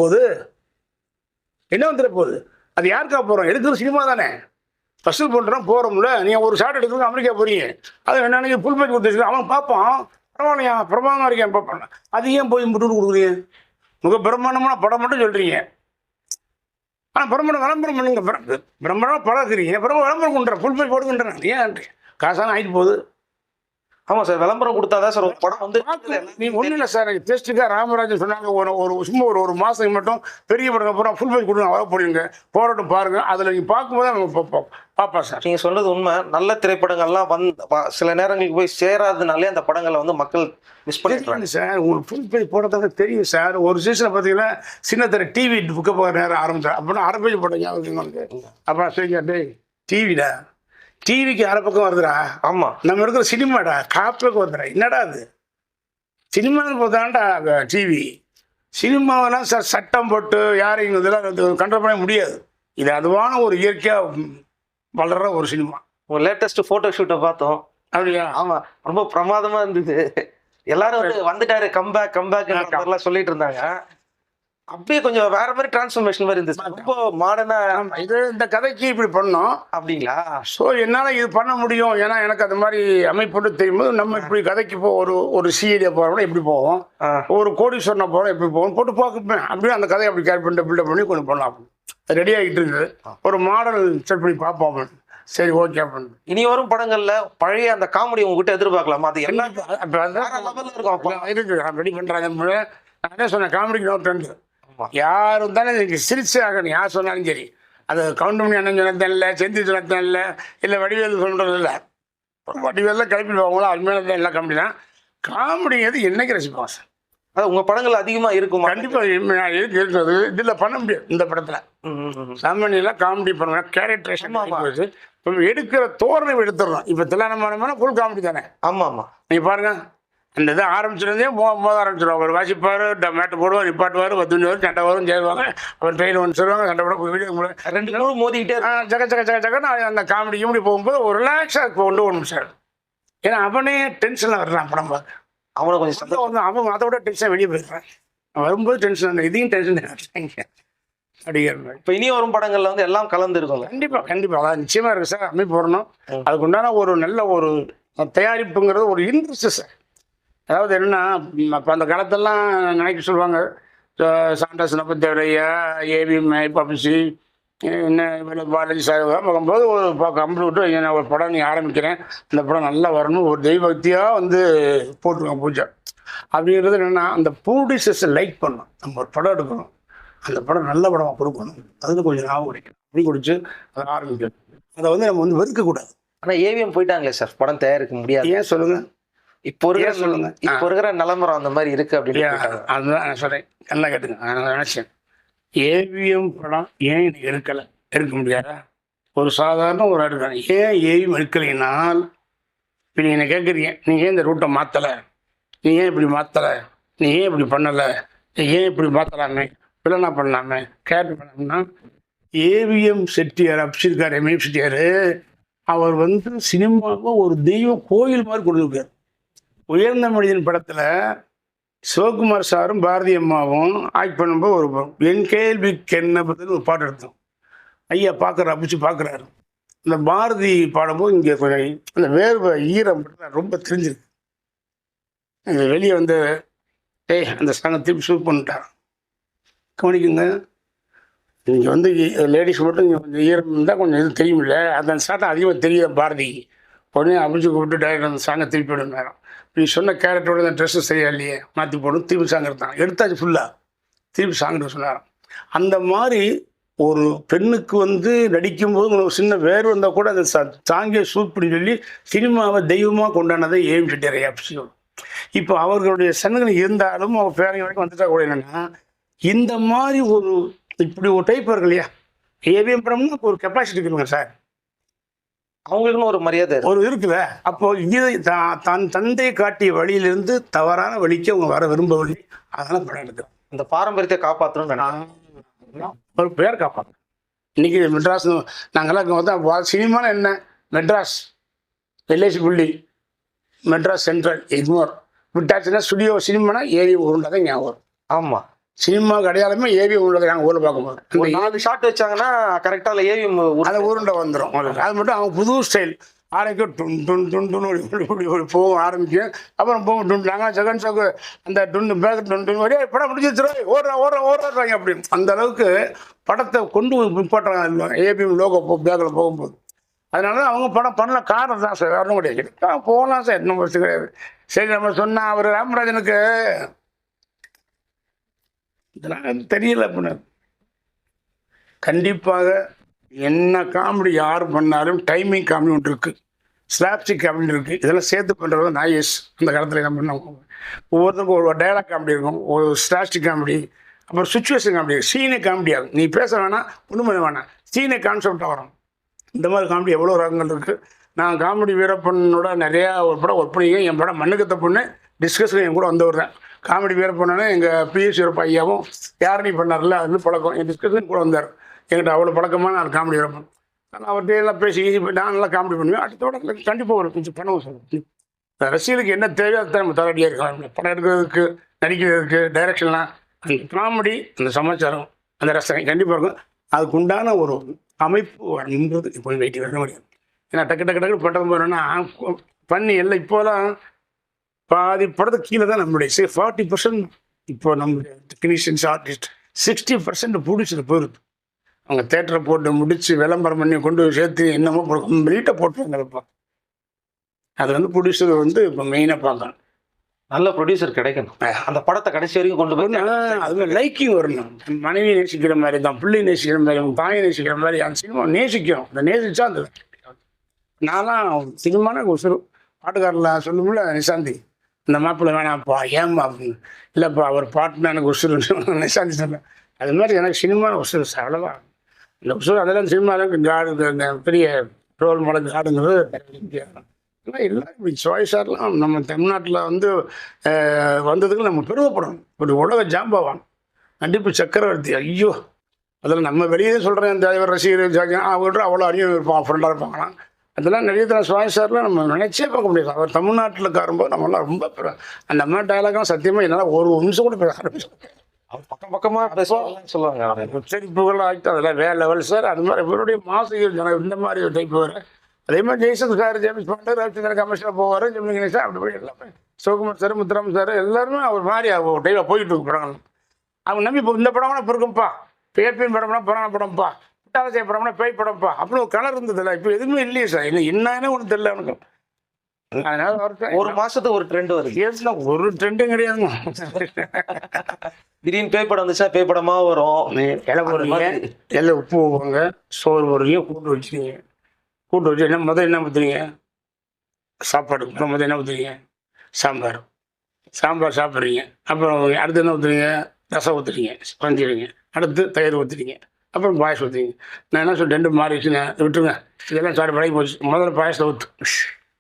போகுது? அது யாருக்கா போகிறோம்? எடுக்கிற சினிமா தானே, வசூல் பண்ணுறோம், போகிறோம்ல. நீங்கள் ஒரு ஷார்ட் எடுக்கிறதுக்கு அமெரிக்கா போகிறீங்க, அது என்ன நீங்கள் ஃபுல் பேஜ் கொடுத்துருக்கீங்க, அவன் பார்ப்பான், பரவாயில்லையா பிரமாதமாக இருக்கேன் பார்ப்பான். அது ஏன் போய் முட்டு கொடுக்குறீங்க? மிக பிரம்மாண்டமான படம் மட்டும் சொல்கிறீங்க, ஆனால் விளம்பரம் பண்ணுங்க. பிரம்மாண்டமாக பழகிறீங்க, விளம்பரம் பண்ணுறேன், ஃபுல் பேஜ் போடுகின்றேன். ஏன் காசான ஆகிட்டு போகுது? ஆமாம் சார், விளம்பரம் கொடுத்தாதான் சார் ஒரு படம் வந்து. நீங்கள் ஒன்றும் இல்லை சார், டெஸ்ட்டுக்காக ராமராஜன் சொன்னாங்க, சும்மா ஒரு மாதம் மட்டும் பெரிய படம் போகிறோம், ஃபுல் பேஜ் கொடுங்க, அவ்வளோ போடுங்க, போராட்டம் பாருங்கள். அதில் நீங்கள் பார்க்கும்போது நம்ம பார்ப்பா சார். நீங்கள் சொல்கிறது உண்மை. நல்ல திரைப்படங்கள்லாம் சில நேரங்களுக்கு போய் சேராதனாலே அந்த படங்களை வந்து மக்கள் மிஸ் பண்ணிடுறாங்க சார். உங்களுக்கு ஃபுல் பேஜ் போடுறதுக்கு தெரியும் சார். ஒரு சீசனில் பார்த்தீங்கன்னா சின்ன திரை டிவி புக்கை போகிற நேரம் ஆரம்பிச்சார், அப்படின்னா அரை பேஜ் போட்டீங்க அவருக்கு. அப்புறம் சரிங்க, டேய் டிவிடா, டிவிக்கு அரை பக்கம் வருதுடா. ஆமாம், நம்ம இருக்கிற சினிமாடா காப்பேக்கு வருதுடா. என்னடா அது சினிமான்னு போதான்டா டிவி. சினிமாவெல்லாம் சார் சட்டம் போட்டு யாரையும் இதெல்லாம் கண்ட்ரோல் பண்ண முடியாது. இது அதுவான ஒரு இயற்கையாக வளர்கிற ஒரு சினிமா. ஒரு லேட்டஸ்ட் ஃபோட்டோ ஷூட்டை பார்த்தோம். அப்படியா? ஆமாம், ரொம்ப பிரமாதமாக இருந்தது. எல்லாரும் வந்துட்டாரு, கம்பேக் சொல்லிட்டு இருந்தாங்க. அப்படியே கொஞ்சம் வேற மாதிரி டிரான்ஸ்ஃபர்மேஷன் மாதிரி இருந்துச்சு, ரொம்ப மாடர்னா. இது இந்த கதைக்கு இப்படி பண்ணோம் அப்படிங்களா? ஸோ என்னால் இது பண்ண முடியும், ஏன்னா எனக்கு அது மாதிரி அமைப்பு தெரியும்போது நம்ம இப்படி கதைக்கு ஒரு சிஐடியா போகிறோம்னா எப்படி போவோம், ஒரு கோடீஸ்வரனை போகிறோம் எப்படி போவோம் போட்டு பார்ப்பேன். அப்படியே அந்த கதையை அப்படி கேர் பண்ணிட்டு பில்டப் பண்ணி கொஞ்சம் பண்ணலாம். ரெடி ஆகிட்டு இருந்தது, ஒரு மாடல் செட் பண்ணி பார்ப்போம். சரி ஓகே அப்படின்னு. இனி வரும் படங்கள்ல பழைய அந்த காமெடி உங்ககிட்ட எதிர்பார்க்கலாமா? அது எல்லாம் இருக்கு, ரெடி பண்ணுறாங்க. நான் சொன்னேன், காமெடிக்கு நோ ட்ரெண்ட். யார் இருந்தாலும் இன்னைக்கு சிரிச்சு ஆகணும், யார் சொன்னாலும் சரி. அது கவுண்டமணி அண்ணன் சொன்னதான் இல்லை, செந்தி சொன்னதான் இல்லை, இல்லை வடிவேல் சொல்கிறது இல்லை. வடிவேலாம் கிளப்பிடுவாங்களோ அது மேலே தான் எல்லாம் காமெடி தான். காமெடிங்கிறது என்னைக்கு ரசிப்பாங்க சார். அது உங்கள் படங்கள் அதிகமாக இருக்கும். கண்டிப்பாக இருக்கிறது இதில் பண்ண முடியாது. இந்த படத்தில் சாமானியெல்லாம் காமெடி பண்ணுவேன், கேரக்டரேஷன் போயிடுச்சு. இப்போ எடுக்கிற தோரணை எடுத்துடுறோம். இப்போ தில்லானமான ஃபுல் காமெடி தானே. ஆமாம் ஆமாம், நீங்கள் பாருங்கள், அந்த இதை ஆரம்பிச்சிருந்தே மோத ஆரம்பிச்சிடுவாங்க. அவர் வாசிப்பார், மேட்டு போடுவார், நிப்பாட்டுவார், 10 வரும், சண்டை வரும், சேருவாங்க, அவர் ட்ரெயின் வந்து சொல்லுவாங்க, சண்டை போட வீடியோ 2 நாளும் மோதிக்கிட்டே ஜகன்னு அந்த காமெடி இப்படி போகும்போது ஒரு ரிலாக்ஸாக கொண்டு வரணும் சார். ஏன்னா அவனே டென்ஷனில் வர்றான் படம் பார்க்க. அவனை கொஞ்சம் அவன் அதை விட டென்ஷன் வெளியே போயிடுறான். வரும்போது டென்ஷன், இதையும் டென்ஷன் அப்படிங்கிற. இப்போ இனி வரும் படங்கள்ல வந்து எல்லாம் கலந்து இருக்குங்க. கண்டிப்பாக அதான் நிச்சயமாக இருக்குது சார். அமைப்பு வரணும், அதுக்கு உண்டான ஒரு நல்ல ஒரு தயாரிப்புங்கிறது ஒரு இன்ட்ரெஸ்ட் சார். அதாவது என்னென்னா, இப்போ அந்த காலத்தெல்லாம் நினைக்க சொல்லுவாங்க, சாண்டா சின்னப்பத்தேவரையா, ஏவிஎம் பப்சி, என்ன பாலாஜி சார் பார்க்கும்போது ஒரு கம்ப்யூட்டர் நான் ஒரு படம் நீ ஆரம்பிக்கிறேன், அந்த படம் நல்லா வரணும், ஒரு தெய்வபக்தியாக வந்து போட்டுருக்கோம் பூஜை அப்படிங்கிறது. என்னென்னா, அந்த ப்ரொடியூசர்ஸை லைக் பண்ணணும். நம்ம ஒரு படம் எடுக்கணும், அந்த படம் நல்ல படமாக கொடுக்கணும், அதுக்கு கொஞ்சம் ஞாபகம் கிடைக்கணும், அப்படி குடிச்சு அதை ஆரம்பிக்கணும். அதை வந்து நம்ம வந்து வெறுக்கக்கூடாது. ஆனால் ஏவிஎம் போயிட்டாங்களே சார், படம் தயாரிக்க முடியாது. ஏன் சொல்லுங்கள்? இப்போ இருக்கிற நிலமரம் அந்த மாதிரி இருக்கு அப்படின்னு. அதுதான் நான் சொல்கிறேன், நல்லா கேட்டுங்க. நான் நினச்சேன், ஏவிஎம் படம் ஏன் எனக்கு எடுக்க முடியாதா? ஒரு சாதாரண ஒரு எடுக்கணும். ஏன் ஏவிஎம் எடுக்கலைனால், இப்போ நீங்கள் என்ன கேட்குறீங்க, நீங்கள் ஏன் இந்த ரூட்டை மாற்றலை, நீ ஏன் இப்படி மாற்றலை, நீ ஏன் இப்படி பண்ணலை, ஏன் இப்படி மாற்றலாமே, பிள்ளை பண்ணலாமே, கேரக்டர் பண்ணலாம்னா, ஏவிஎம் செட்டியார் அபிச்சிருக்கார், எம்ஏ செட்டியார், அவர் வந்து சினிமாவை ஒரு தெய்வ கோயில் மாதிரி கொடுத்துருக்கார். உயர்ந்த மனிதன் படத்தில் சிவகுமார் சாரும் பாரதி அம்மாவும் ஆக்ட் பண்ணும்போது ஒரு என் கேள்வி கென்ன பற்றி ஒரு பாட்டு எடுத்தோம். ஐயா அபிச்சு பார்க்குறாரு. அந்த பாரதி பாடும்போது இங்கே கொஞ்சம் அந்த வேர்வை ஈரம் ரொம்ப தெரிஞ்சிருக்கு. இந்த வெளியே வந்து அந்த சாங்கை திருப்பி ஷூட் பண்ணிட்டார். கவனிக்குங்க, இங்கே வந்து லேடிஸ் மட்டும் இங்கே கொஞ்சம் ஈரம் இருந்தால் கொஞ்சம் இது தெரியுமில்ல, அந்த சாட்டம் அதிகமாக தெரியும் பாரதிக்கு. உடனே அபிச்சு கூப்பிட்டு டைரக்டர் அந்த சாங்கை திருப்பி விடும். நேரம் நீ சொன்ன கேரக்டரோட இந்த ட்ரெஸ்ஸு சரியா இல்லையே, மாற்றி போடணும், திருப்பி சாங் எடுத்தாங்க, எடுத்தாச்சு ஃபுல்லாக திருப்பி சாங் சொன்னார். அந்த மாதிரி ஒரு பெண்ணுக்கு வந்து நடிக்கும்போது உங்களுக்கு சின்ன வேறு வந்தால் கூட அதை தாங்கிய சூப்படி சொல்லி சினிமாவை தெய்வமாக கொண்டாடினதை ஏஎம் செட்டியார் அவசியம். இப்போ அவர்களுடைய சன்னங்கள் இருந்தாலும் அவங்க பேரங்க வரைக்கும் வந்துட்டா கூட என்னென்னா இந்த மாதிரி ஒரு இப்படி ஒரு டைப் இருக்கு இல்லையா, ஏவிஎம் படம்னா ஒரு கெப்பாசிட்டி இருக்குங்க சார், அவங்களுக்குன்னு ஒரு மரியாதை ஒரு இருக்குல்ல. அப்போ இது தன் தந்தை காட்டிய வழியிலிருந்து தவறான வழிக்கு அவங்க வர விரும்பவில்லை. அதனால படம் எடுக்கிறோம். இந்த பாரம்பரியத்தை காப்பாற்றணும்னு ஒரு பேர் காப்பாங்க. இன்னைக்கு மெட்ராஸ் நாங்கள்லாம் வந்து சினிமாவில் என்ன மெட்ராஸ் எல்ஐசி புள்ளி மெட்ராஸ் சென்ட்ரல் எக்மோர் விட்டாச்சுன்னா ஸ்டுடியோ சினிமானா ஏவிஎம் உருண்டை ஞாபகம் வரும். ஆமாம், சினிமாவுக்கு அடையாளமே ஏவிஎம் உருண்டை நாங்கள் ஊரில் பார்க்கும்போது ஒரு 4 ஷாட் வச்சாங்கன்னா கரெக்டாக ஏவிஎம் அதை உருண்டை வந்துடும். அது மட்டும் அவங்க புது ஸ்டைல் ஆரம்பிக்கும். டுன் டுன் டுன் டுன்னு ஒரு போகும் ஆரம்பிக்கும். அப்புறம் போகும் டுன் நாங்கள் செகண்ட் ஷோக்கு அந்த டுன்னு பேக் டுன் டுன் வரையா படம் முடிச்சிருச்சு ஓடுறாங்க அப்படி. அந்த அளவுக்கு படத்தை கொண்டு போட்டுறாங்க ஏபிஎம் லோகோ பேக்கில் போகும்போது. அதனால தான் அவங்க படம் பண்ணல காரணம் தான் சார், வரணும் கிடையாது. போகலாம் சார், இன்னும் வருஷம் கிடையாது. சரி நம்ம சொன்னால் அவர் ராமராஜனுக்கு இதெல்லாம் தெரியல அப்படின்னு. கண்டிப்பாக என்ன காமெடி யார் பண்ணாலும் டைமிங் காமெடி ஒன்று இருக்குது, ஸ்லாப்ஸ்டிக் காமெடி இருக்குது. இதெல்லாம் சேர்த்து பண்ணுறது நாயஸ். அந்த காலத்தில் என்ன பண்ணோம், ஒவ்வொருத்தருக்கும் ஒரு டைலாக் காமெடி இருக்கும், ஒரு ஸ்லாப்ஸ்டிக் காமெடி, அப்புறம் சுச்சுவேஷன் காமெடி, சீனே காமெடி ஆகும். நீ பேச வேணாம், ஒன்றும் பண்ண வேணாம், சீனே கான்செப்டாக வரும். இந்த மாதிரி காமெடி எவ்வளோ ரகங்கள் இருக்குது. நான் காமெடி வீரப்பனோட நிறையா ஒரு படம் ஒர்க் பண்ணிங்க. என் படம் மண்ணுக்கத்த பொண்ணு டிஸ்கஷன் என் கூட வந்தவர் தான். காமெடி வீரப்பண்ணே எங்கள் பிஎஸ் வீரப்ப ஐயாவும் யார் நீ பண்ணார்ல அது பழக்கம். என் டிஸ்கஷன் கூட வந்தார். என்கிட்ட அவ்வளோ பழக்கமாக நான் காமெடி வீரப்பன். நான் அவர்கிட்ட எல்லாம் பேசி நான் நல்லா காமெடி பண்ணுவேன். அடுத்தோட கண்டிப்பாக ஒரு கொஞ்சம் பண்ணுவோம் சார். ரசிகர்களுக்கு என்ன தேவையோ அதை நம்ம தரடியாக இருக்கலாம். படம் எடுக்கிறதுக்கு, நடிக்கிறதுக்கு, டைரக்ஷன்லாம் அந்த காமெடி, அந்த சமாச்சாரம், அந்த ரசனை கண்டிப்பாக இருக்கும். அதுக்கு உண்டான ஒரு அமைப்பு என்பது இப்போ வெயிட்டி வர முடியாது. ஏன்னா டக்கு டக்கு பண்ணுறது போகிறோன்னா பண்ணி எல்லாம் இப்போலாம் பாதி படத்துக்கு கீழே தான் நம்மளுடைய 40% இப்போ நம்மளுடைய டெக்னீஷியன்ஸ் ஆர்டிஸ்ட் 60% ப்ரொடியூசர் போயிடுது. அவங்க தேட்டரை போட்டு முடித்து விளம்பரம் பண்ணி கொண்டு சேர்த்து என்னமோ கம்ப்ளீட்டாக போட்டுருவாங்க. இப்போ அது வந்து ப்ரொடியூசர் வந்து இப்போ மெயினாக பார்க்கணும். நல்ல ப்ரொடியூசர் கிடைக்கணும், அந்த படத்தை கடைசி வரைக்கும் கொண்டு போய் அதுமாதிரி லைக்கிங் வரணும். மனைவி நேசிக்கிற மாதிரி தான், பிள்ளை நேசிக்கிற மாதிரி, அவங்க தாயை நேசிக்கிற மாதிரி அந்த சினிமா நேசிக்கணும். அந்த நேசிச்சா அந்த நான்லாம் சினிமான உசுறு பாட்டுக்காரில் சொல்லுமில்ல நிசாந்தி, இந்த மாப்பிள்ளை வேணாம்ப்பா ஏம்மா அப்படின்னு. இல்லைப்பா அவர் பாட்டுனா எனக்கு உசுறு நிசாந்தி சொன்னேன். அது மாதிரி எனக்கு சினிமா உசுறு சார், அவ்வளோதான். இந்த உசுறு அதெல்லாம் சினிமாவில் காடு பெரிய ரோல் மாடல் காடுங்கிறது எல்லாம் இப்படி சாய்ஸாரெலாம் நம்ம தமிழ்நாட்டில் வந்து வந்ததுக்கு நம்ம பெருமைப்படணும். ஒரு உலக ஜாம்பவான் நடிப்பு சக்கரவர்த்தி. ஐயோ, அதில் நம்ம வெளியே சொல்கிறேன் தலைவர் ரசிகர் அவர்கிட்ட அவ்வளோ அறிவு இருப்பான், ஃப்ரெண்டாக இருப்பாங்களாம். அதெல்லாம் நிறைய தடவை சாய்ஸாரெலாம் நம்ம நினச்சே பார்க்க முடியாது. அவர் தமிழ்நாட்டில் காரும்போது நம்மளாம் ரொம்ப அந்த மாதிரி டயலாக்லாம் சத்தியமாக என்னால் ஒரு நிமிஷம் கூட பேச ஆரம்பிச்சோம். அவர் பக்கமாக பேசுவாங்கன்னு சொல்லுவாங்க. உச்சரிப்புகள்லாம் ஆகிட்டு அதெல்லாம் வேறு லெவல் சார். அது மாதிரி இவருடைய மாசிகள் ஜனம் இந்த மாதிரி ஒரு டைப் வேறு. அதே மாதிரி Jaishankar sir, James Bond, Ravichandran commercial போவார், ஜெமினி கணேசன், அப்படி எல்லாமே சிவகுமார் சார், முத்துராம் சார் எல்லாருமே அவர் மாதிரி ஒரு டைப்பாக போயிட்டு இருக்கு படங்கள். அவங்க நம்பி இப்போ இந்த படம்னா இப்போ இருக்கும்ப்பா, பேர்பின் படம்னா புராண படம்ப்பா, விட்டாலசை படம்னா பேய் படம்ப்பா அப்படின்னு ஒரு கலர் இருந்ததில்ல. இப்போ எதுவுமே இல்லையே சார். இல்லை என்னன்னு ஒன்றும் தெரியல எனக்கு. அதனால ஒரு மாதத்துக்கு ஒரு ட்ரெண்ட் வருது. ஏன்னா ஒரு ட்ரெண்டும் கிடையாதுங்க. திடீர்னு பேய் படம் வந்துச்சா பேய் படமாக வரும். இலை போடுறீங்க, எல்லாம் உப்பு வைப்பாங்க, சோறு போடுறீங்க, கூட்டு வச்சுருங்க. கூட்டு வச்சு என்ன முதல் என்ன ஊற்றுறீங்க, சாப்பாடு முதல் என்ன ஊற்றுறீங்க, சாம்பார் சாப்பிட்றீங்க. அப்புறம் அடுத்து என்ன ஊற்றுறீங்க, ரசம் ஊற்றுறீங்க, வஞ்சிடுங்க. அடுத்து தயிர் ஊற்றுறீங்க, அப்புறம் பாயசம் ஊற்றுறீங்க. நான் என்ன சொல்லிட்டு 2 மாறிடுச்சுங்க, விட்டுருங்க. இதெல்லாம் சாப்பிட்டு பழகி போச்சு. முதல்ல பாயசத்தை ஊற்று,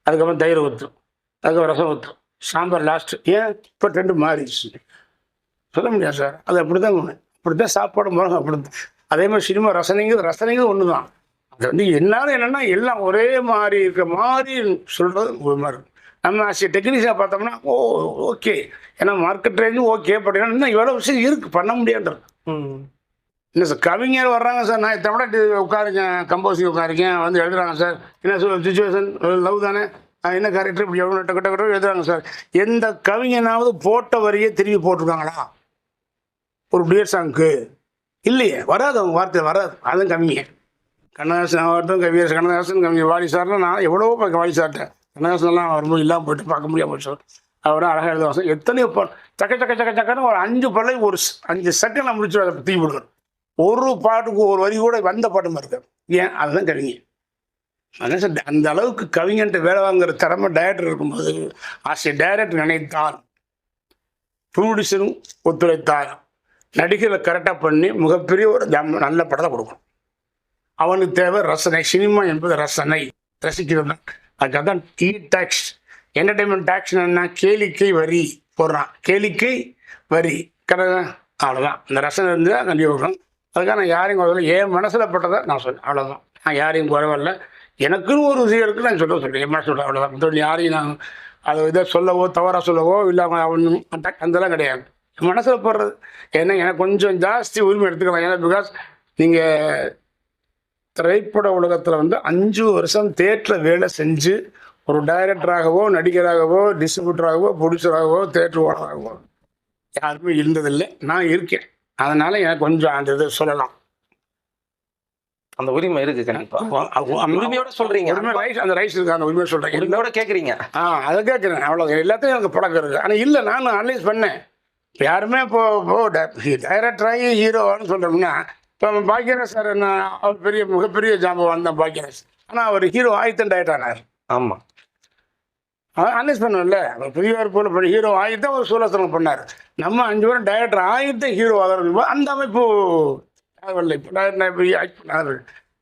அதுக்கப்புறம் தயிர் ஊற்றும், அதுக்கப்புறம் ரசம் ஊற்றும், சாம்பார் லாஸ்ட்டு. ஏன் இப்போ 2 மாறிடுச்சு சொல்ல முடியாது சார். அது அப்படி தான் சாப்பாடு முறை அப்படி தான். அதே மாதிரி சினிமா ரசனைங்கிறது ஒன்று தான். அது வந்து என்னன்னா எல்லாம் ஒரே மாதிரி இருக்க மாதிரி சொல்கிறது ஒரு மாதிரி. நம்ம டெக்னீஷியனாக பார்த்தோம்னா ஓகே, ஏன்னா மார்க்கெட் ரேஞ்சும் ஓகே, பட் இன்னும் இவ்வளோ விஷயம் இருக்குது பண்ண முடியாதுன்றது. இல்லை சார், கவிஞர் வர்றாங்க சார், நான் இத்தனை விட உட்காருக்கேன், கம்போசிங் உட்காருக்கேன், வந்து எழுதுறாங்க சார். என்ன சுச்சுவேஷன் லவ் தானே, என்ன கேரக்டர் இப்படி எவ்வளோ டக்கு எழுதுறாங்க சார். எந்த கவிஞனாவது போட்ட வரியே திரும்பி போட்டிருக்காங்களா ஒரு டியர் சாங்க்கு? இல்லையே, வராது, அவங்க வார்த்தை வராது. அதுவும் கம்மியே. கண்ணதாசன் ஆகட்டும், கவியரசு கண்ணதாசன், கவிஞர் வாலி சார்லாம் நான் எவ்வளவோ பார்க்க வாலி சார்ட்டேன். கண்ணதாசன்லாம் வரும்போது இல்லாமல் போயிட்டு பார்க்க முடியாமல் போச்சு சார். அவரும் அழகாக எழுதுவாங்க. எத்தனையோ சக்கன்னு ஒரு 5 பல்லை ஒரு 5 செகண்டில் முடிச்சு அதை தூக்கி விடுவார். ஒரு பாட்டுக்கு ஒரு வரி கூட வந்த பாட்டும் இருக்கு. ஏன்? அதுதான் கவிஞன். அதான் சார், அந்த அளவுக்கு கவிஞன்ட்டு வேலை வாங்குற திறமை டைரக்டர் இருக்கும்போது, ஆஸ் ஏ டைரக்டர் நினைத்தால், ப்ரொடியூசரும் ஒத்துழைத்தால், நடிகர்களை கரெக்டாக பண்ணி மிகப்பெரிய ஒரு நல்ல படத்தை கொடுக்கணும். அவனுக்கு தேவை ரசனை. சினிமா என்பது ரசனை, ரசிக்கிறது தான். அதுக்காக தான் டேக்ஸ், என்டர்டைன்மெண்ட் டேக்ஸ் என்ன, கேளிக்கை வரி போடுறான். கேளிக்கை வரி கரெக்டாக, அவ்வளோதான். இந்த ரசனை இருந்தால் கண்டிப்பாக வரும். அதுக்காக நான் யாரையும் குறைவில்லை, என் மனசில் பட்டதை நான் சொல்லுவேன், அவ்வளோதான். நான் யாரையும் குறைவில்லை, எனக்குன்னு ஒரு விஷயம் இருக்குது, நான் சொல்கிறேன், என் மனசு சொல்கிறேன், அவ்வளோதான். மற்றபடி யாரையும் நான் அதை இதை சொல்லவோ தவறாக சொல்லவோ இல்லை அவன் அதெல்லாம் கிடையாது. என் மனசில் போடுறது. ஏன்னா எனக்கு கொஞ்சம் ஜாஸ்தி உரிமை எடுத்துக்கலாம். ஏன்னா பிகாஸ் நீங்கள் திரைப்பட உலகத்தில் 5 வருஷம் தேட்டரில் வேலை செஞ்சு ஒரு டைரக்டராகவோ நடிகராகவோ டிஸ்ட்ரிபியூட்டராகவோ ப்ரொடியூசராகவோ தேட்டர் ஓனராகவோ யாருமே இருந்ததில்லை. நான் இருக்கேன். அதனால் எனக்கு கொஞ்சம் அந்த இது சொல்லலாம். அந்த உரிமை இருக்கு கண்டிப்பா. உரிமையோட சொல்றீங்க. அந்த ரைஸ் இருக்கு, அந்த உரிமையோட சொல்கிறேன். உரிமையோட கேட்குறீங்க. அதை கேட்குறேன், அவ்வளோ. எல்லாத்தையும் எனக்கு பழக்கம் இருக்குது. ஆனால் இல்லை, நான் அனலைஸ் பண்ணேன். இப்போ யாருமே இப்போ டைரக்டராகி ஹீரோவான்னு சொல்கிறோம்னா, இப்போ பாக்யராஜ் சார் என்ன, அவர் மிகப்பெரிய ஜாம்பவான் தான் பாக்யராஜ். ஆனால் அவர் ஹீரோ ஆயித்தான் டைரக்டர் ஆனார். ஆமாம், அனலைஸ் பண்ணல. அவர் பெரியவர் போல ஹீரோ ஆகித்தான் ஒரு சூழசனம் பண்ணார். நம்ம 5 பேரும் டைரக்டர் ஆகித்தான் ஹீரோ ஆகிறது. அந்த அமைப்பு தேவையில்லை. இப்போ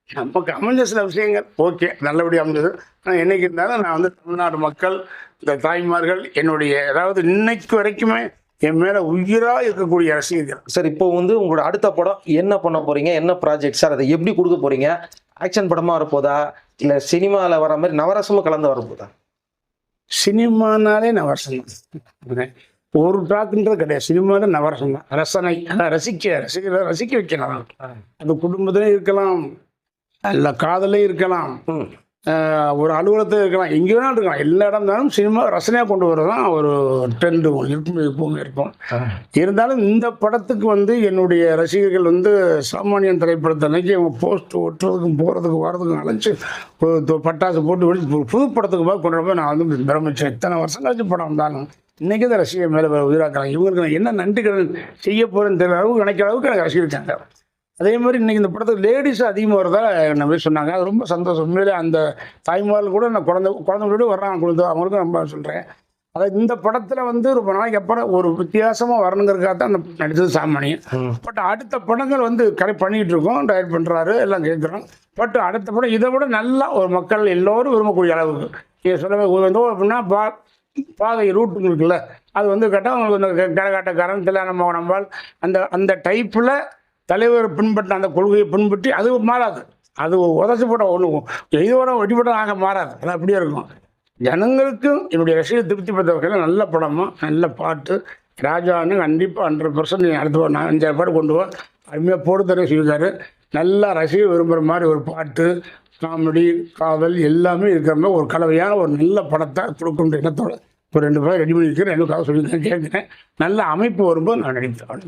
நமக்கு அமைஞ்ச சில விஷயங்கள் ஓகே, நல்லபடியாக அமைஞ்சது. ஆனால் என்னைக்கு இருந்தாலும் நான் தமிழ்நாடு மக்கள், இந்த தாய்மார்கள், என்னுடைய அதாவது இன்னைக்கு வரைக்குமே என் மேலே உயிராக இருக்கக்கூடிய ரசிகர்கள். சார் இப்போ உங்களோட அடுத்த படம் என்ன பண்ண போறீங்க? என்ன ப்ராஜெக்ட் சார்? அதை எப்படி கொடுக்க போறீங்க? ஆக்ஷன் படமாக வரப்போதா இல்லை சினிமாவில் வர மாதிரி நவரசமும் கலந்து வரப்போதா? சினிமானாலே நவரசம் தான், ஒரு டாக்குன்றது கிடையாது. சினிமாவில் நவரசம் தான், ரசனை. அதான் ரசிக்க வைக்கணும். அது குடும்பத்திலே இருக்கலாம், இல்லை காதலே இருக்கலாம், ஒரு அலுவலகத்தில் இருக்கலாம், எங்கே வேணாலும் இருக்கலாம். எல்லா இடம் இருந்தாலும் சினிமா ரசனையாக கொண்டு வரதான் ஒரு ட்ரெண்டு எப்பவுமே இருக்கும். இருந்தாலும் இந்த படத்துக்கு என்னுடைய ரசிகர்கள் சாமானியன் திரைப்படத்தை அன்னைக்கு அவங்க போஸ்ட் ஒட்டுறதுக்கும் போகிறதுக்கும் வரதுக்கும் அழைச்சி பட்டாசு போட்டு வெடிச்சு புது படத்துக்கு போய் கொண்டு போய் நான் பிரமிச்சேன். இத்தனை வருஷம் கழிச்சு படம் வந்தாலும் இன்றைக்கி தான் ரசிகர் மேலே உயிராக்குறாங்க. இவங்களுக்கு நான் என்ன நன்றி கடன் செய்ய போகிறேன்னு தெரியல அளவுக்கு நினைக்கிற அளவுக்கு எனக்கு ரசிகர்காங்க. அதே மாதிரி இன்றைக்கி இந்த படத்துக்கு லேடிஸ் அதிகமாக வரதா என்ன சொன்னாங்க. அது ரொம்ப சந்தோஷம். உண்மையிலே அந்த தாய்மார்கள் கூட நான் குழந்தைங்களோட வர்றாங்க, அவங்களுக்கும் ரொம்ப சொல்கிறேன். அதாவது இந்த படத்தில் ரொம்ப நாளைக்கு அப்புறம் ஒரு வித்தியாசமாக வரணுங்கிறதுக்காக தான் அந்த நடித்தது சாமானியன். பட் அடுத்த படங்கள் கரெக்ட் பண்ணிகிட்டு இருக்கோம், டைரக்ட் பண்ணுறாரு, எல்லாம் கேட்குறோம். பட் அடுத்த படம் இதை விட நல்லா ஒரு மக்கள் எல்லோரும் விரும்பக்கூடிய அளவுக்கு நீங்கள் சொல்லவே அப்படின்னா பாதை ரூட்டுங்க இருக்குல்ல, அது கேட்டால் அவங்களுக்கு கரகாட்டக்காரன் கல்யாணம் நம்பால் அந்த டைப்பில் தலைவர் பின்பற்ற அந்த கொள்கையை பின்பற்றி அது மாறாது. அது உதச்சி போட்ட ஒன்று இதோட வெட்டிப்பட்டம் ஆக மாறாது. அது அப்படியே இருக்கும். ஜனங்களுக்கும் என்னுடைய ரசிகை திருப்திப்படுத்த வகையில் நல்ல படமும் நல்ல பாட்டு. ராஜான்னு கண்டிப்பாக 100% அடுத்து நான் 5 பாட்டு கொண்டு போய் அருமையாக போட்டு தர சொல்லியிருக்காரு. நல்லா ரசிகை விரும்புகிற மாதிரி ஒரு பாட்டு, காமெடி, காதல் எல்லாமே இருக்கிற மாதிரி ஒரு கலவையான ஒரு நல்ல படத்தை கொடுக்குன்ற எண்ணத்தோடு ஒரு 2 பேர் ரெடி பண்ணி இருக்கிறேன். எனக்காக சொல்லியிருக்கேன், கேட்குறேன். நல்ல அமைப்பு வரும்போது நான் நடித்தேன்.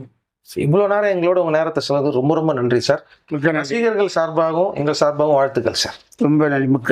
இவ்வளோ நேரம் எங்களோட உங்கள் நேரத்தை சொன்னது ரொம்ப ரொம்ப நன்றி சார். மிக்க நன்றி. ரசிகர்கள் சார்பாகவும் எங்கள் சார்பாகவும் வாழ்த்துக்கள் சார். ரொம்ப நன்றி. மிக்க